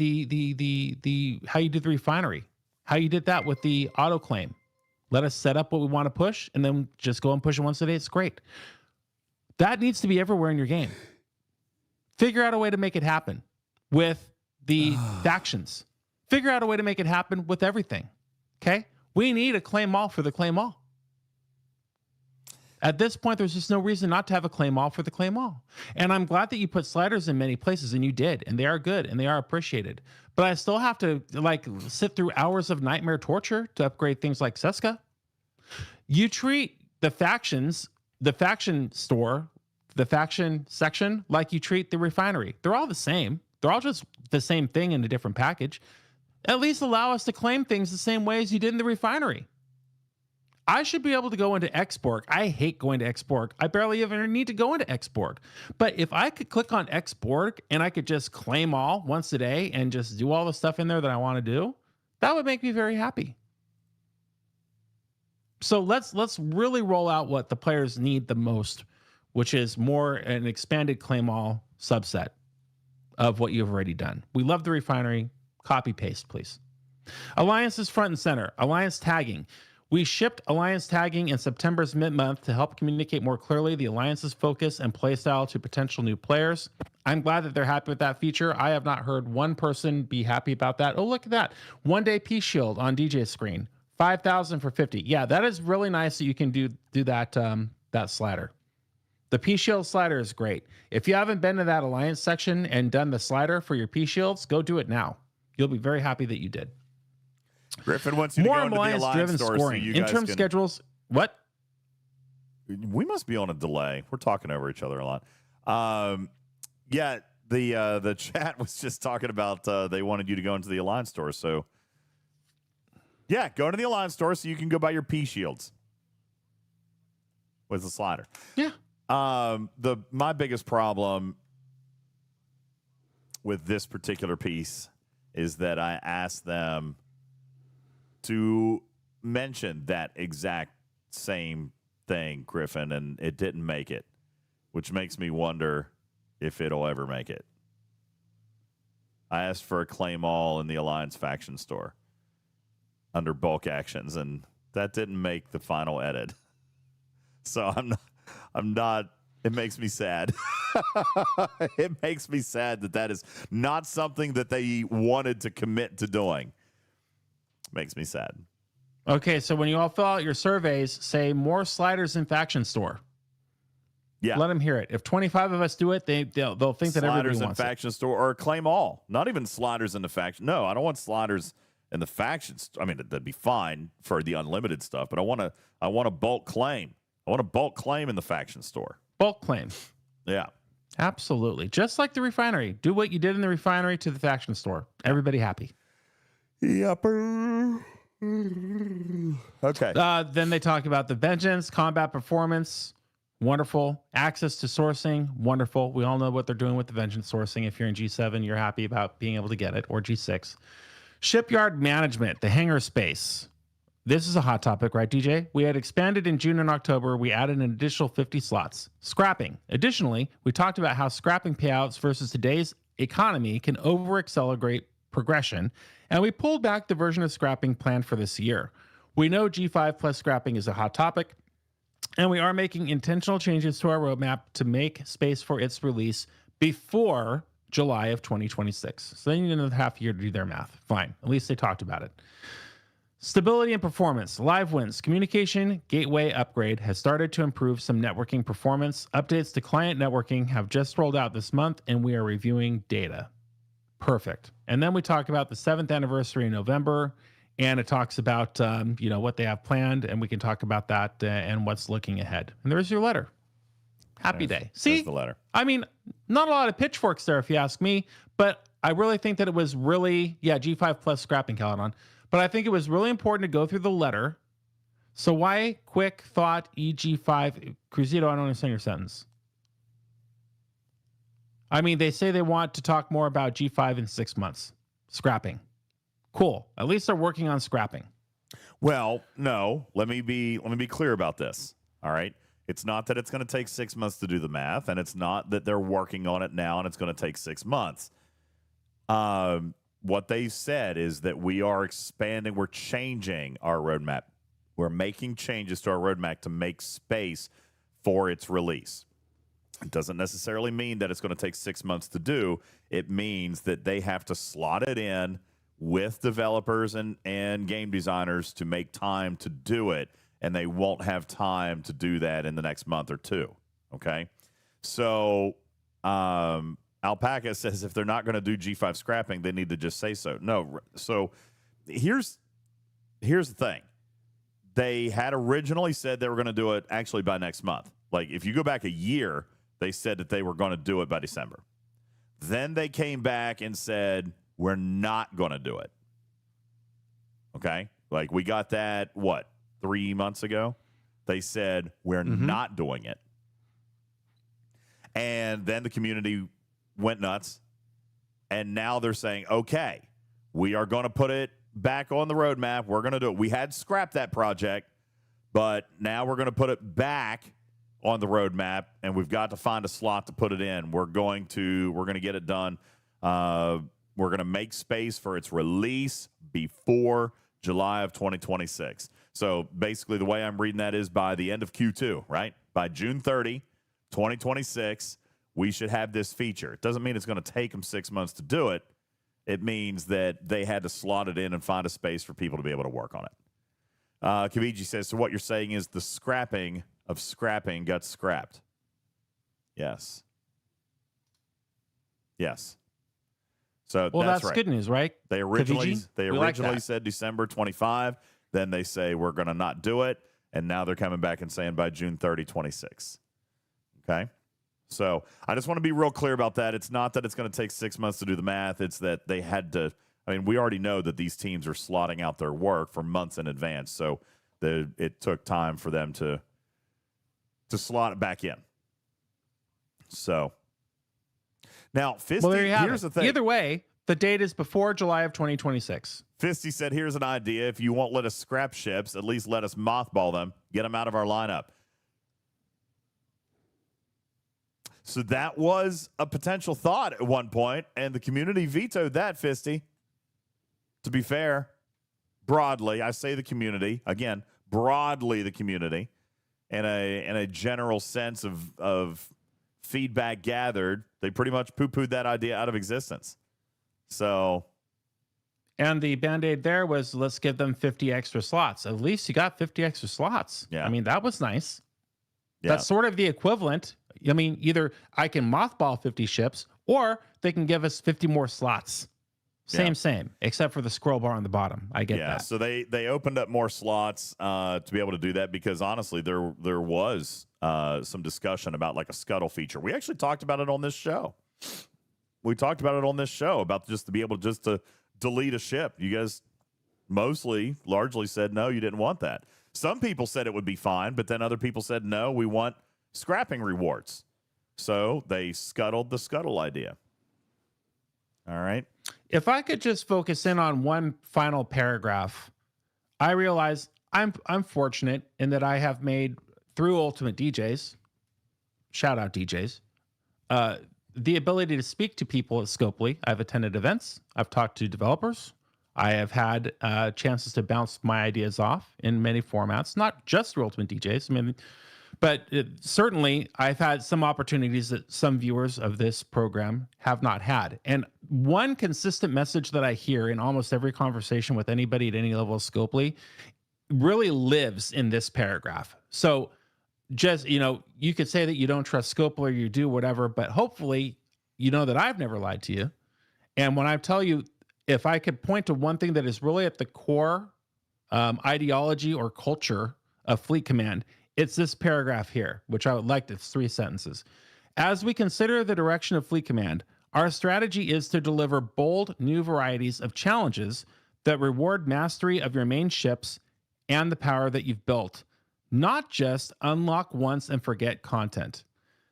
how you did the refinery, how you did that with the auto claim. Let us set up what we want to push and then just go and push it once a day. It's great. That needs to be everywhere in your game. Figure out a way to make it happen with the factions. Figure out a way to make it happen with everything. Okay? We need a claim all for the claim all. At this point, there's just no reason not to have a claim all for the claim all. And I'm glad that you put sliders in many places, and you did, and they are good and they are appreciated. But I still have to sit through hours of nightmare torture to upgrade things like Seska. You treat the factions, the faction store, the faction section like you treat the refinery. They're all the same. They're all just the same thing in a different package. At least allow us to claim things the same way as you did in the refinery. I should be able to go into Xborg. I hate going to Xborg. I barely even need to go into Xborg. But if I could click on Xborg and I could just claim all once a day and just do all the stuff in there that I want to do, that would make me very happy. So let's really roll out what the players need the most, which is more an expanded claim all subset of what you've already done. We love the refinery. Copy paste, please. Alliance is front and center. Alliance tagging. We shipped Alliance tagging in September's mid-month to help communicate more clearly the Alliance's focus and playstyle to potential new players. I'm glad that they're happy with that feature. I have not heard one person be happy about that. Oh, look at that. One-day Peace Shield on DJ screen. 5,000 for 50. Yeah, that is really nice that you can do that, that slider. The Peace Shield slider is great. If you haven't been to that Alliance section and done the slider for your Peace Shields, go do it now. You'll be very happy that you did. Griffin wants you to go into the Alliance store scoring. so you Interim guys can... schedules. What? We must be on a delay. We're talking over each other a lot. Yeah, the chat was just talking about they wanted you to go into the Alliance store. So, yeah, go to the Alliance store so you can go buy your P shields with the slider. Yeah. My biggest problem with this particular piece is that I asked them to mention that exact same thing, Griffin, and it didn't make it, which makes me wonder if it'll ever make it. I asked for a claim all in the Alliance faction store under bulk actions, and that didn't make the final edit. So I'm not, it makes me sad. It makes me sad that is not something that they wanted to commit to doing. Makes me sad. Okay, so when you all fill out your surveys, say more sliders in faction store. Yeah. Let them hear it. If 25 of us do it, they'll think that everybody wants it. Sliders in faction store or claim all. Not even sliders in the faction. No, I don't want sliders in the factions. I mean, that'd be fine for the unlimited stuff, but I want a bulk claim. I want a bulk claim in the faction store. Bulk claim. Yeah. Absolutely. Just like the refinery. Do what you did in the refinery to the faction store. Everybody happy. Yep. Okay. Then they talk about the vengeance, combat performance, wonderful. Access to sourcing, wonderful. We all know what they're doing with the vengeance sourcing. If you're in G7, you're happy about being able to get it, or G6. Shipyard management, the hangar space. This is a hot topic, right, DJ? We had expanded in June and October. We added an additional 50 slots. Scrapping. Additionally, we talked about how scrapping payouts versus today's economy can over-accelerate progression, and we pulled back the version of scrapping planned for this year. We know G5 plus scrapping is a hot topic, and we are making intentional changes to our roadmap to make space for its release before July of 2026. So they need another half year to do their math. Fine. At least they talked about it. Stability and performance. Live wins. Communication gateway upgrade has started to improve some networking performance. Updates to client networking have just rolled out this month, and we are reviewing data. Perfect. And then we talk about the 7th anniversary in November, and it talks about what they have planned, and we can talk about that and what's looking ahead. And there's your letter. Happy day. See, the letter. I mean, not a lot of pitchforks there, if you ask me, but I really think that it was really, G5 plus scrapping, Caledon. But I think it was really important to go through the letter. So why quick thought EG5? Cruzito, I don't understand your sentence. I mean, they say they want to talk more about G5 in 6 months. Scrapping. Cool. At least they're working on scrapping. Well, no. Let me be clear about this. All right. It's not that it's going to take 6 months to do the math, and it's not that they're working on it now and it's going to take 6 months. What they said is that we are expanding, we're changing our roadmap. We're making changes to our roadmap to make space for its release. It doesn't necessarily mean that it's going to take 6 months to do. It means that they have to slot it in with developers and game designers to make time to do it, and they won't have time to do that in the next month or two. Okay? So Alpaca says if they're not going to do G5 scrapping, they need to just say so. No. So here's the thing. They had originally said they were going to do it actually by next month. Like, if you go back a year, they said that they were going to do it by December. Then they came back and said, we're not going to do it. Okay? Like, we got that, 3 months ago? They said, we're not doing it. And then the community went nuts. And now they're saying, okay, we are going to put it back on the roadmap. We're going to do it. We had scrapped that project, but now we're going to put it back on the roadmap, and we've got to find a slot to put it in. We're going to get it done. We're going to make space for its release before July of 2026. So basically the way I'm reading that is by the end of Q2, right? By June 30, 2026, we should have this feature. It doesn't mean it's going to take them 6 months to do it. It means that they had to slot it in and find a space for people to be able to work on it. Kaviji says, so what you're saying is the scrapping of scrapping got scrapped. Yes. Yes. So that's right. Good news, right? They originally like said December 25. Then they say we're going to not do it. And now they're coming back and saying by June 30, 26. Okay. So I just want to be real clear about that. It's not that it's going to take 6 months to do the math. It's that they had to. I mean, we already know that these teams are slotting out their work for months in advance. So it took time for them to slot it back in. So now, Fisty, here's the thing. Either way, the date is before July of 2026. Fisty said, here's an idea. If you won't let us scrap ships, at least let us mothball them, get them out of our lineup. So that was a potential thought at one point, and the community vetoed that, Fisty. To be fair, broadly, I say the community, again, broadly the community, in a general sense of feedback gathered, they pretty much poo-pooed that idea out of existence. So, and the Band-Aid there was, let's give them 50 extra slots. At least you got 50 extra slots. Yeah. I mean, that was nice. Yeah. That's sort of the equivalent. I mean, either I can mothball 50 ships, or they can give us 50 more slots. Same, except for the scroll bar on the bottom. I get that. So they opened up more slots to be able to do that because honestly, there was some discussion about like a scuttle feature. We actually talked about it on this show. About just to be able to delete a ship. You guys largely said no, you didn't want that. Some people said it would be fine, but then other people said no, we want scrapping rewards. So they scuttled the scuttle idea. All right. If I could just focus in on one final paragraph, I realize I'm fortunate in that I have made through UltimatDJz, shout out DJs, the ability to speak to people at Scopely. I've attended events. I've talked to developers. I have had chances to bounce my ideas off in many formats, not just through UltimatDJz. I mean, but certainly I've had some opportunities that some viewers of this program have not had. And one consistent message that I hear in almost every conversation with anybody at any level of Scopely really lives in this paragraph. So just, you could say that you don't trust Scopely or you do whatever, but hopefully you know that I've never lied to you. And when I tell you, if I could point to one thing that is really at the core ideology or culture of Fleet Command, it's this paragraph here, which I would like to, it's 3 sentences. As we consider the direction of Fleet Command, Our strategy is to deliver bold new varieties of challenges that reward mastery of your main ships and the power that you've built, not just unlock once and forget content.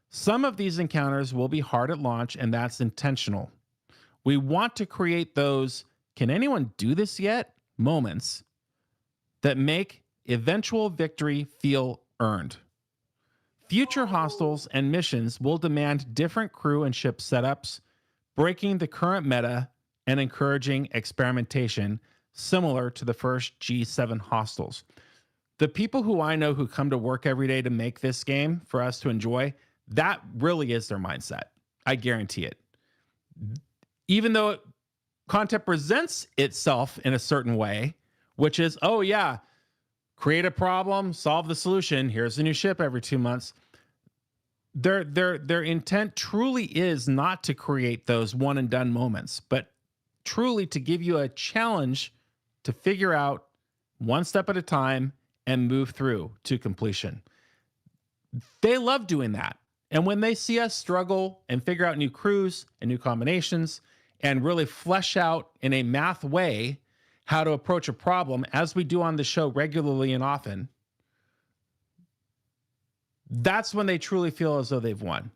Some of these encounters will be hard at launch, and that's intentional. We want to create those "can anyone do this yet?" moments that make eventual victory feel earned. Future hostels and missions will demand different crew and ship setups, breaking the current meta and encouraging experimentation, similar to the first G7 hostels. The people who I know who come to work every day to make this game for us to enjoy, that really is their mindset. I guarantee it. Even though content presents itself in a certain way, which is, oh yeah, create a problem, solve the solution, here's a new ship every 2 months. Their intent truly is not to create those one and done moments, but truly to give you a challenge to figure out one step at a time and move through to completion. They love doing that. And when they see us struggle and figure out new crews and new combinations and really flesh out in a math way how to approach a problem, as we do on the show regularly and often, that's when they truly feel as though they've won.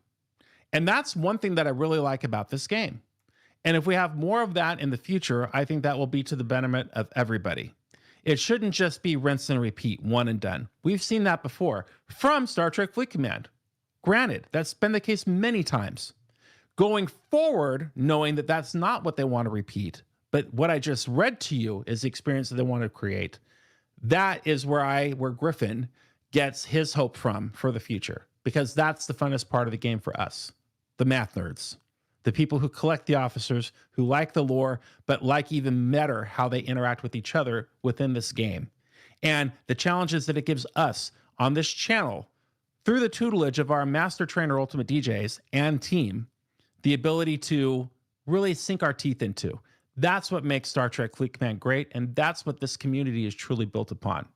And that's one thing that I really like about this game. And if we have more of that in the future, I think that will be to the betterment of everybody. It shouldn't just be rinse and repeat, one and done. We've seen that before from Star Trek Fleet Command. Granted, that's been the case many times. Going forward, knowing that that's not what they want to repeat, but what I just read to you is the experience that they want to create. That is where Griffin gets his hope from for the future, because that's the funnest part of the game for us, the math nerds, the people who collect the officers, who like the lore, but like even better how they interact with each other within this game, and the challenges that it gives us on this channel through the tutelage of our master trainer UltimatDJz and team, the ability to really sink our teeth into. That's what makes Star Trek Fleet Command great, and that's what this community is truly built upon.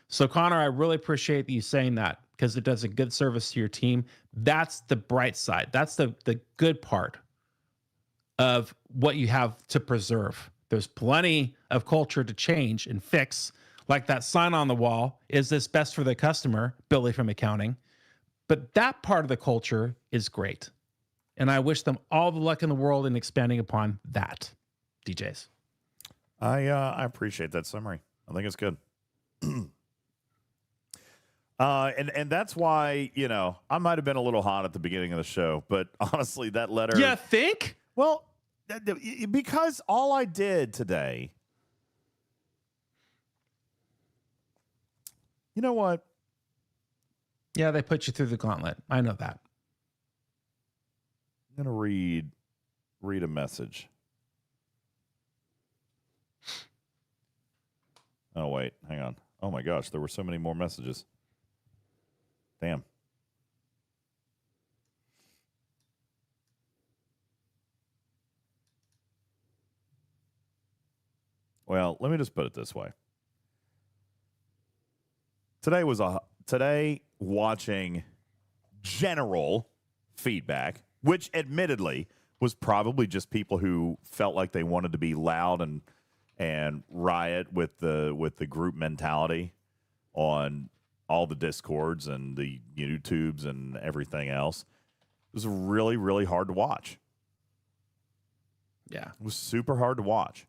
So Connor, I really appreciate you saying that, because it does a good service to your team. That's the bright side. That's the good part of what you have to preserve. There's plenty of culture to change and fix, like that sign on the wall, "Is this best for the customer?" Billy from accounting. But that part of the culture is great. And I wish them all the luck in the world in expanding upon that. DJs. I appreciate that summary. I think it's good. And that's why, I might have been a little hot at the beginning of the show, but honestly, that letter. You think? Well, because all I did today. You know what? Yeah, they put you through the gauntlet. I know that. I'm going to read a message. Oh, wait. Hang on. Oh, my gosh. There were so many more messages. Damn. Well, let me just put it this way. Today watching general feedback, which admittedly was probably just people who felt like they wanted to be loud and riot with the group mentality on all the Discords and the YouTubes and everything else. It was really, really hard to watch. Yeah. It was super hard to watch.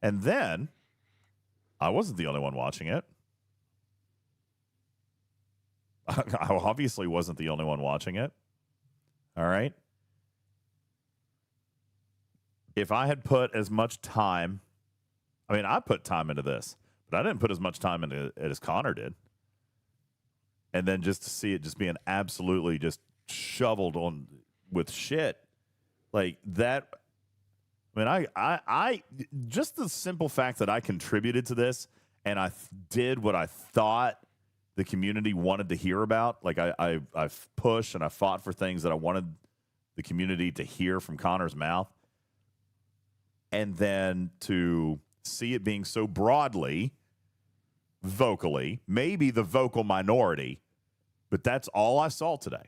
And then I wasn't the only one watching it. I obviously wasn't the only one watching it. All right. If I had put as much time, I put time into this, but I didn't put as much time into it as Connor did. And then just to see it just being absolutely just shoveled on with shit like that. I just the simple fact that I contributed to this and I did what I thought the community wanted to hear about. Like I've pushed and I fought for things that I wanted the community to hear from Connor's mouth. And then to see it being so broadly, vocally, maybe the vocal minority, but that's all I saw today.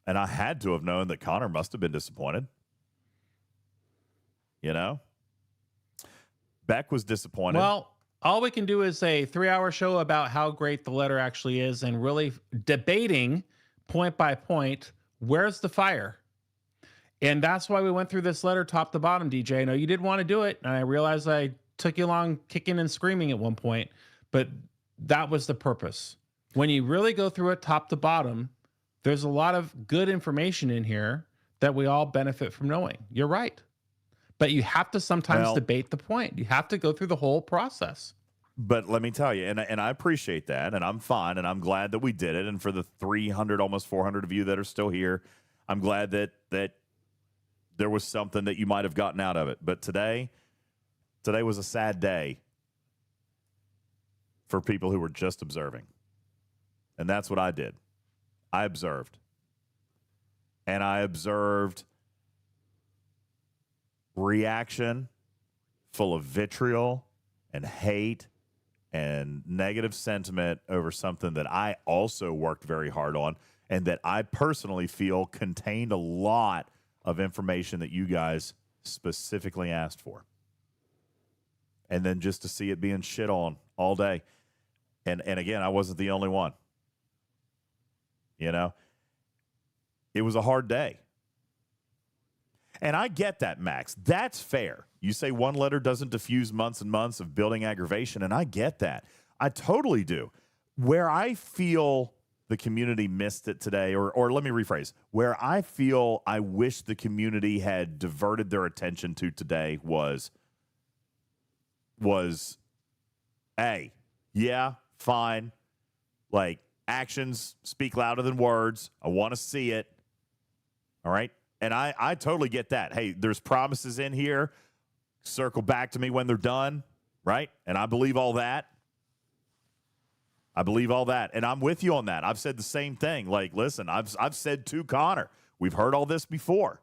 And I had to have known that Connor must have been disappointed. You know? Beck was disappointed. Well, all we can do is a 3-hour show about how great the letter actually is and really debating point by point, where's the fire? And that's why we went through this letter top to bottom, DJ. I know you didn't want to do it, and I realized I took you along kicking and screaming at one point, but that was the purpose. When you really go through it top to bottom, there's a lot of good information in here that we all benefit from knowing. You're right. But you have to sometimes debate the point. You have to go through the whole process. But let me tell you, and I appreciate that, and I'm fine, and I'm glad that we did it. And for the 300, almost 400 of you that are still here, I'm glad that there was something that you might have gotten out of it. But today was a sad day for people who were just observing. And that's what I did. I observed. And I observed reaction full of vitriol and hate and negative sentiment over something that I also worked very hard on and that I personally feel contained a lot of information that you guys specifically asked for. And then just to see it being shit on all day. And again, I wasn't the only one. You know, it was a hard day. And I get that, Max. That's fair. You say one letter doesn't diffuse months and months of building aggravation, and I get that. I totally do. Where I feel the community missed it today, or let me rephrase, where I feel I wish the community had diverted their attention to today was, hey, yeah, fine. Like, actions speak louder than words. I want to see it. All right? And I totally get that. Hey, there's promises in here. Circle back to me when they're done, right? And I believe all that. And I'm with you on that. I've said the same thing. Like, listen, I've said to Connor, we've heard all this before.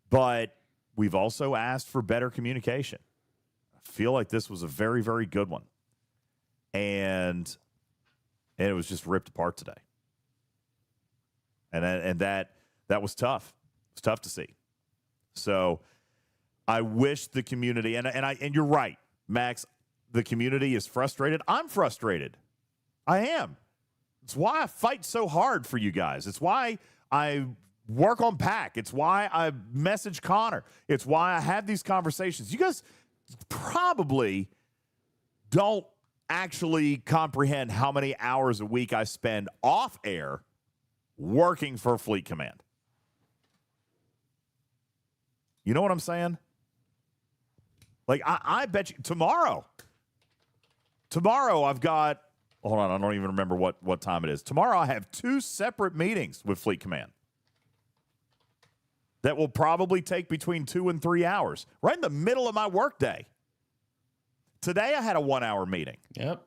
But we've also asked for better communication. I feel like this was a very, very good one. And it was just ripped apart today. And that was tough. It's tough to see. So I wish the community, and you're right, Max, the community is frustrated. I'm frustrated. I am. It's why I fight so hard for you guys. It's why I work on Pack. It's why I message Connor. It's why I have these conversations. You guys probably don't actually comprehend how many hours a week I spend off air working for Fleet Command. You know what I'm saying? Like, I bet you tomorrow I've got, hold on, I don't even remember what time it is. Tomorrow I have 2 separate meetings with Fleet Command that will probably take between 2 and 3 hours, right in the middle of my workday. Today I had a 1-hour meeting. Yep.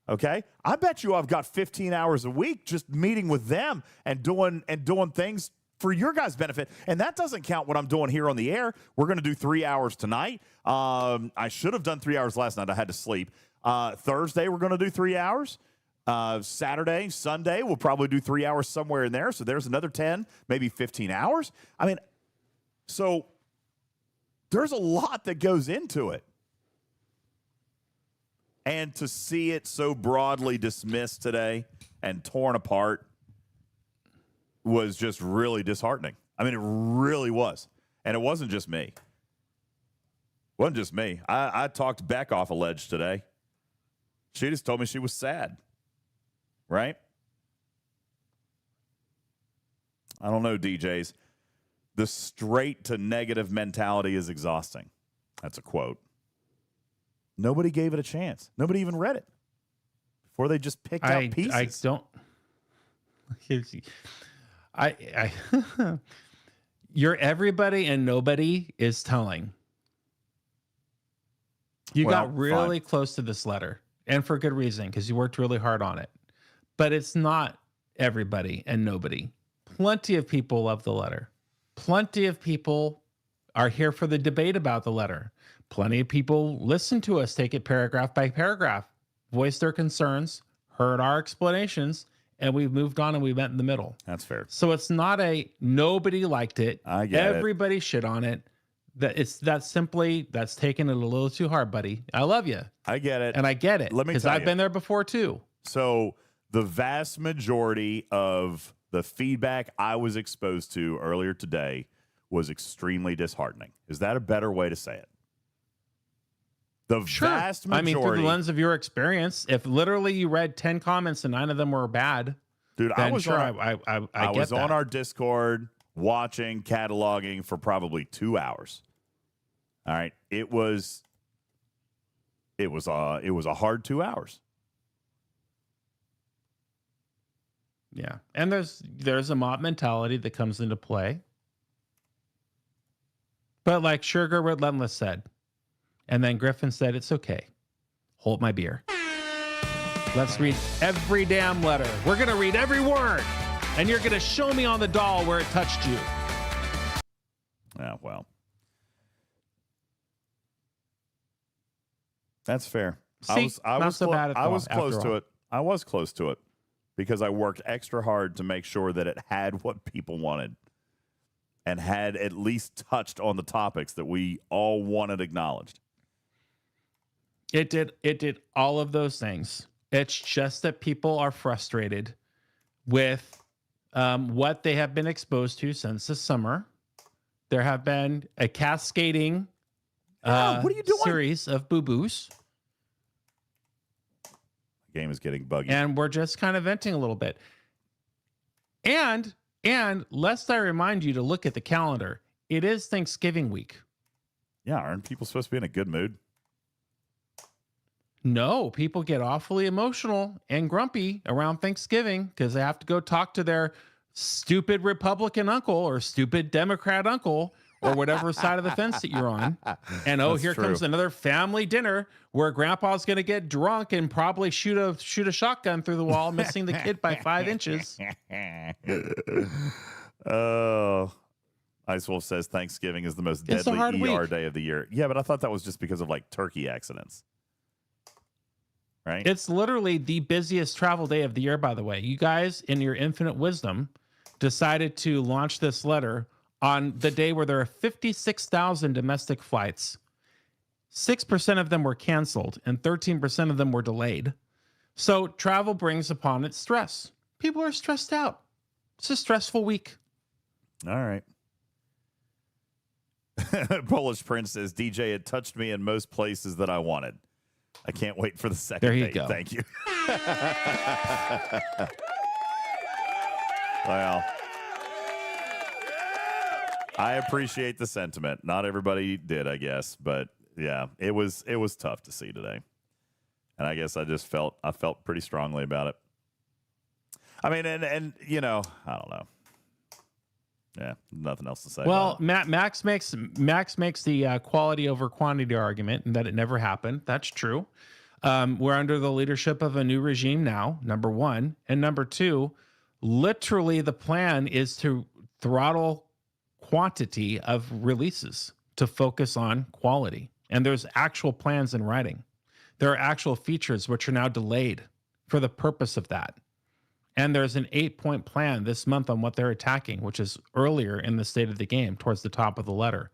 Okay? I bet you I've got 15 hours a week just meeting with them and doing things for your guys' benefit. And that doesn't count what I'm doing here on the air. We're going to do 3 hours tonight. I should have done 3 hours last night. I had to sleep. Thursday, we're going to do 3 hours. Saturday, Sunday, we'll probably do 3 hours somewhere in there. So there's another 10, maybe 15 hours. I mean, so there's a lot that goes into it. And to see it so broadly dismissed today and torn apart was just really disheartening. I mean, it really was. And it wasn't just me. It wasn't just me. I talked Beck off a ledge today. She just told me she was sad. Right? I don't know, DJs. The straight to negative mentality is exhausting. That's a quote. Nobody gave it a chance. Nobody even read it before they just picked out pieces. Your everybody and nobody is telling. You got really close to this letter, and for good reason, because you worked really hard on it. But it's not everybody and nobody. Plenty of people love the letter. Plenty of people are here for the debate about the letter. Plenty of people listen to us take it paragraph by paragraph, voice their concerns, heard our explanations, and we've moved on and we met in the middle. That's fair. So it's not a nobody liked it. I get it. Everybody shit on it. That's taking it a little too hard, buddy. I love you. I get it. And I get it. Let me because tell I've you. been there before too. So the vast majority of the feedback I was exposed to earlier today was extremely disheartening. Is that a better way to say it? The vast majority. through the lens of your experience, if literally you read 10 comments and 9 of them were bad, dude, then I was sure, on, I was get on that. our Discord watching, cataloging for probably 2 hours. All right, it was a hard 2 hours. Yeah, and there's a mob mentality that comes into play. But like Sugar Relentless said, and then Griffin said, it's okay. Hold my beer. Let's read every damn letter. We're going to read every word. And you're going to show me on the doll where it touched you. Yeah, well. That's fair. See, I was so bad I was after close to all. it. I was close to it because I worked extra hard to make sure that it had what people wanted and had at least touched on the topics that we all wanted acknowledged. It did all of those things. It's just that people are frustrated with what they have been exposed to since the summer. There have been a cascading what are you doing? series of boo-boos. The game is getting buggy. And we're just kind of venting a little bit. And lest I remind you to look at the calendar, it is Thanksgiving week. Yeah, aren't people supposed to be in a good mood? No, people get awfully emotional and grumpy around Thanksgiving because they have to go talk to their stupid Republican uncle or stupid Democrat uncle or whatever side of the fence that you're on. And That's here true. comes another family dinner where grandpa's going to get drunk and probably shoot a shotgun through the wall, missing the kid by 5 inches. Oh, Ice Wolf says Thanksgiving is the most It's a hard deadly ER week. day of the year. Yeah, but I thought that was just because of like turkey accidents. Right? It's literally the busiest travel day of the year, by the way. You guys, in your infinite wisdom, decided to launch this letter on the day where there are 56,000 domestic flights. 6% of them were canceled and 13% of them were delayed. So travel brings upon it stress. People are stressed out. It's a stressful week. All right. Polish Prince says, DJ, it touched me in most places that I wanted. I can't wait for the second There you date. go. Thank you. Well, I appreciate the sentiment. Not everybody did, I guess, but yeah, it was tough to see today. And I guess I felt pretty strongly about it. I mean, and you know, I don't know. Yeah, nothing else to say. Well, about it. Max makes the quality over quantity argument, and that it never happened. That's true. We're under the leadership of a new regime now, number one. And number two, literally the plan is to throttle quantity of releases to focus on quality. And there's actual plans in writing. There are actual features which are now delayed for the purpose of that. And there's an 8-point plan this month on what they're attacking, which is earlier in the state of the game, towards the top of the letter.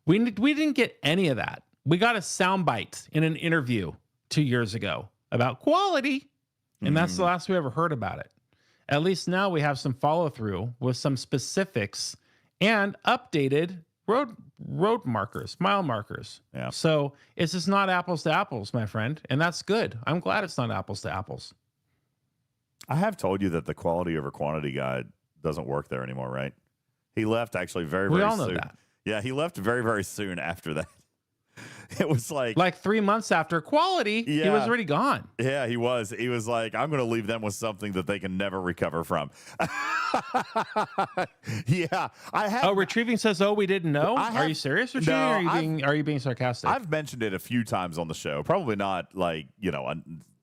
We didn't get any of that. We got a soundbite in an interview 2 years ago about quality, and that's the last we ever heard about it. At least now we have some follow through with some specifics and updated road markers, mile markers. Yeah. So it's just not apples to apples, my friend, and that's good. I'm glad it's not apples to apples. I have told you that the quality over quantity guy doesn't work there anymore, right? He left actually very, very soon. We all know that. Yeah, he left very, very soon after that. It was like 3 months after quality, he was already gone. Yeah, he was. He was like, I'm going to leave them with something that they can never recover from. Yeah, I have. Oh, Retrieving says, "Oh, we didn't know." Are you serious, Retrieving? No, are you being sarcastic? I've mentioned it a few times on the show. Probably not like, you know,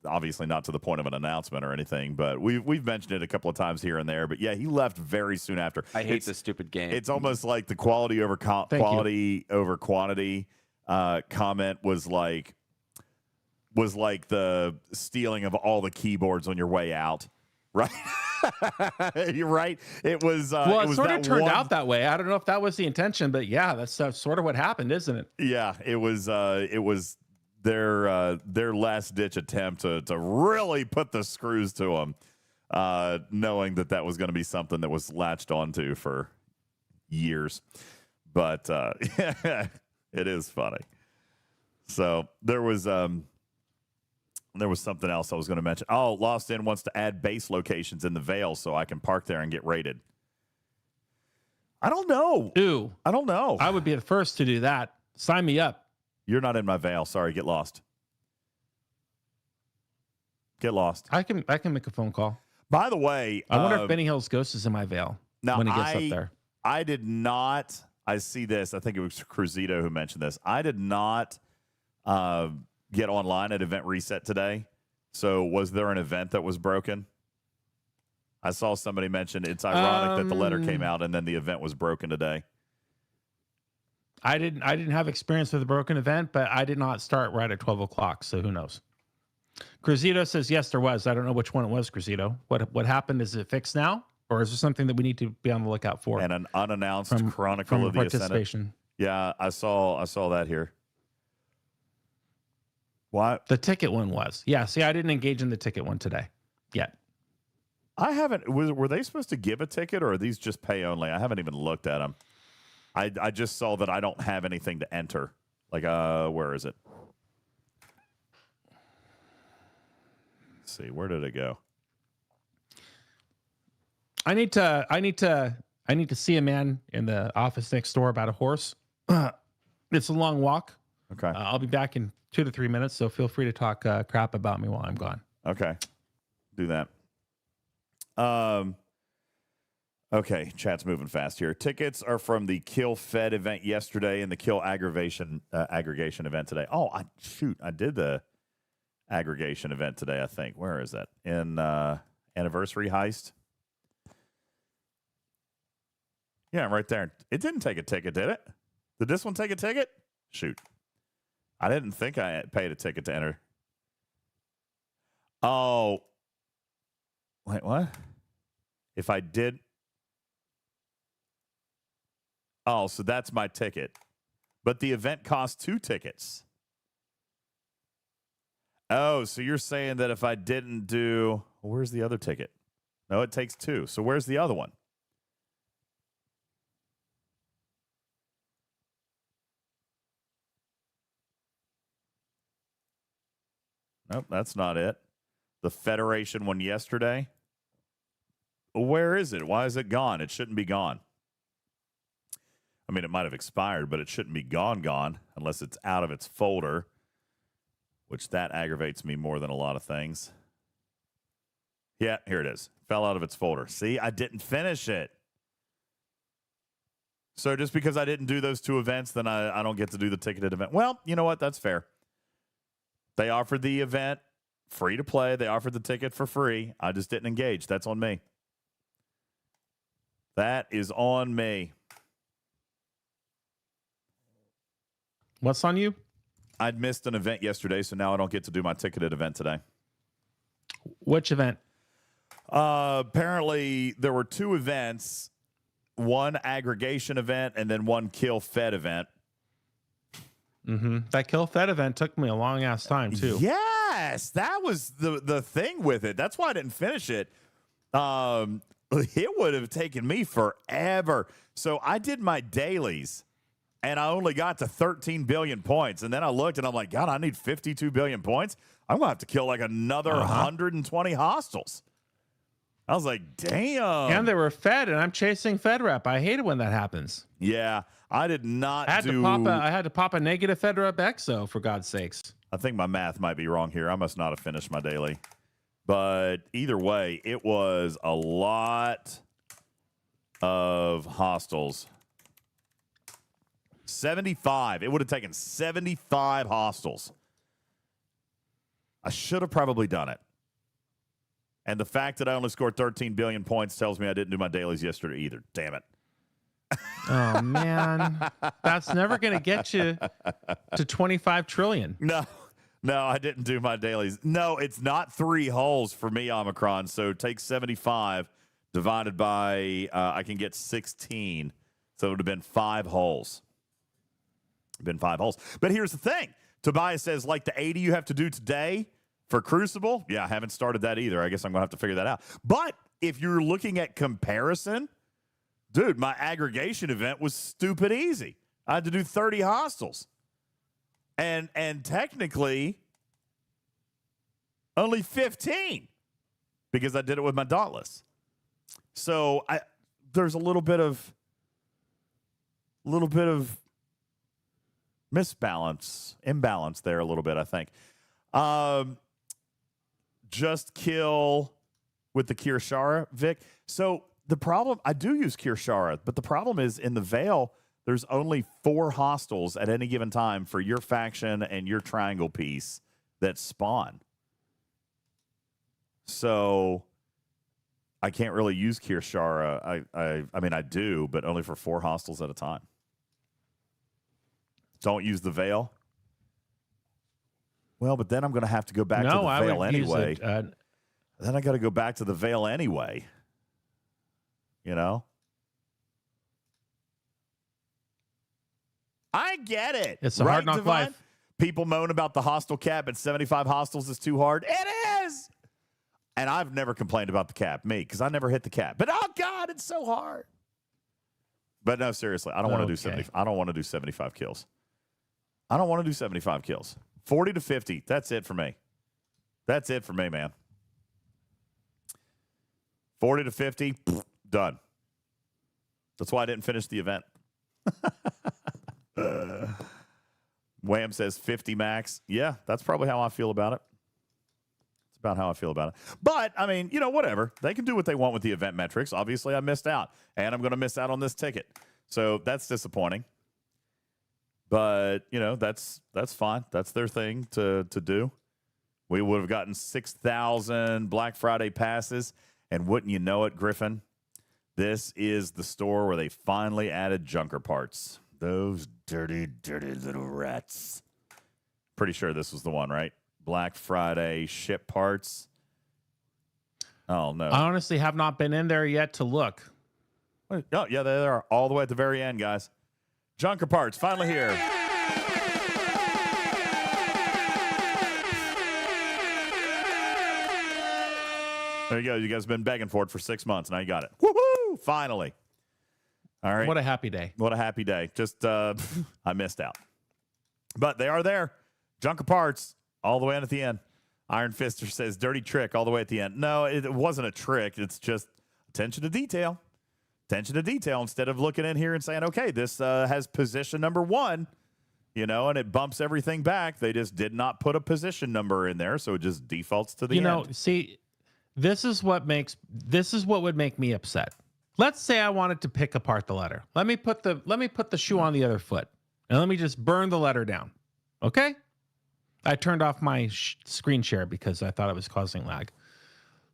obviously not to the point of an announcement or anything, but we've mentioned it a couple of times here and there. But yeah, he left very soon after. I hate this stupid game. It's almost like the quality over quality over quantity comment was like the stealing of all the keyboards on your way out, right? You're right. It was. Well, it it was sort of that turned one- out that way. I don't know if that was the intention, but yeah, that's sort of what happened, isn't it? Yeah, it was. It was their last ditch attempt to really put the screws to them, knowing that was going to be something that was latched onto for years. But it is funny. So there was something else I was going to mention. Oh, Lost Inn wants to add base locations in the Vale so I can park there and get rated. I don't know. Ooh, I don't know. I would be the first to do that. Sign me up. You're not in my Vale. Sorry, get lost. Get lost. I can make a phone call. By the way, I wonder if Benny Hill's Ghost is in my Vale when he gets up there. I did not. I see this. I think it was Cruzito who mentioned this. I did not get online at Event Reset today. So was there an event that was broken? I saw somebody mention it's ironic that the letter came out and then the event was broken today. I didn't have experience with a broken event, but I did not start right at 12 o'clock. So who knows? Cruzito says, yes, there was. I don't know which one it was, Cruzito. What happened? Is it fixed now? Or is there something that we need to be on the lookout for? And an unannounced Chronicle of the participation. Yeah, I saw that here. What? The ticket one was. Yeah, see, I didn't engage in the ticket one today yet. I haven't. Were they supposed to give a ticket or are these just pay only? I haven't even looked at them. I just saw that I don't have anything to enter. Like, where is it? Let's see, where did it go? I need to see a man in the office next door about a horse. It's a long walk. Okay. I'll be back in 2 to 3 minutes, so feel free to talk crap about me while I'm gone. Okay. Do that. Okay, chat's moving fast here. Tickets are from the Kill Fed event yesterday and the Kill aggregation event today. Oh, I did the aggregation event today, I think. Where is that? In Anniversary Heist? Yeah, right there. It didn't take a ticket, did it? Did this one take a ticket? Shoot. I didn't think I paid a ticket to enter. Oh. Wait, what? If I did... Oh, so that's my ticket. But the event cost 2 tickets. Oh, so you're saying that if I didn't do... Where's the other ticket? No, it takes 2. So where's the other one? Nope, that's not it. The Federation one yesterday. Where is it? Why is it gone? It shouldn't be gone. I mean, it might have expired, but it shouldn't be gone unless it's out of its folder, which that aggravates me more than a lot of things. Yeah, here it is. Fell out of its folder. See, I didn't finish it. So just because I didn't do those 2 events, then I don't get to do the ticketed event. Well, you know what? That's fair. They offered the event free to play. They offered the ticket for free. I just didn't engage. That's on me. That is on me. What's on you? I'd missed an event yesterday, so now I don't get to do my ticketed event today. Which event? Apparently, there were 2 events, one aggregation event and then one Kill Fed event. Mm-hmm. That Kill Fed event took me a long ass time too. Yes, that was the thing with it. That's why I didn't finish it. It would have taken me forever. So I did my dailies, and I only got to 13 billion points. And then I looked, and I'm like, God, I need 52 billion points. I'm going to have to kill like another 120 hostiles. I was like, damn. And they were fed, and I'm chasing Fed rep. I hate it when that happens. Yeah, I did not I had to pop a negative Fed rep exo, for God's sakes. I think my math might be wrong here. I must not have finished my daily. But either way, it was a lot of hostiles. 75. It would have taken 75 hostiles. I should have probably done it. And the fact that I only scored 13 billion points tells me I didn't do my dailies yesterday either. Damn it. Oh, man. That's never going to get you to 25 trillion. No. No, I didn't do my dailies. No, it's not 3 holes for me, Omicron. So take 75 divided by, I can get 16. So it would have been 5 holes. But here's the thing. Tobias says, like the 80 you have to do today for Crucible. Yeah, I haven't started that either. I guess I'm going to have to figure that out. But if you're looking at comparison, dude, my aggregation event was stupid easy. I had to do 30 hostiles. And technically, only 15 because I did it with my Dauntless. So there's a little bit of imbalance there a little bit, I think. Just kill with the Kirshara, Vic. So the problem, I do use Kirshara, but the problem is in the Veil, there's only 4 hostiles at any given time for your faction and your triangle piece that spawn. So I can't really use Kirshara. I mean, I do, but only for 4 hostiles at a time. Don't use the Veil. Well, but then I'm going to have to go back to the Veil anyway. Then I got to go back to the Veil anyway. You know? I get it. It's a hard knock life. People moan about the hostile cap, but 75 hostiles is too hard. It is. And I've never complained about the cap, me, because I never hit the cap. But oh God, it's so hard. But no, seriously, I don't want to do 70. I don't want to do 75 kills. I don't want to do 75 kills. 40 to 50. That's it for me. That's it for me, man. 40 to 50, done. That's why I didn't finish the event. Wham says 50 max. Yeah, that's probably how I feel about it. It's about how I feel about it. But, I mean, you know, whatever. They can do what they want with the event metrics. Obviously, I missed out. And I'm going to miss out on this ticket. So that's disappointing. But, you know, that's fine. That's their thing to do. We would have gotten 6,000 Black Friday passes. And wouldn't you know it, Griffin? This is the store where they finally added junker parts. Those dirty, dirty little rats. Pretty sure this was the one, right? Black Friday ship parts. Oh, no. I honestly have not been in there yet to look. Oh, yeah, they are all the way at the very end, guys. Junker parts, finally here. There you go. You guys have been begging for it for 6 months. Now you got it. Woohoo! Finally. All right. What a happy day. What a happy day. Just, I missed out. But they are there. Junker parts all the way in at the end. Iron Fister says dirty trick all the way at the end. No, it wasn't a trick. It's just attention to detail. Attention to detail. Instead of looking in here and saying, okay, this has position number 1, you know, and it bumps everything back. They just did not put a position number in there, so it just defaults to the end. You know, see, this is what would make me upset. Let's say I wanted to pick apart the letter. Let me put the shoe on the other foot, and let me just burn the letter down. Okay? I turned off my screen share because I thought it was causing lag.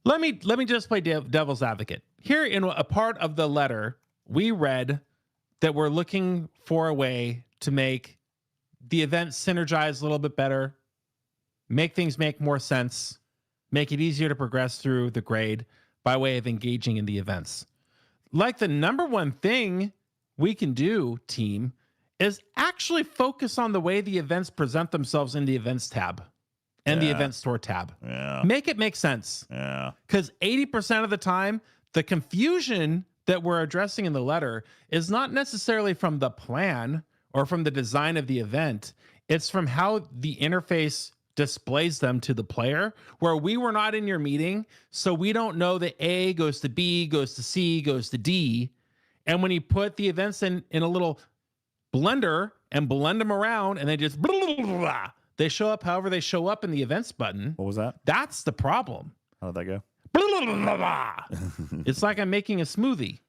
Let me just play devil's advocate. Here in a part of the letter, we read that we're looking for a way to make the event synergize a little bit better, make things make more sense, make it easier to progress through the grade by way of engaging in the events. Like the number one thing we can do, team, is actually focus on the way the events present themselves in the events tab and the event store tab. Yeah. Make it make sense. Yeah. Because 80% of the time, the confusion that we're addressing in the letter is not necessarily from the plan or from the design of the event. It's from how the interface displays them to the player, where we were not in your meeting, so we don't know that A goes to B, goes to C, goes to D. And when you put the events in a little blender and blend them around, and they just blah, blah, blah, blah, they show up however they show up in the events button. What was that? That's the problem. How did that go? Blah, blah, blah, blah. It's like I'm making a smoothie.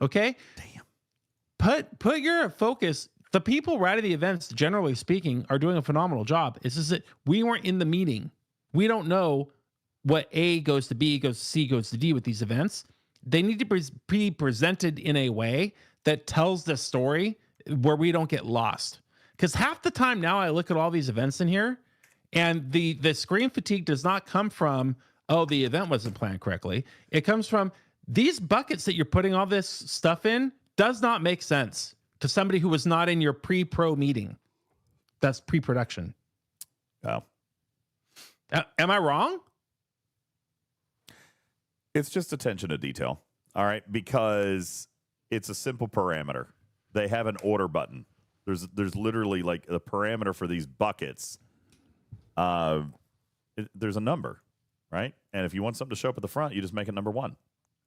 Okay? Damn. Put your focus. The people writing the events, generally speaking, are doing a phenomenal job. It's just that we weren't in the meeting. We don't know what A goes to B, goes to C, goes to D with these events. They need to be presented in a way that tells the story where we don't get lost. Because half the time now I look at all these events in here, And the screen fatigue does not come from, oh, the event wasn't planned correctly. It comes from these buckets that you're putting all this stuff in does not make sense to somebody who was not in your pre-pro meeting. That's pre-production. Oh. Am I wrong? It's just attention to detail. All right. Because it's a simple parameter. They have an order button. There's literally like a parameter for these buckets. There's a number, right? And if you want something to show up at the front, you just make it number 1.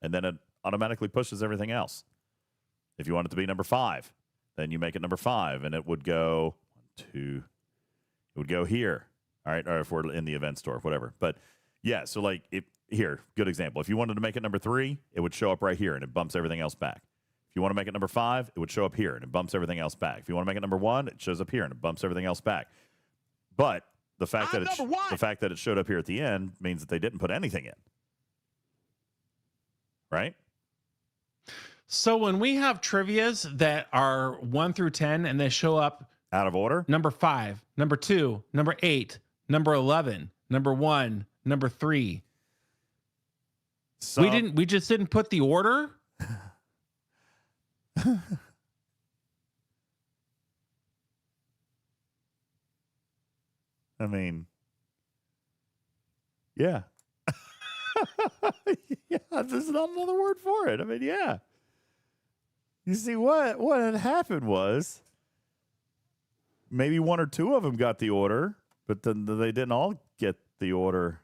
And then it automatically pushes everything else. If you want it to be number 5, then you make it number 5, and it would go 2. It would go here. All right. Or if we're in the event store, whatever. But yeah, so like here, good example. If you wanted to make it number 3, it would show up right here and it bumps everything else back. If you want to make it number 5, it would show up here and it bumps everything else back. If you want to make it number 1, it shows up here and it bumps everything else back. But the fact that it showed up here at the end means that they didn't put anything in. Right? So when we have trivias that are 1 through 10 and they show up out of order, number 5, number 2, number 8, number 11, number 1, number 3. We just didn't put the order. I mean, yeah. Yeah, there's not another word for it. I mean, yeah. You see, what had happened was maybe 1 or 2 of them got the order, but then they didn't all get the order.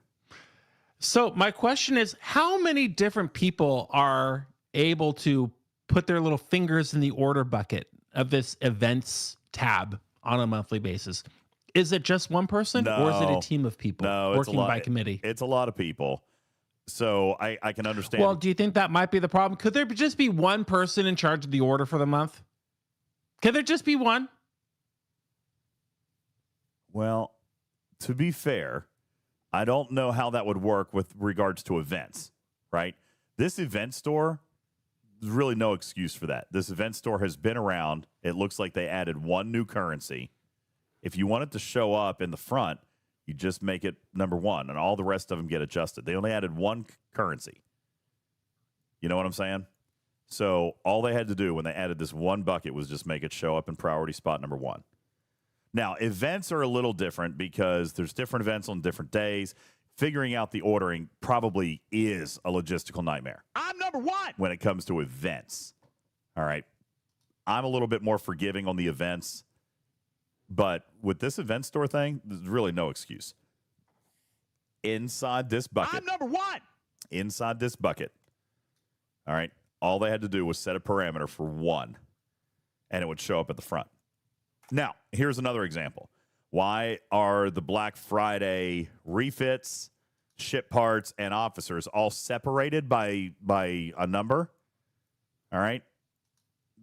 So my question is, how many different people are able to put their little fingers in the order bucket of this events tab on a monthly basis? Is it just one person, or is it a team of people working by committee? It's a lot of people. So I can understand. Well, do you think that might be the problem? Could there just be one person in charge of the order for the month? Could there just be one? Well, to be fair, I don't know how that would work with regards to events, right? This event store, there's really no excuse for that. This event store has been around. It looks like they added 1 new currency. If you want it to show up in the front, you just make it number 1, and all the rest of them get adjusted. They only added 1 currency. You know what I'm saying? So all they had to do when they added this 1 bucket was just make it show up in priority spot number 1. Now, events are a little different because there's different events on different days. Figuring out the ordering probably is a logistical nightmare. I'm number 1 when it comes to events. All right. I'm a little bit more forgiving on the events. But with this event store thing, there's really no excuse. Inside this bucket. I'm number 1. Inside this bucket. All right. All they had to do was set a parameter for 1, and it would show up at the front. Now, here's another example. Why are the Black Friday refits, ship parts, and officers all separated by a number? All right.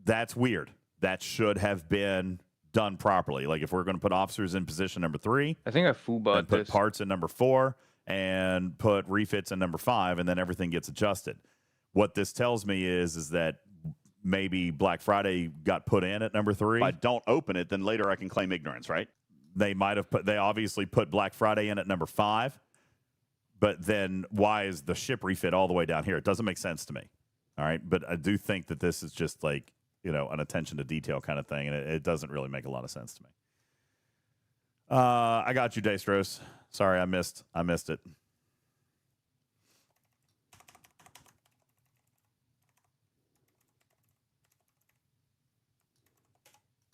That's weird. That should have been done properly. Like if we're going to put officers in position number 3, I think I full-bought put parts in number 4 and put refits in number 5, and then everything gets adjusted. What this tells me is that maybe Black Friday got put in at number 3. If I don't open it, then later I can claim ignorance, right? They obviously put Black Friday in at number 5, but then why is the ship refit all the way down here? It doesn't make sense to me. All right. But I do think that this is just like, an attention to detail kind of thing, and it doesn't really make a lot of sense to me. I got you, Daystros. Sorry, I missed it.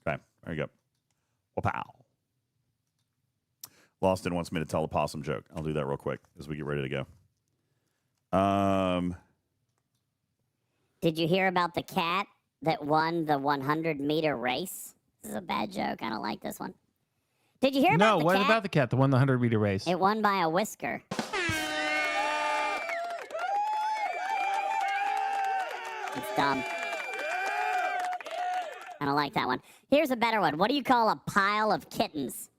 Okay, there you go. Wow. Loston wants me to tell a possum joke. I'll do that real quick as we get ready to go. Did you hear about the cat that won the 100-meter race? This is a bad joke. I don't like this one. Did you hear about the cat? No, what about the cat that won the 100-meter race? It won by a whisker. It's dumb. I don't like that one. Here's a better one. What do you call a pile of kittens?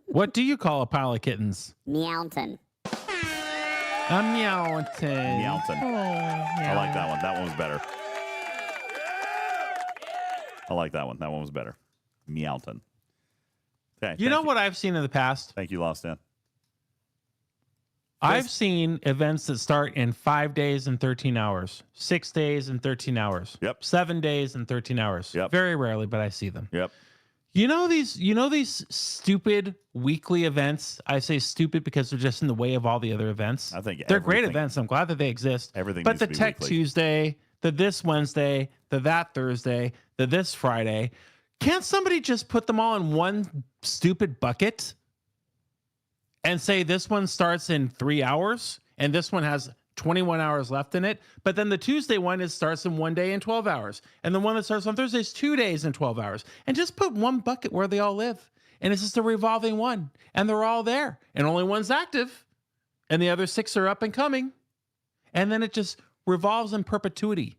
What do you call a pile of kittens? Meowton. A meowton. Meowton. Oh, I like that one. That one was better. I like that one. That one was better. Meowton. Okay. You know what I've seen in the past? Thank you, Lost In. I've seen events that start in 5 days and 13 hours, 6 days and 13 hours. Yep. 7 days and 13 hours. Yep. Very rarely, but I see them. Yep. You know these stupid weekly events? I say stupid because they're just in the way of all the other events. I think they're great events. I'm glad that they exist. Everything but needs the to be Tech weekly. Tuesday, the this Wednesday, the that Thursday, the this Friday. Can't somebody just put them all in one stupid bucket and say this one starts in 3 hours and this one has 21 hours left in it, but then the Tuesday one starts in 1 day and 12 hours, and the one that starts on Thursday is 2 days and 12 hours, and just put one bucket where they all live, and it's just a revolving one, and they're all there, and only one's active, and the other 6 are up and coming, and then it just revolves in perpetuity.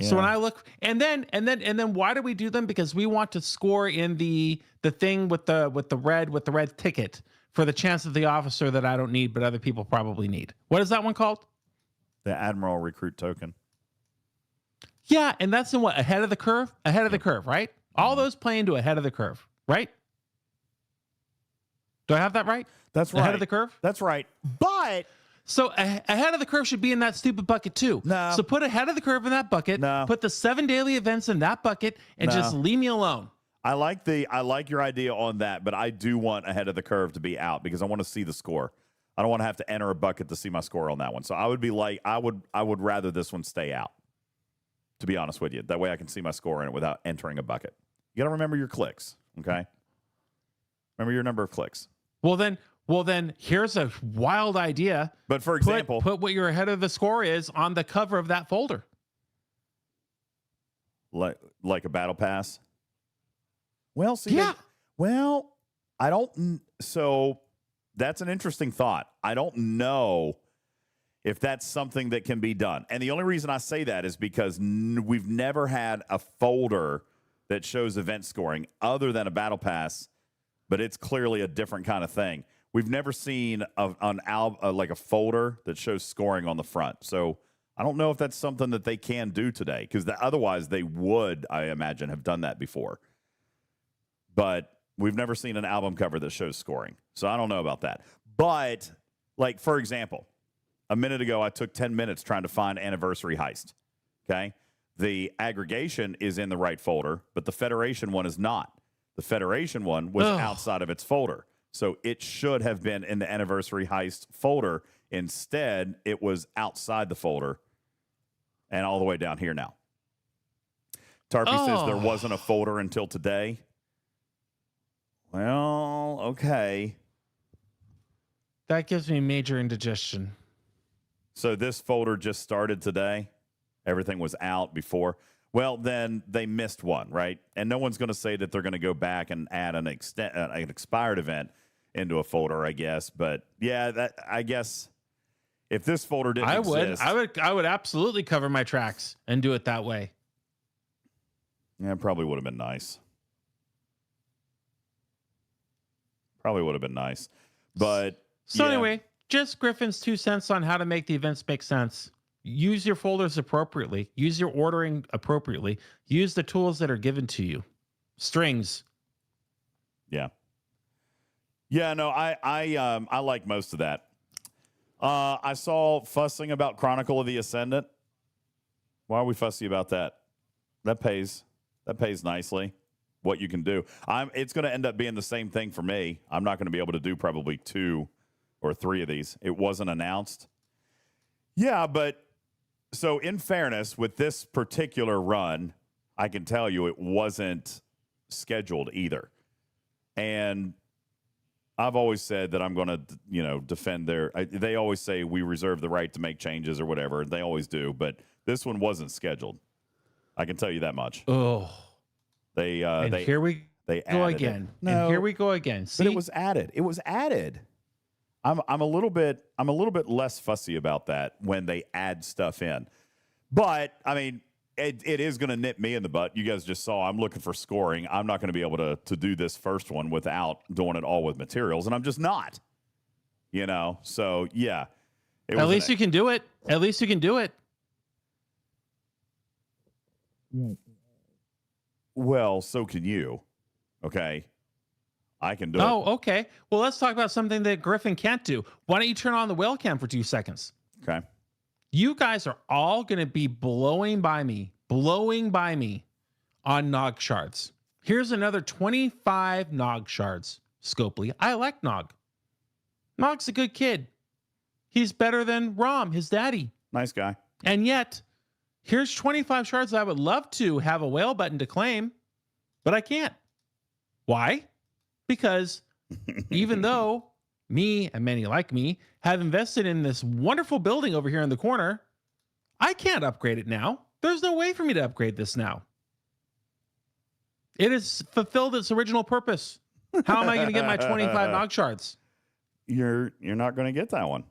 So when I look, and then why do we do them? Because we want to score in the thing with the red ticket for the chance of the officer that I don't need, but other people probably need. What is that one called? The Admiral Recruit Token. Yeah, and that's in what? Ahead of the curve? Ahead of the curve, right? All those play into ahead of the curve, right? Do I have that right? That's right. Ahead of the curve? That's right. But so ahead of the curve should be in that stupid bucket too. No. So put ahead of the curve in that bucket. No. Put the 7 daily events in that bucket and just leave me alone. I like your idea on that, but I do want ahead of the curve to be out because I want to see the score. I don't want to have to enter a bucket to see my score on that one. So I would be like, I would rather this one stay out, to be honest with you. That way I can see my score in it without entering a bucket. You got to remember your clicks, okay? Remember your number of clicks. Well then here's a wild idea. But for example, put what your ahead of the score is on the cover of that folder. Like a battle pass. Well, see, yeah. I don't. So that's an interesting thought. I don't know if that's something that can be done. And the only reason I say that is because we've never had a folder that shows event scoring other than a battle pass, but it's clearly a different kind of thing. We've never seen like a folder that shows scoring on the front. So I don't know if that's something that they can do today, because otherwise they would, I imagine, have done that before. But we've never seen an album cover that shows scoring. So I don't know about that. But, like, for example, a minute ago, I took 10 minutes trying to find Anniversary Heist. Okay? The aggregation is in the right folder, but the Federation one is not. The Federation one was outside of its folder. So it should have been in the Anniversary Heist folder. Instead, it was outside the folder and all the way down here now. Tarpy says there wasn't a folder until today. Well, okay. That gives me major indigestion. So this folder just started today. Everything was out before. Well, then they missed one, right? And no one's going to say that they're going to go back and add an expired event into a folder, I guess. But yeah, I guess if this folder didn't exist, I would absolutely cover my tracks and do it that way. Yeah, it probably would have been nice. Probably would have been nice. But so anyway, just Griffin's 2 cents on how to make the events make sense. Use your folders appropriately. Use your ordering appropriately. Use the tools that are given to you. Strings. Yeah. Yeah, no, I like most of that. I saw fussing about Chronicle of the Ascendant. Why are we fussy about that? That pays nicely. What you can do. It's going to end up being the same thing for me. I'm not going to be able to do probably 2 or 3 of these. It wasn't announced. Yeah, but so in fairness, with this particular run, I can tell you it wasn't scheduled either. And I've always said that I'm going to, defend they always say we reserve the right to make changes or whatever. They always do. But this one wasn't scheduled. I can tell you that much. Oh. Here we go again. No, and here we go again. See? But it was added. It was added. I'm a little bit less fussy about that when they add stuff in. But I mean, it is going to nip me in the butt. You guys just saw I'm looking for scoring. I'm not going to be able to do this first one without doing it all with materials, and I'm just not. So yeah. At least you can do it. At least you can do it. Well, so can you. Okay. I can do it. Oh, okay. Well, let's talk about something that Griffin can't do. Why don't you turn on the whale cam for 2 seconds? Okay. You guys are all going to be blowing by me on Nog shards. Here's another 25 Nog shards. Scopely. I like Nog. Nog's a good kid. He's better than Rom, his daddy. Nice guy. And yet, here's 25 shards I would love to have a whale button to claim, but I can't. Why? Because even though me and many like me have invested in this wonderful building over here in the corner, I can't upgrade it now. There's no way for me to upgrade this now. It has fulfilled its original purpose. How am I going to get my 25 Nog shards? You're not going to get that one.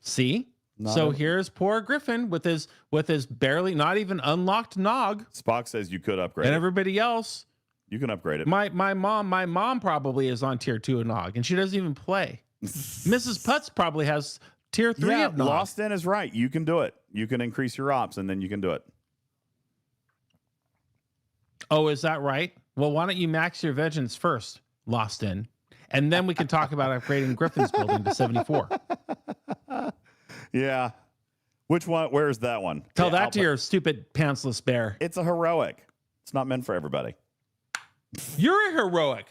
See? So here's poor Griffin with his barely not even unlocked Nog. Spock says you could upgrade and it. Everybody else, you can upgrade it. My mom probably is on tier 2 of Nog, and she doesn't even play. Mrs. Putz probably has tier 3 of Nog. Lost In is right. You can do it. You can increase your ops, and then you can do it. Oh, is that right? Well, why don't you max your vengeance first, Lost In, and then we can talk about upgrading Griffin's building to 74. Yeah. Which one? Where's that one? Tell that to your stupid pantsless bear. It's a heroic. It's not meant for everybody. You're a heroic.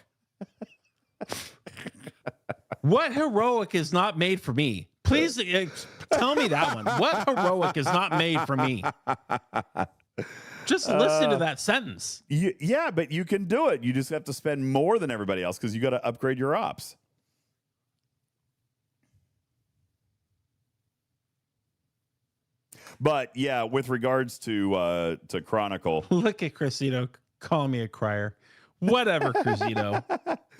What heroic is not made for me? Please tell me that one. What heroic is not made for me? Just listen to that sentence. Yeah, but you can do it. You just have to spend more than everybody else because you got to upgrade your ops. But yeah, with regards to Chronicle, look at Crucito calling me a crier. Whatever, Crucito.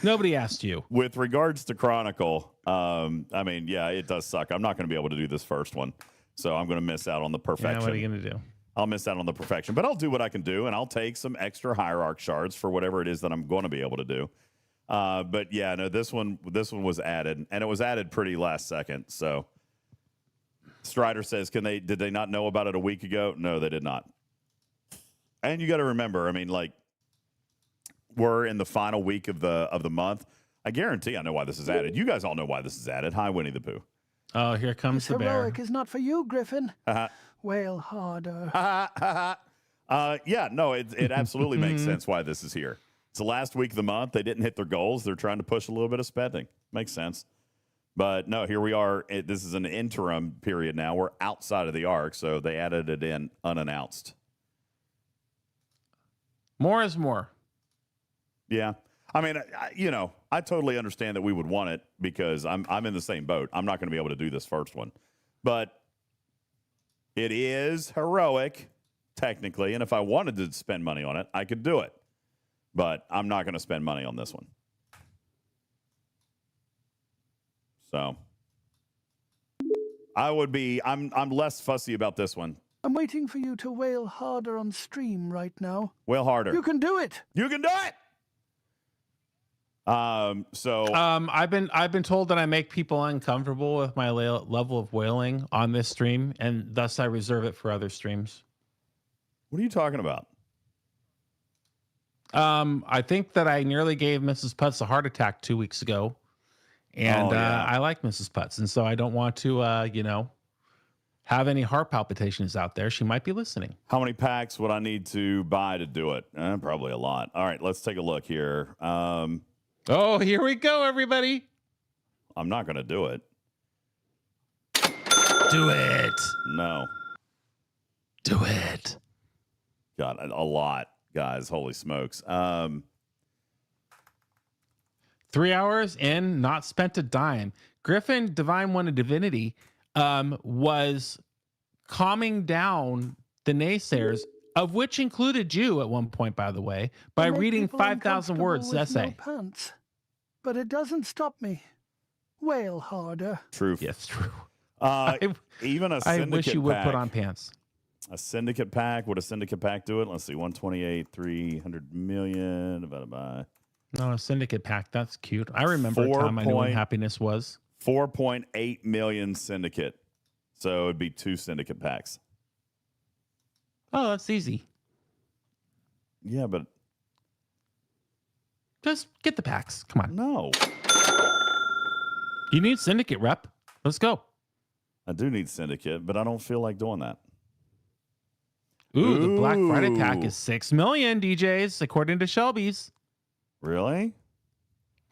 Nobody asked you. With regards to Chronicle, I mean, yeah, it does suck. I'm not going to be able to do this first one, so I'm going to miss out on the perfection. Yeah, what are you going to do? I'll miss out on the perfection, but I'll do what I can do, and I'll take some extra hierarch shards for whatever it is that I'm going to be able to do. But yeah, no, this one was added, and it was added pretty last second. So Strider says, did they not know about it a week ago? No, they did not. And you got to remember, I mean, like, we're in the final week of the month. I guarantee I know why this is added. You guys all know why this is added. Hi, Winnie the Pooh. Oh, here comes the bear. Heroic is not for you, Griffin. Wail harder. Yeah, no, it absolutely makes sense why this is here. It's the last week of the month. They didn't hit their goals. They're trying to push a little bit of spending. Makes sense. But no, here we are. This is an interim period now. We're outside of the arc, so they added it in unannounced. More is more. Yeah. I mean, I totally understand that we would want it because I'm in the same boat. I'm not going to be able to do this first one. But it is heroic, technically, and if I wanted to spend money on it, I could do it. But I'm not going to spend money on this one. So I'm less fussy about this one. I'm waiting for you to wail harder on stream right now. Wail harder. You can do it. You can do it. I've been told that I make people uncomfortable with my level of wailing on this stream, and thus I reserve it for other streams. What are you talking about? I think that I nearly gave Mrs. Putz a heart attack 2 weeks ago, and I like Mrs. Putz, and so I don't want to, have any heart palpitations out there. She might be listening. How many packs would I need to buy to do it? Probably a lot. All right, let's take a look here. Oh, here we go, everybody. I'm not going to do it. Do it. No. Do it. God, a lot, guys. Holy smokes. 3 hours in, not spent a dime. Griffin, Divine One of Divinity, was calming down the naysayers, of which included you at one point, by the way, by reading 5,000 words essay. No pants. But it doesn't stop me. Wail harder. Truth. Yes, true. Even a syndicate I wish you would pack, put on pants. A syndicate pack. Would a syndicate pack do it? Let's see. 128, 300 million divided by. No, a syndicate pack. That's cute. I remember a time I knew what happiness was. 4.8 million syndicate. So it'd be 2 syndicate packs. Oh, that's easy. Yeah, but Just get the packs. Come on. No. You need Syndicate rep. Let's go. I do need Syndicate, but I don't feel like doing that. Ooh, the Black Friday pack is 6 million DJs, according to Shelby's. Really?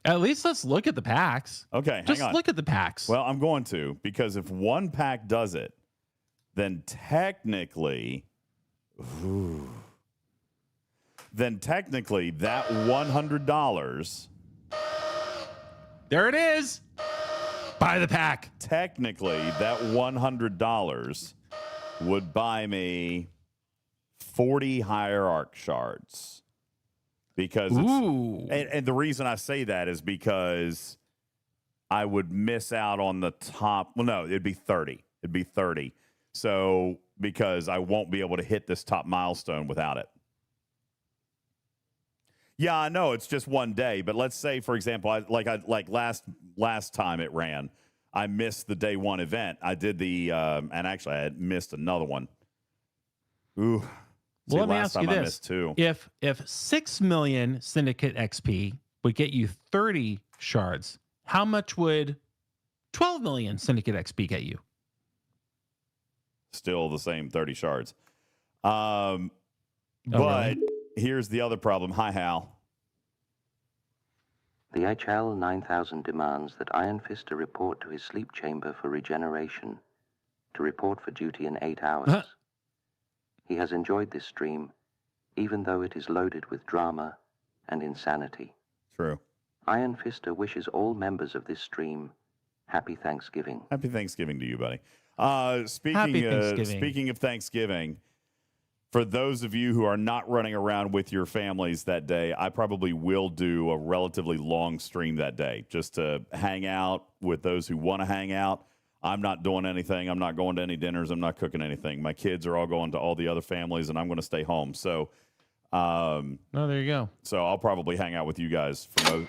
At least let's look at the packs. Okay, just hang on. look at the packs. Well, I'm going to, because if one pack does it, then technically, that $100. There it is. Buy the pack. Technically, that $100 would buy me 40 hierarch shards. Because and the reason I say that is because I would miss out on the top. Well, no, it'd be 30. It'd be 30. So because I won't be able to hit this top milestone without it. Yeah, I know it's just one day, but let's say, for example, last time it ran, I missed the day one event. I did the and actually I had missed another one. Ooh. Well, let me ask you this: if 6 million Syndicate XP would get you 30 shards, how much would 12 million Syndicate XP get you? Still the same 30 shards. But here's the other problem. Hi, Hal. The HL 9000 demands that Iron Fister report to his sleep chamber for regeneration, to report for duty in 8 hours. He has enjoyed this stream, even though it is loaded with drama and insanity. True. Iron Fister wishes all members of this stream happy Thanksgiving. Happy Thanksgiving to you, buddy. Speaking of Thanksgiving, for those of you who are not running around with your families that day, I probably will do a relatively long stream that day just to hang out with those who want to hang out. I'm not doing anything. I'm not going to any dinners. I'm not cooking anything. My kids are all going to all the other families, and I'm going to stay home. So, there you go. So I'll probably hang out with you guys for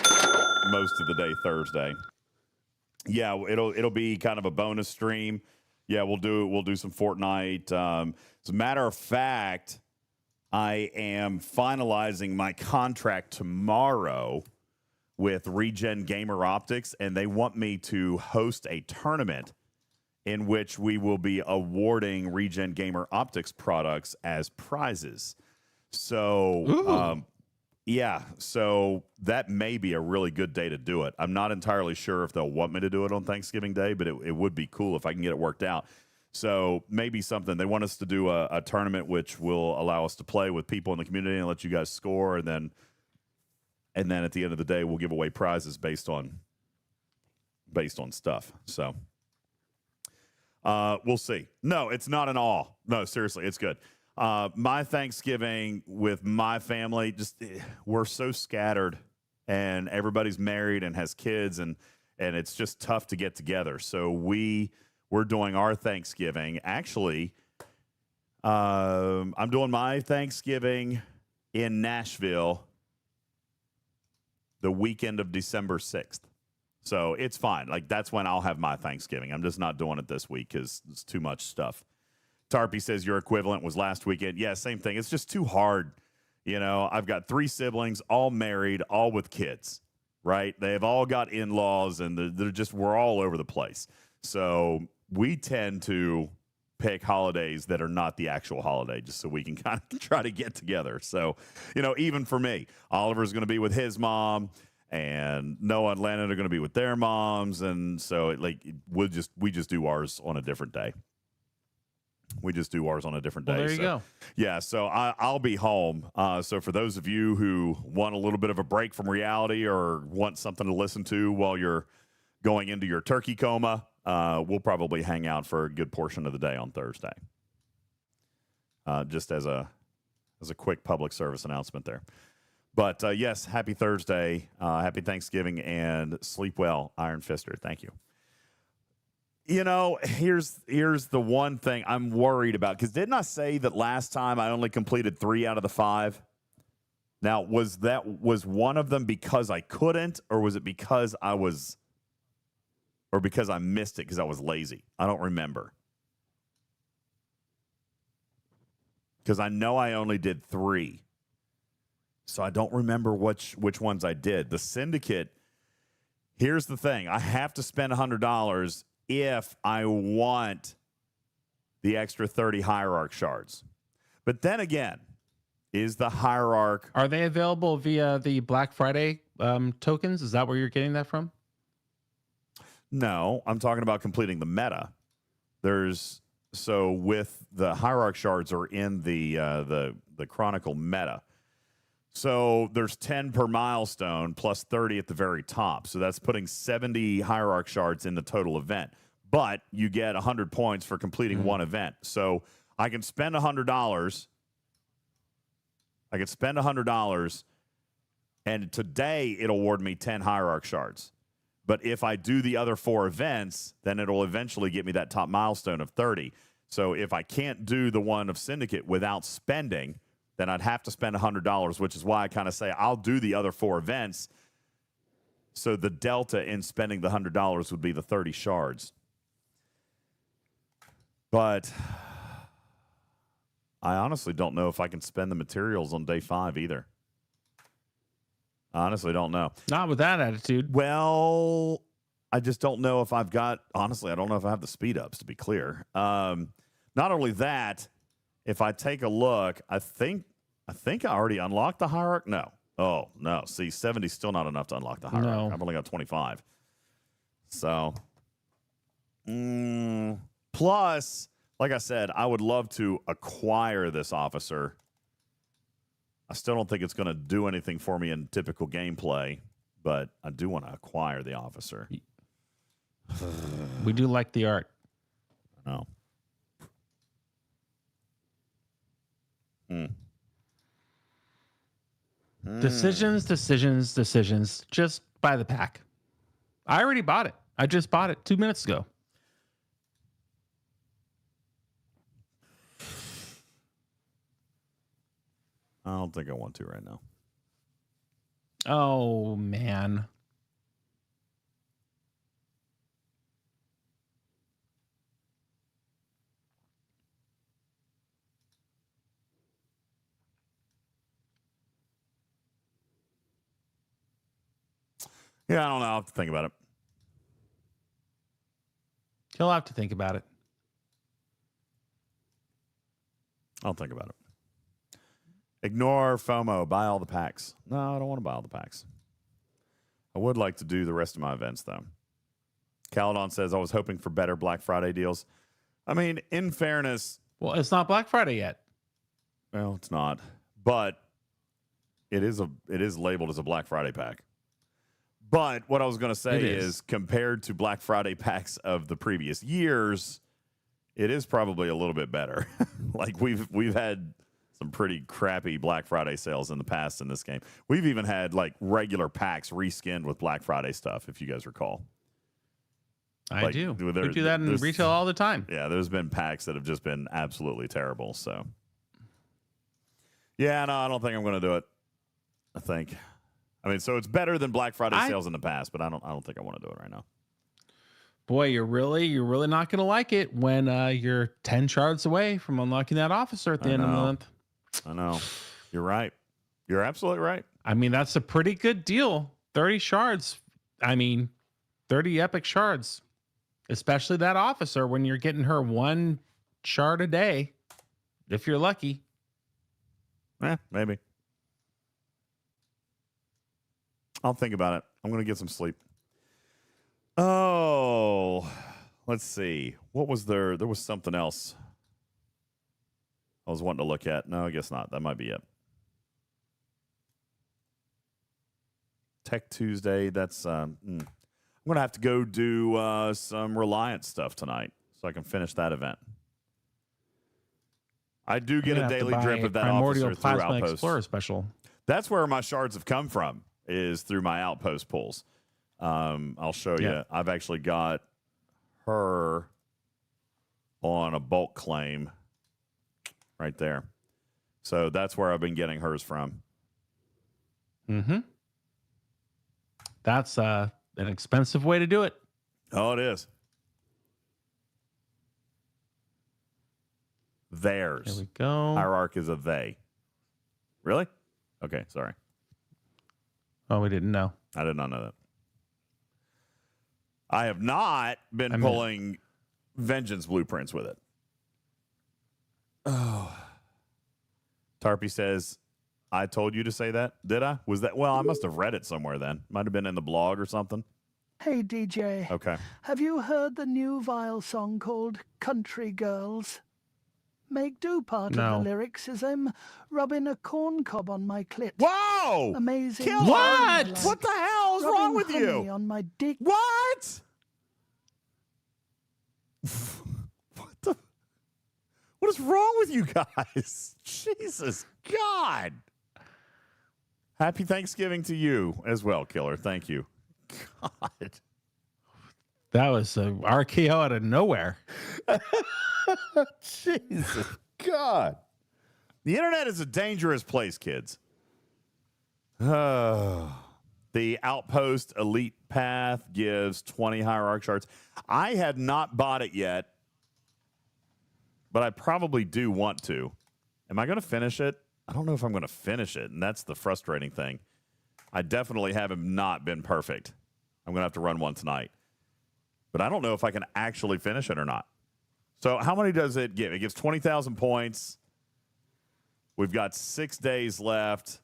most of the day Thursday. Yeah, it'll be kind of a bonus stream. Yeah, we'll do some Fortnite. As a matter of fact, I am finalizing my contract tomorrow with Regen Gamer Optics, and they want me to host a tournament in which we will be awarding Regen Gamer Optics products as prizes. So, so that may be a really good day to do it. I'm not entirely sure if they'll want me to do it on Thanksgiving Day, but it would be cool if I can get it worked out. So maybe something. They want us to do a tournament which will allow us to play with people in the community and let you guys score, and then at the end of the day, we'll give away prizes based on stuff. So we'll see. No, it's not an all. No, seriously, it's good. My Thanksgiving with my family, we're so scattered, and everybody's married and has kids, and it's just tough to get together. So we're doing our Thanksgiving. Actually, I'm doing my Thanksgiving in Nashville the weekend of December 6th. So it's fine. Like, that's when I'll have my Thanksgiving. I'm just not doing it this week because it's too much stuff. Tarpy says your equivalent was last weekend. Yeah, same thing. It's just too hard. You know, I've got 3 siblings, all married, all with kids, right? They've all got in-laws, and we're all over the place. So we tend to pick holidays that are not the actual holiday, just so we can kind of try to get together. So, you know, even for me, Oliver's going to be with his mom, and Noah and Landon are going to be with their moms, and so we just do ours on a different day. We just do ours on a different day. Well, there you go. Yeah, so I'll be home. So for those of you who want a little bit of a break from reality or want something to listen to while you're going into your turkey coma, we'll probably hang out for a good portion of the day on Thursday. Just as a quick public service announcement there. But yes, happy Thursday, happy Thanksgiving, and sleep well, Iron Fister. Thank you. You know, here's the one thing I'm worried about, because didn't I say that last time I only completed 3 out of the 5? Now, was one of them because I couldn't, or was it because I missed it because I was lazy? I don't remember. Because I know I only did 3. So I don't remember which ones I did. The Syndicate, here's the thing. I have to spend $100 if I want the extra 30 Hierarch shards. But then again, is the Hierarch... Are they available via the Black Friday tokens? Is that where you're getting that from? No, I'm talking about completing the meta. So with the Hierarch shards are in the Chronicle meta. So there's 10 per milestone plus 30 at the very top. So that's putting 70 Hierarch shards in the total event. But you get 100 points for completing one event. So I can spend $100. And today it'll award me 10 Hierarch shards. But if I do the other 4 events, then it'll eventually get me that top milestone of 30. So if I can't do the one of Syndicate without spending, then I'd have to spend $100, which is why I kind of say I'll do the other 4 events. So the delta in spending the $100 would be the 30 shards. But I honestly don't know if I can spend the materials on day 5 either. I honestly don't know. Not with that attitude. Well, I just don't know if I've got, honestly, I don't know if I have the speed ups, to be clear. Not only that, if I take a look, I think I already unlocked the Hierarch. No. Oh, no. See, 70 is still not enough to unlock the Hierarch. No. I've only got 25. So, plus, like I said, I would love to acquire this officer. I still don't think it's going to do anything for me in typical gameplay, but I do want to acquire the officer. We do like the art. No. Decisions. Just buy the pack. I already bought it. I just bought it 2 minutes ago. I don't think I want to right now. Oh, man. Yeah, I don't know. I'll have to think about it. He'll have to think about it. I'll think about it. Ignore FOMO. Buy all the packs. No, I don't want to buy all the packs. I would like to do the rest of my events, though. Caledon says, I was hoping for better Black Friday deals. I mean, in fairness... Well, it's not Black Friday yet. Well, it's not. But it is labeled as a Black Friday pack. But what I was going to say is, compared to Black Friday packs of the previous years, it is probably a little bit better. Like, we've had some pretty crappy Black Friday sales in the past in this game. We've even had, like, regular packs reskinned with Black Friday stuff, if you guys recall. I do. We do that in retail all the time. Yeah, there's been packs that have just been absolutely terrible. So, yeah, no, I don't think I'm going to do it. I mean, so it's better than Black Friday sales in the past, but I don't think I want to do it right now. Boy, you're really not going to like it when you're 10 shards away from unlocking that officer at the end of the month. I know. You're right. You're absolutely right. I mean, that's a pretty good deal. 30 shards. I mean, 30 epic shards. Especially that officer when you're getting her 1 shard a day. If you're lucky. Maybe. I'll think about it. I'm going to get some sleep. Oh, let's see. What was there? There was something else I was wanting to look at. No, I guess not. That might be it. Tech Tuesday. That's I'm going to have to go do some Reliance stuff tonight so I can finish that event. I do get a daily drip of that Primordial officer through Plasma Outpost. Explorer special. That's where my shards have come from, is through my Outpost pulls. I'll show you. Yeah. I've actually got her on a bulk claim right there. So that's where I've been getting hers from. Mm-hmm. That's an expensive way to do it. Oh, it is. Theirs. There we go. Hierarch is a they. Really? Okay, sorry. Oh, we didn't know. I did not know that. I have not been pulling vengeance blueprints with it. Oh. Tarpy says, I told you to say that. Did I? Was that? Well, I must have read it somewhere then. Might have been in the blog or something. Hey, DJ. Okay. Have you heard the new Vile song called Country Girls? Make do part of the lyrics is I'm rubbing a corn cob on my clit. Whoa! Amazing. Killer! What? What the hell is wrong with you? Honey on my dick. What? What is wrong with you guys? Jesus God. Happy Thanksgiving to you as well, Killer. Thank you. God. That was a RKO out of nowhere. Jesus God. The internet is a dangerous place, kids. The Outpost Elite Path gives 20 Hierarch shards. I had not bought it yet, but I probably do want to. Am I going to finish it? I don't know if I'm going to finish it, and that's the frustrating thing. I definitely have not been perfect. I'm going to have to run one tonight. But I don't know if I can actually finish it or not. So how many does it give? It gives 20,000 points. We've got 6 days left.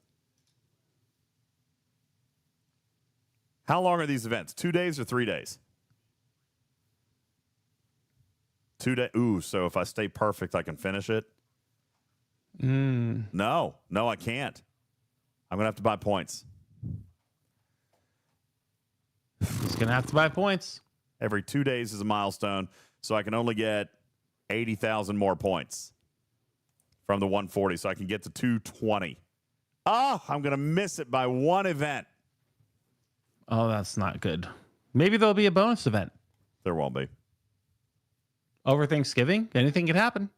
How long are these events? 2 days or 3 days? 2 days. Ooh, so if I stay perfect, I can finish it? No, I can't. I'm going to have to buy points. He's going to have to buy points. Every 2 days is a milestone, so I can only get 80,000 more points from the 140, so I can get to 220. Oh, I'm going to miss it by one event. Oh, that's not good. Maybe there'll be a bonus event. There won't be. Over Thanksgiving, anything could happen.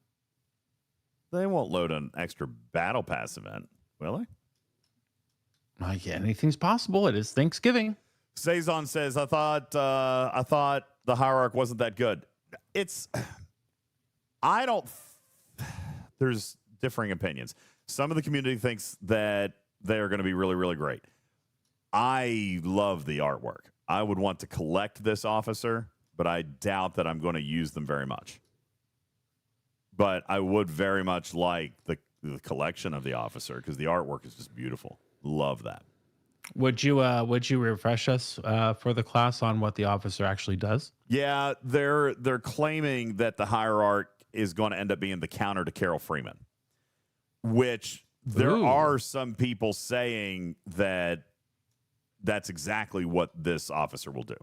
They won't load an extra battle pass event, will they? Yeah, anything's possible. It is Thanksgiving. Saison says, I thought the Hierarch wasn't that good. There's differing opinions. Some of the community thinks that they're going to be really, really great. I love the artwork. I would want to collect this officer, but I doubt that I'm going to use them very much. But I would very much like the collection of the officer because the artwork is just beautiful. Love that. Would you refresh us for the class on what the officer actually does? Yeah, they're claiming that the Hierarch is going to end up being the counter to Carol Freeman, which there are some people saying that that's exactly what this officer will do.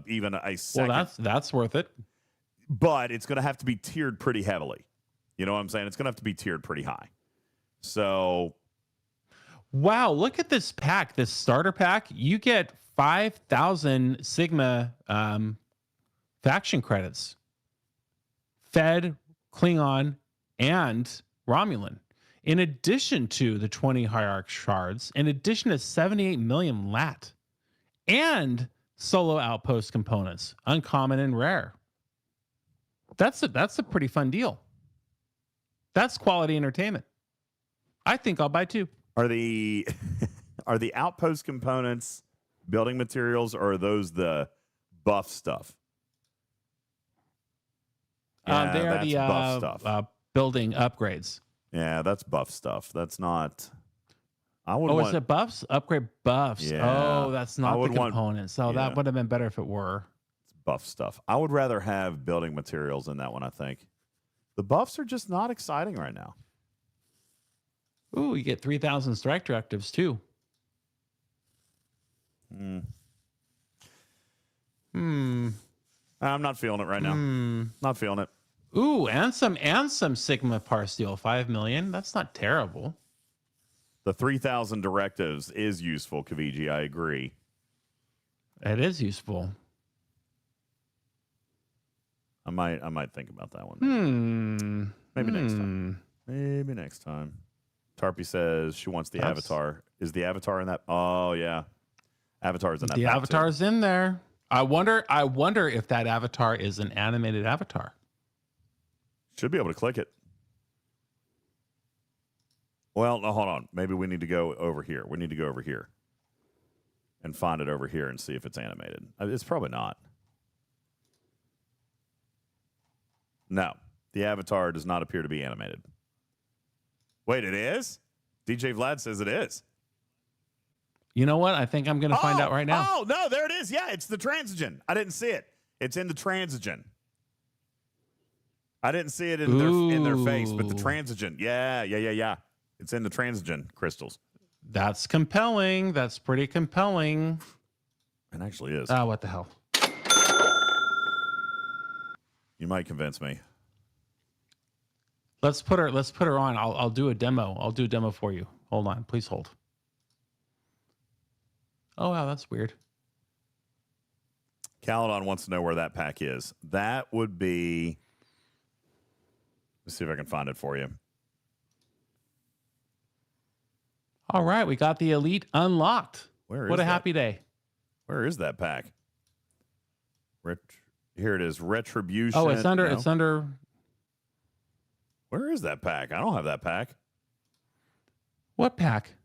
Even a second. Well, that's worth it. But it's going to have to be tiered pretty heavily. You know what I'm saying? It's going to have to be tiered pretty high. So, wow, look at this pack, this starter pack. You get 5,000 Sigma faction credits. Fed, Klingon, and Romulan. In addition to the 20 Hierarch shards, in addition to 78 million lat, and solo outpost components, uncommon and rare. That's a pretty fun deal. That's quality entertainment. I think I'll buy two. Are the outpost components building materials, or are those the buff stuff? Yeah, they are that's the buff stuff. Building upgrades. Yeah, that's buff stuff. That's not. I would want. Is it buffs? Upgrade buffs. Yeah, oh, that's not the components. So that would have been better if it were. It's buff stuff. I would rather have building materials in that one, I think. The buffs are just not exciting right now. Ooh, you get 3,000 strike directives too. I'm not feeling it right now. Not feeling it. Ooh, and some Sigma par steel, 5 million. That's not terrible. The 3,000 directives is useful, Kaviji. I agree. It is useful. I might think about that one. Maybe next time. Maybe next time. Tarpy says she wants the avatar. Is the avatar in that? Oh yeah, avatar's in that. The avatar's in there. I wonder if that avatar is an animated avatar. Should be able to click it. Well, no, hold on. Maybe we need to go over here. We need to go over here and find it over here and see if it's animated. It's probably not. No, the avatar does not appear to be animated. Wait, it is? DJ Vlad says it is. You know what? I think I'm going to find out right now. Oh, no, there it is. Yeah, it's the transigen. I didn't see it. It's in the transigen. I didn't see it in their face, but the transigen. Yeah. It's in the transigen crystals. That's compelling. That's pretty compelling. It actually is. Ah, what the hell? You might convince me. Let's put her on. I'll do a demo. I'll do a demo for you. Hold on. Please hold. Oh, wow, that's weird. Caledon wants to know where that pack is. That would be... Let's see if I can find it for you. All right, we got the Elite unlocked. What a happy day. Where is that pack? Here it is. Retribution. Oh, it's under... Where is that pack? I don't have that pack. What pack?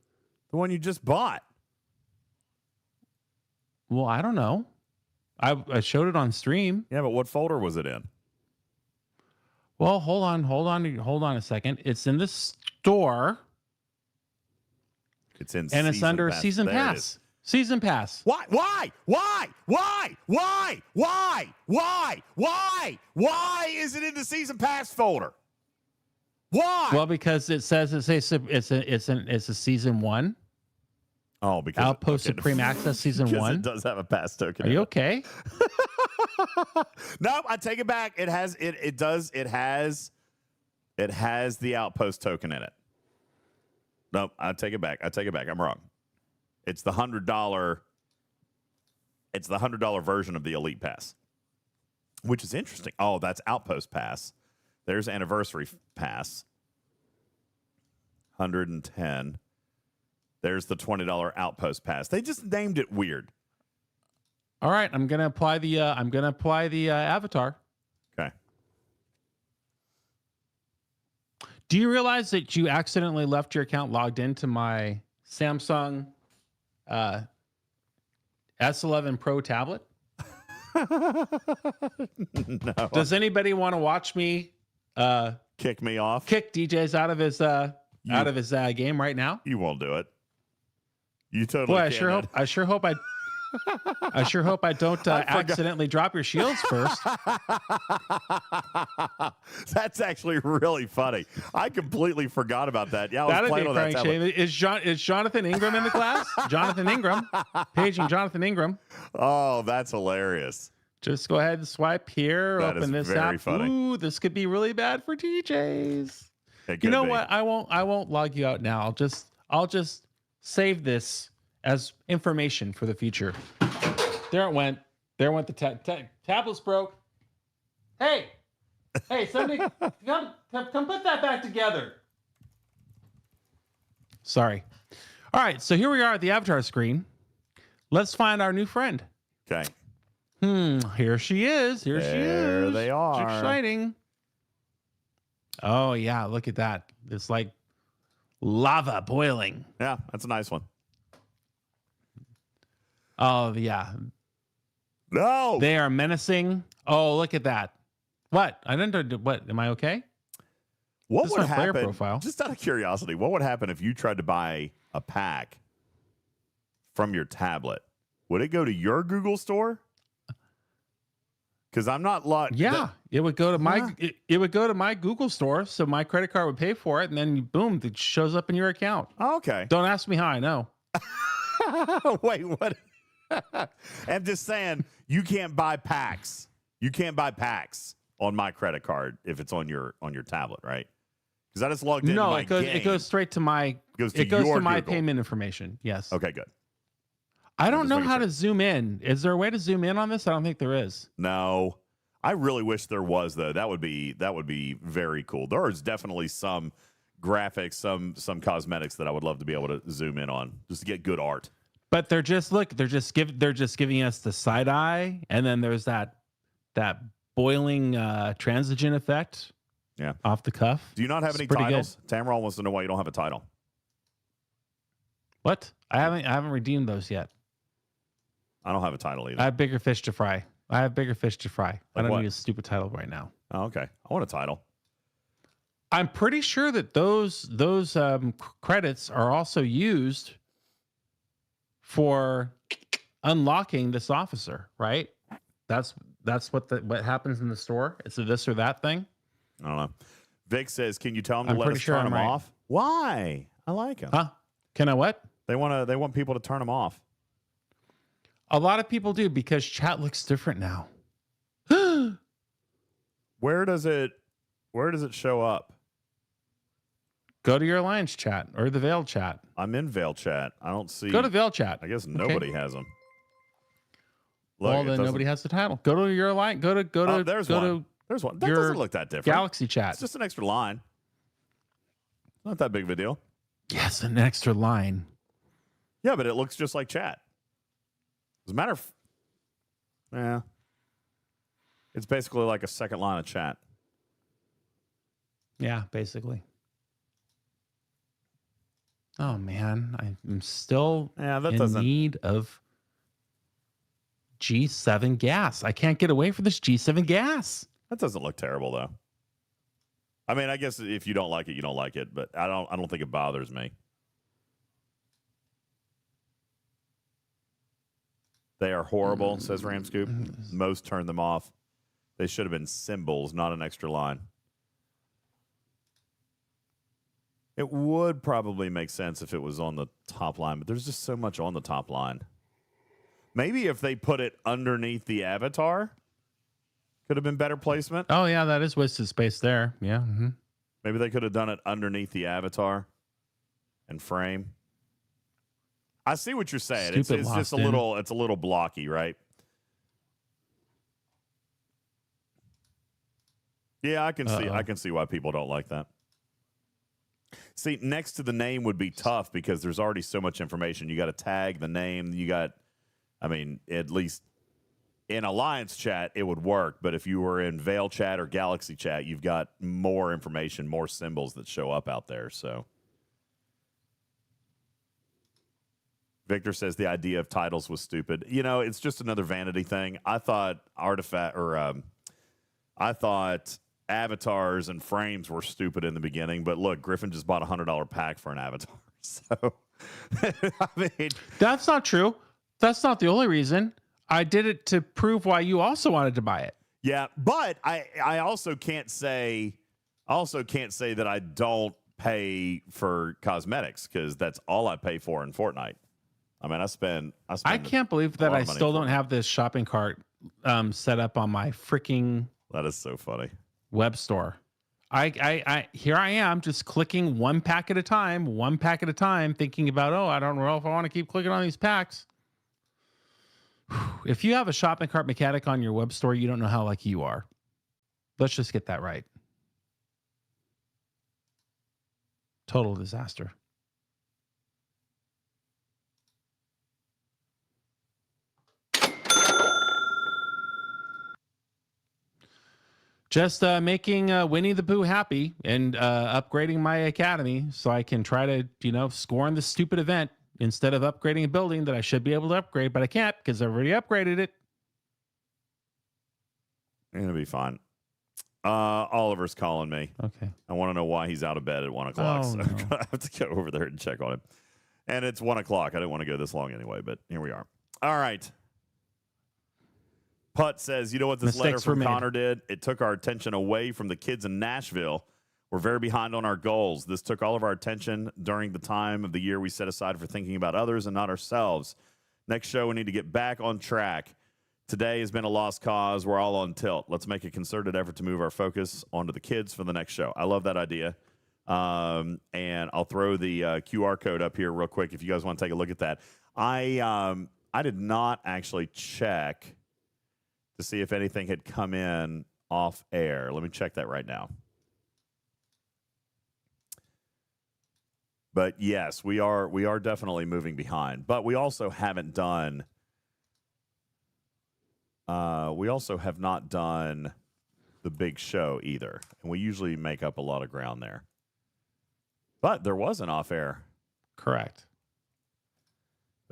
The one you just bought. Well, I don't know. I showed it on stream. Yeah, but what folder was it in? Well, hold on a second. It's in the store. It's in and it's under pass. season there pass. Season pass. Why is it in the season pass folder? Why? Well, because it's a season 1. Oh, because Outpost Supreme Access season 1. It does have a pass token. Are you okay? Nope, I take it back. It has the Outpost token in it. Nope, I take it back. I'm wrong. It's the $100. It's the $100 version of the Elite Pass, which is interesting. Oh, that's Outpost Pass. There's Anniversary Pass. 110. There's the $20 Outpost Pass. They just named it weird. All right, I'm gonna apply the avatar. Okay. Do you realize that you accidentally left your account logged into my Samsung S11 Pro tablet? No. Does anybody want to watch me kick me off? Kick DJz out of his game right now? You won't do it. You totally. Boy, I sure hope I don't accidentally drop your shields first. That's actually really funny. I completely forgot about that. Yeah, I was playing on that tablet. Is Jonathan Ingram in the class? Jonathan Ingram, paging Jonathan Ingram. Oh, that's hilarious. Just go ahead and swipe here. That open is this very app. funny. Ooh, this could be really bad for DJs. You know what? I won't log you out now. I'll just save this as information for the future. There it went. There went the tablet's broke. Hey, somebody come put that back together. Sorry. All right, so here we are at the avatar screen. Let's find our new friend. Okay. Here she is. There they are. It's exciting. Oh yeah, look at that. It's like lava boiling. Yeah, that's a nice one. Oh yeah. No. They are menacing. Oh, look at that. What? I didn't. What? Am I okay? What This would is our player happen? profile. Just out of curiosity, what would happen if you tried to buy a pack from your tablet? Would it go to your Google store? Because I'm not locked. Yeah, it would go to my it would go to my Google store, so my credit card would pay for it, and then boom, it shows up in your account. Oh, okay. Don't ask me how I know. Wait, what? I'm just saying, you can't buy packs. You can't buy packs on my credit card if it's on your tablet, right? Because I just logged in. No, it goes straight to my it goes to my payment information. Yes. Okay, good. I don't know how to zoom in. Is there a way to zoom in on this? I don't think there is. No. I really wish there was, though. That would be very cool. There is definitely some graphics, some cosmetics that I would love to be able to zoom in on just to get good art. But they're just giving us the side eye, and then there's that boiling transigen effect. Yeah. Off the cuff. Do you not have any titles? Tamron wants to know why you don't have a title. What? I haven't redeemed those yet. I don't have a title either. I have bigger fish to fry. I don't what? need a stupid title right now. Oh, okay. I want a title. I'm pretty sure that those credits are also used for unlocking this officer, right? That's what happens in the store. It's a this or that thing. I don't know. Vic says, "Can you tell them to I'm let pretty us sure turn I'm them right. off?" Why? I like them. Huh? Can I what? They want people to turn them off. A lot of people do because chat looks different now. Where does it show up? Go to your Alliance chat or the Veil chat. I'm in Veil chat. I don't see. Go to Veil chat. I guess nobody has them. Look, Well, then nobody has the title. Go to your Alliance. Go to there's one. There's one. That doesn't look that different. Galaxy chat. It's just an extra line. Not that big of a deal. Yes, an extra line. Yeah, but it looks just like chat. As a matter of, yeah, it's basically like a second line of chat. Yeah, basically. Oh man, I'm still in need of G7 gas. I can't get away from this G7 gas. That doesn't look terrible though. I mean, I guess if you don't like it, you don't like it, but I don't think it bothers me. They are horrible, says Ramscoop. Most turn them off. They should have been symbols, not an extra line. It would probably make sense if it was on the top line, but there's just so much on the top line. Maybe if they put it underneath the avatar, could have been better placement. Oh, yeah, that is wasted space there. Yeah. Mm-hmm. Maybe they could have done it underneath the avatar and frame. I see what you're saying. It's just a little blocky, right? Yeah, I can see why people don't like that. See, next to the name would be tough because there's already so much information. You got to tag the name. At least in Alliance chat, it would work. But if you were in Veil chat or Galaxy chat, you've got more information, more symbols that show up out there. So Victor says the idea of titles was stupid. It's just another vanity thing. I thought avatars and frames were stupid in the beginning, but look, Griffin just bought a $100 pack for an avatar. So, that's not true. That's not the only reason. I did it to prove why you also wanted to buy it. Yeah, but I also can't say that I don't pay for cosmetics because that's all I pay for in Fortnite. I mean, I can't believe that I still don't have this shopping cart set up on my freaking. That is so funny. Web store. Here I am just clicking one pack at a time, thinking about, I don't know if I want to keep clicking on these packs. If you have a shopping cart mechanic on your web store, you don't know how lucky you are. Let's just get that right. Total disaster. Just making Winnie the Pooh happy and upgrading my academy so I can try to, score in this stupid event instead of upgrading a building that I should be able to upgrade, but I can't because I've already upgraded it. It'll be fine. Oliver's calling me. Okay. I want to know why he's out of bed at 1 o'clock. So I'm going to have to go over there and check on him. And it's 1 o'clock. I didn't want to go this long anyway, but here we are. All right. Putt says, you know what this letter from Connor did? It took our attention away from the kids in Nashville. We're very behind on our goals. This took all of our attention during the time of the year we set aside for thinking about others and not ourselves. Next show, we need to get back on track. Today has been a lost cause. We're all on tilt. Let's make a concerted effort to move our focus onto the kids for the next show. I love that idea. And I'll throw the QR code up here real quick if you guys want to take a look at that. I did not actually check to see if anything had come in off air. Let me check that right now. But yes, we are definitely moving behind. But we also haven't done. We also have not done the big show either, and we usually make up a lot of ground there. But there was an off air. Correct.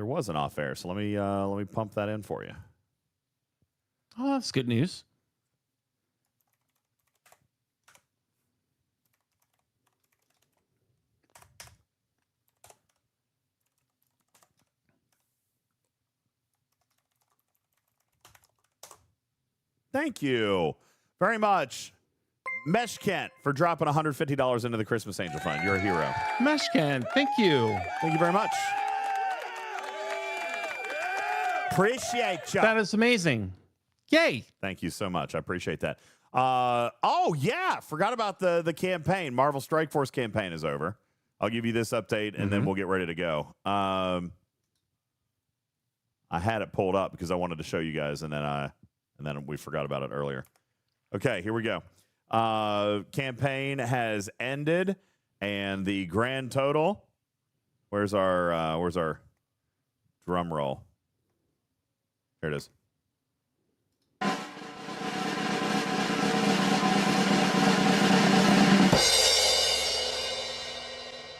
There was an off air, so let me pump that in for you. Oh, that's good news. Thank you very much, Mesh Kent, for dropping $150 into the Christmas Angel Fund. You're a hero. Mesh Kent, thank you. Thank you very much. Appreciate you. That is amazing. Yay. Thank you so much. I appreciate that. Oh, yeah. Forgot about the campaign. Marvel Strike Force campaign is over. I'll give you this update, and then we'll get ready to go. I had it pulled up because I wanted to show you guys, and then we forgot about it earlier. Okay, here we go. Campaign has ended, and the grand total. Where's our drum roll? Here it is.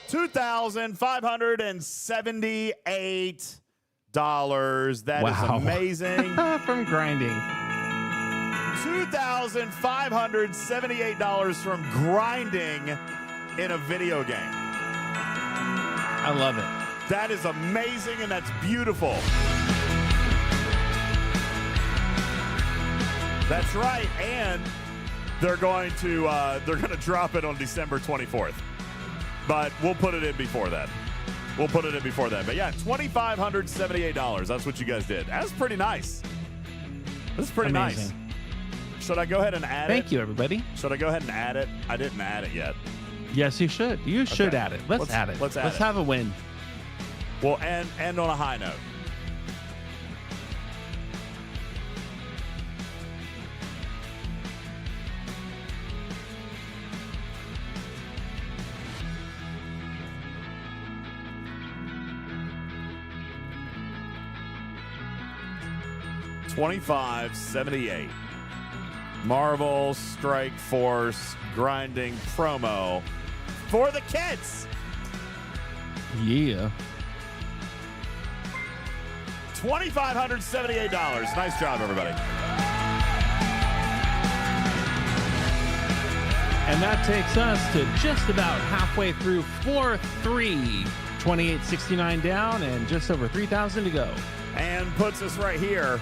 $2,578. That is amazing. From grinding. $2,578 from grinding in a video game. I love it. That is amazing, and that's beautiful. That's right, and they're going to drop it on December 24th. But we'll put it in before that. But yeah, $2,578. That's what you guys did. That's pretty nice. That's pretty amazing. Nice. Should I go ahead and add it? Thank you, everybody. Should I go ahead and add it? I didn't add it yet. Yes, you should. You should add it. Let's add it. Let's have a win. Well, and on a high note. $2,578. Marvel Strike Force grinding promo for the kids. Yeah. $2,578. Nice job, everybody. And that takes us to just about halfway through floor 3. 2869 down and just over 3,000 to go. And puts us right here,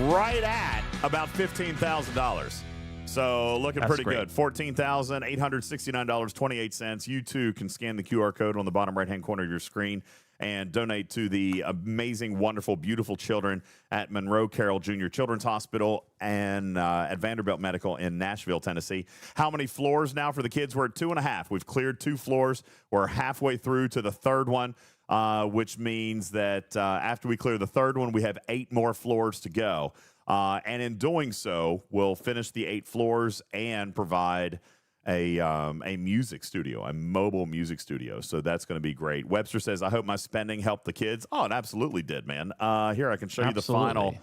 right at about $15,000. So looking pretty good. $14,869.28. You too can scan the QR code on the bottom right-hand corner of your screen and donate to the amazing, wonderful, beautiful children at Monroe Carroll Jr. Children's Hospital and at Vanderbilt Medical in Nashville, Tennessee. How many floors now for the kids? We're at 2.5. We've cleared 2 floors. We're halfway through to the third one, which means that after we clear the third one, we have 8 more floors to go. And in doing so, we'll finish the 8 floors and provide a music studio, a mobile music studio. So that's going to be great. Webster says, I hope my spending helped the kids. Oh, it absolutely did, man. Here, I can show you the final.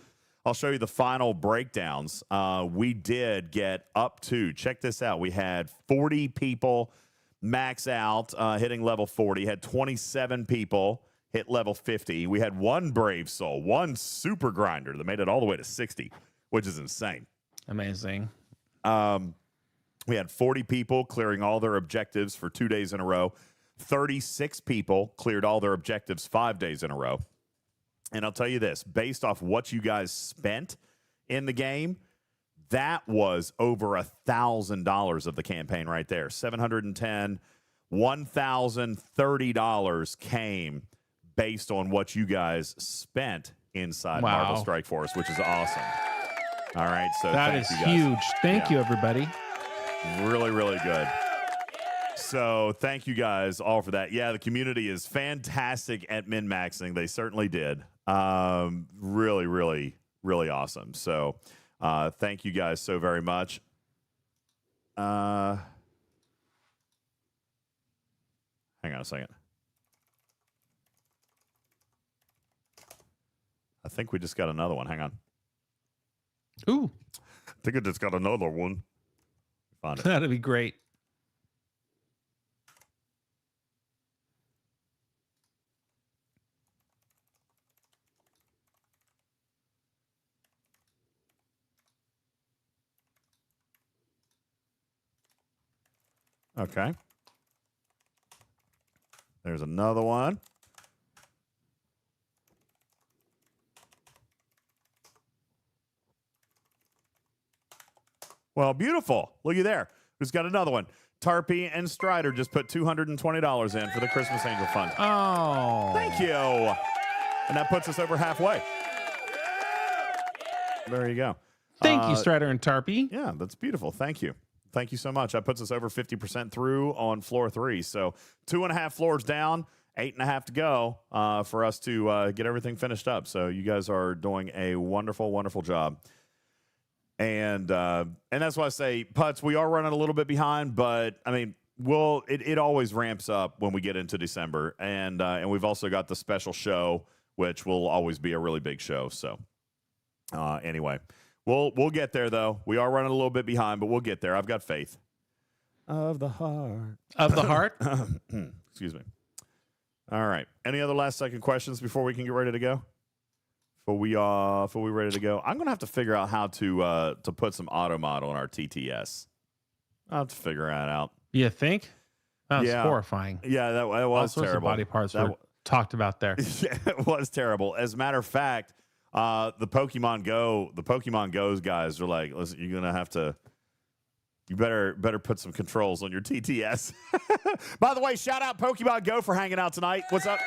I'll show you the final breakdowns. We did get up to, check this out. We had 40 people max out, hitting level 40. Had 27 people hit level 50. We had 1 brave soul, 1 super grinder that made it all the way to 60, which is insane. Amazing. We had 40 people clearing all their objectives for 2 days in a row. 36 people cleared all their objectives 5 days in a row. And I'll tell you this, based off what you guys spent in the game, that was over $1,000 of the campaign right there. $710, $1,030 came based on what you guys spent inside Marvel Strike Force, which is awesome. All right, so that is huge. Thank you, everybody. Really, really good. So thank you guys all for that. Yeah, the community is fantastic at min-maxing. They certainly did. Really, really, really awesome. So thank you guys so very much. Hang on a second. I think we just got another one. Hang on. Ooh. I think I just got another one. Found it. That'd be great. Okay. There's another one. Well, beautiful. Looky there. Who's got another one? Tarpy and Strider just put $220 in for the Christmas Angel Fund. Oh. Thank you. And that puts us over halfway. There you go. Thank you, Strider and Tarpy. Yeah, that's beautiful. Thank you. Thank you so much. That puts us over 50% through on floor 3. So 2.5 floors down, 8.5 to go for us to get everything finished up. So you guys are doing a wonderful, wonderful job. And that's why I say, Putz, we are running a little bit behind, but I mean, it always ramps up when we get into December, and we've also got the special show, which will always be a really big show. So anyway, we'll get there though. We are running a little bit behind, but we'll get there. I've got faith. Of the heart. Of the heart. Excuse me. All right. Any other last second questions before we can get ready to go? Before we ready to go, I'm gonna have to figure out how to put some auto mod on our TTS. I'll have to figure that out. You think? That was horrifying. Yeah, that was All sorts terrible. Of body parts were talked about there. Yeah, it was terrible. As a matter of fact, the Pokemon Go's guys are like, listen, you're gonna have to. You better put some controls on your TTS. By the way, shout out Pokemon Go for hanging out tonight. What's up?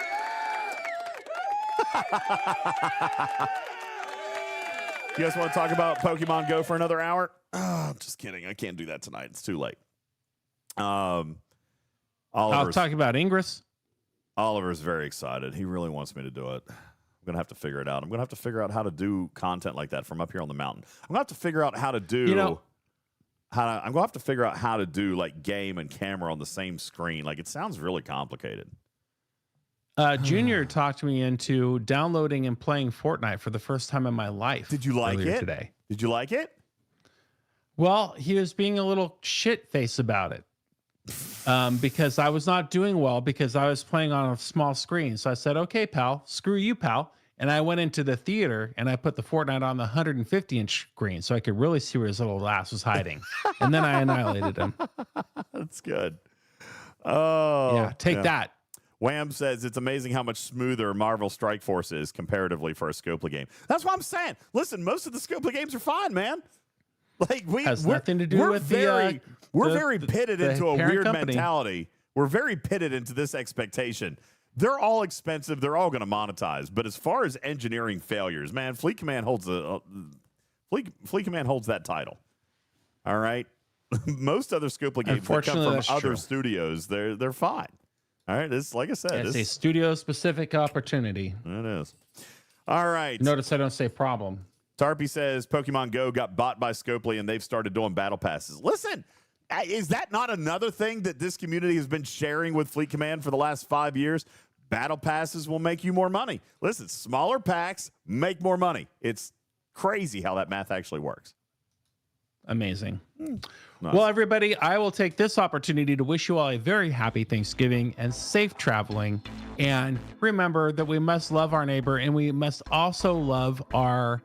You guys want to talk about Pokemon Go for another hour? Oh, just kidding. I can't do that tonight. It's too late. I'll talk about Ingress. Oliver's very excited. He really wants me to do it. I'm going to have to figure it out. I'm going to have to figure out how to do content like that from up here on the mountain. I'm going to have to figure out how to do... I'm going to have to figure out how to do like game and camera on the same screen. Like it sounds really complicated. Junior talked me into downloading and playing Fortnite for the first time in my life. Did you like it today? Did you like it? Well, he was being a little shit face about it because I was not doing well because I was playing on a small screen. So I said, okay, pal, screw you, pal. And I went into the theater and I put the Fortnite on the 150-inch screen so I could really see where his little ass was hiding. And then I annihilated him. That's good. Oh, yeah, take that. Wham says it's amazing how much smoother Marvel Strike Force is comparatively for a Scopely game. That's what I'm saying. Listen, most of the Scopely games are fine, man. Like has nothing to do with we're very pitted into a weird company. mentality. We're very pitted into this expectation. They're all expensive. They're all going to monetize. But as far as engineering failures, man, Fleet Command holds Fleet Command holds that title. All right. Most other Scopely games that come from other studios, they're fine. All right, this, like I said, it's a studio-specific opportunity. It is. All right. Notice I don't say problem. Tarpy says Pokemon Go got bought by Scopely and they've started doing battle passes. Listen, is that not another thing that this community has been sharing with Fleet Command for the last 5 years? Battle passes will make you more money. Listen, smaller packs make more money. It's crazy how that math actually works. Amazing. Nice. Well, everybody, I will take this opportunity to wish you all a very happy Thanksgiving and safe traveling. And remember that we must love our neighbor and we must also love our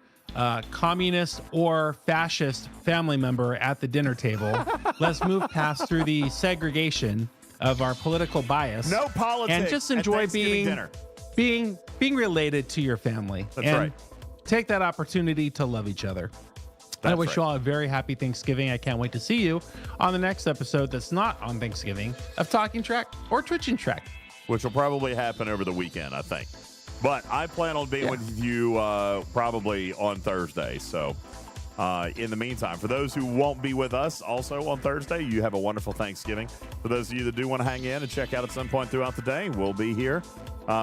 communist or fascist family member at the dinner table. Let's move past through the segregation of our political bias. No politics. And just enjoy being related to your family. That's and right. Take that opportunity to love each other. I wish you all a very happy Thanksgiving. I can't wait to see you on the next episode that's not on Thanksgiving of Talking Track or Twitching Track. Which will probably happen over the weekend, I think. But I plan on being with you probably on Thursday. So in the meantime, for those who won't be with us also on Thursday, you have a wonderful Thanksgiving. For those of you that do want to hang in and check out at some point throughout the day, we'll be here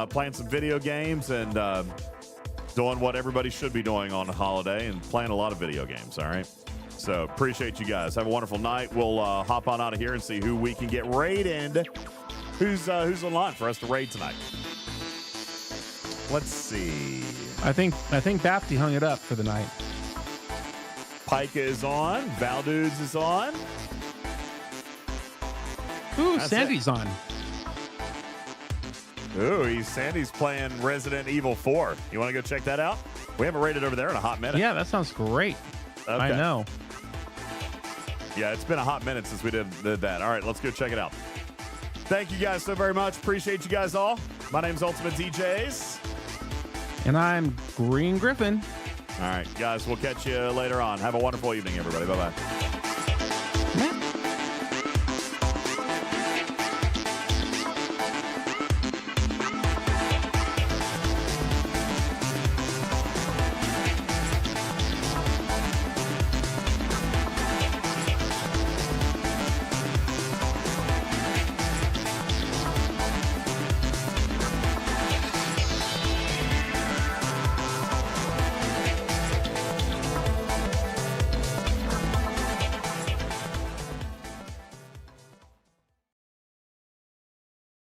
playing some video games and doing what everybody should be doing on a holiday and playing a lot of video games, all right? So appreciate you guys. Have a wonderful night. We'll hop on out of here and see who we can get raided. Who's online for us to raid tonight? Let's see. I think Bapty hung it up for the night. Pika is on. Valdudes is on. Ooh, That's Sandy's on. Ooh, Sandy's playing Resident Evil 4. You want to go check that out? We haven't raided over there in a hot minute. Yeah, that sounds great. Okay. I know. Yeah, it's been a hot minute since we did that. All right, let's go check it out. Thank you guys so very much. Appreciate you guys all. My name's UltimatDJz. And I'm Green Griffin. All right, guys, we'll catch you later on. Have a wonderful evening, everybody. Bye-bye.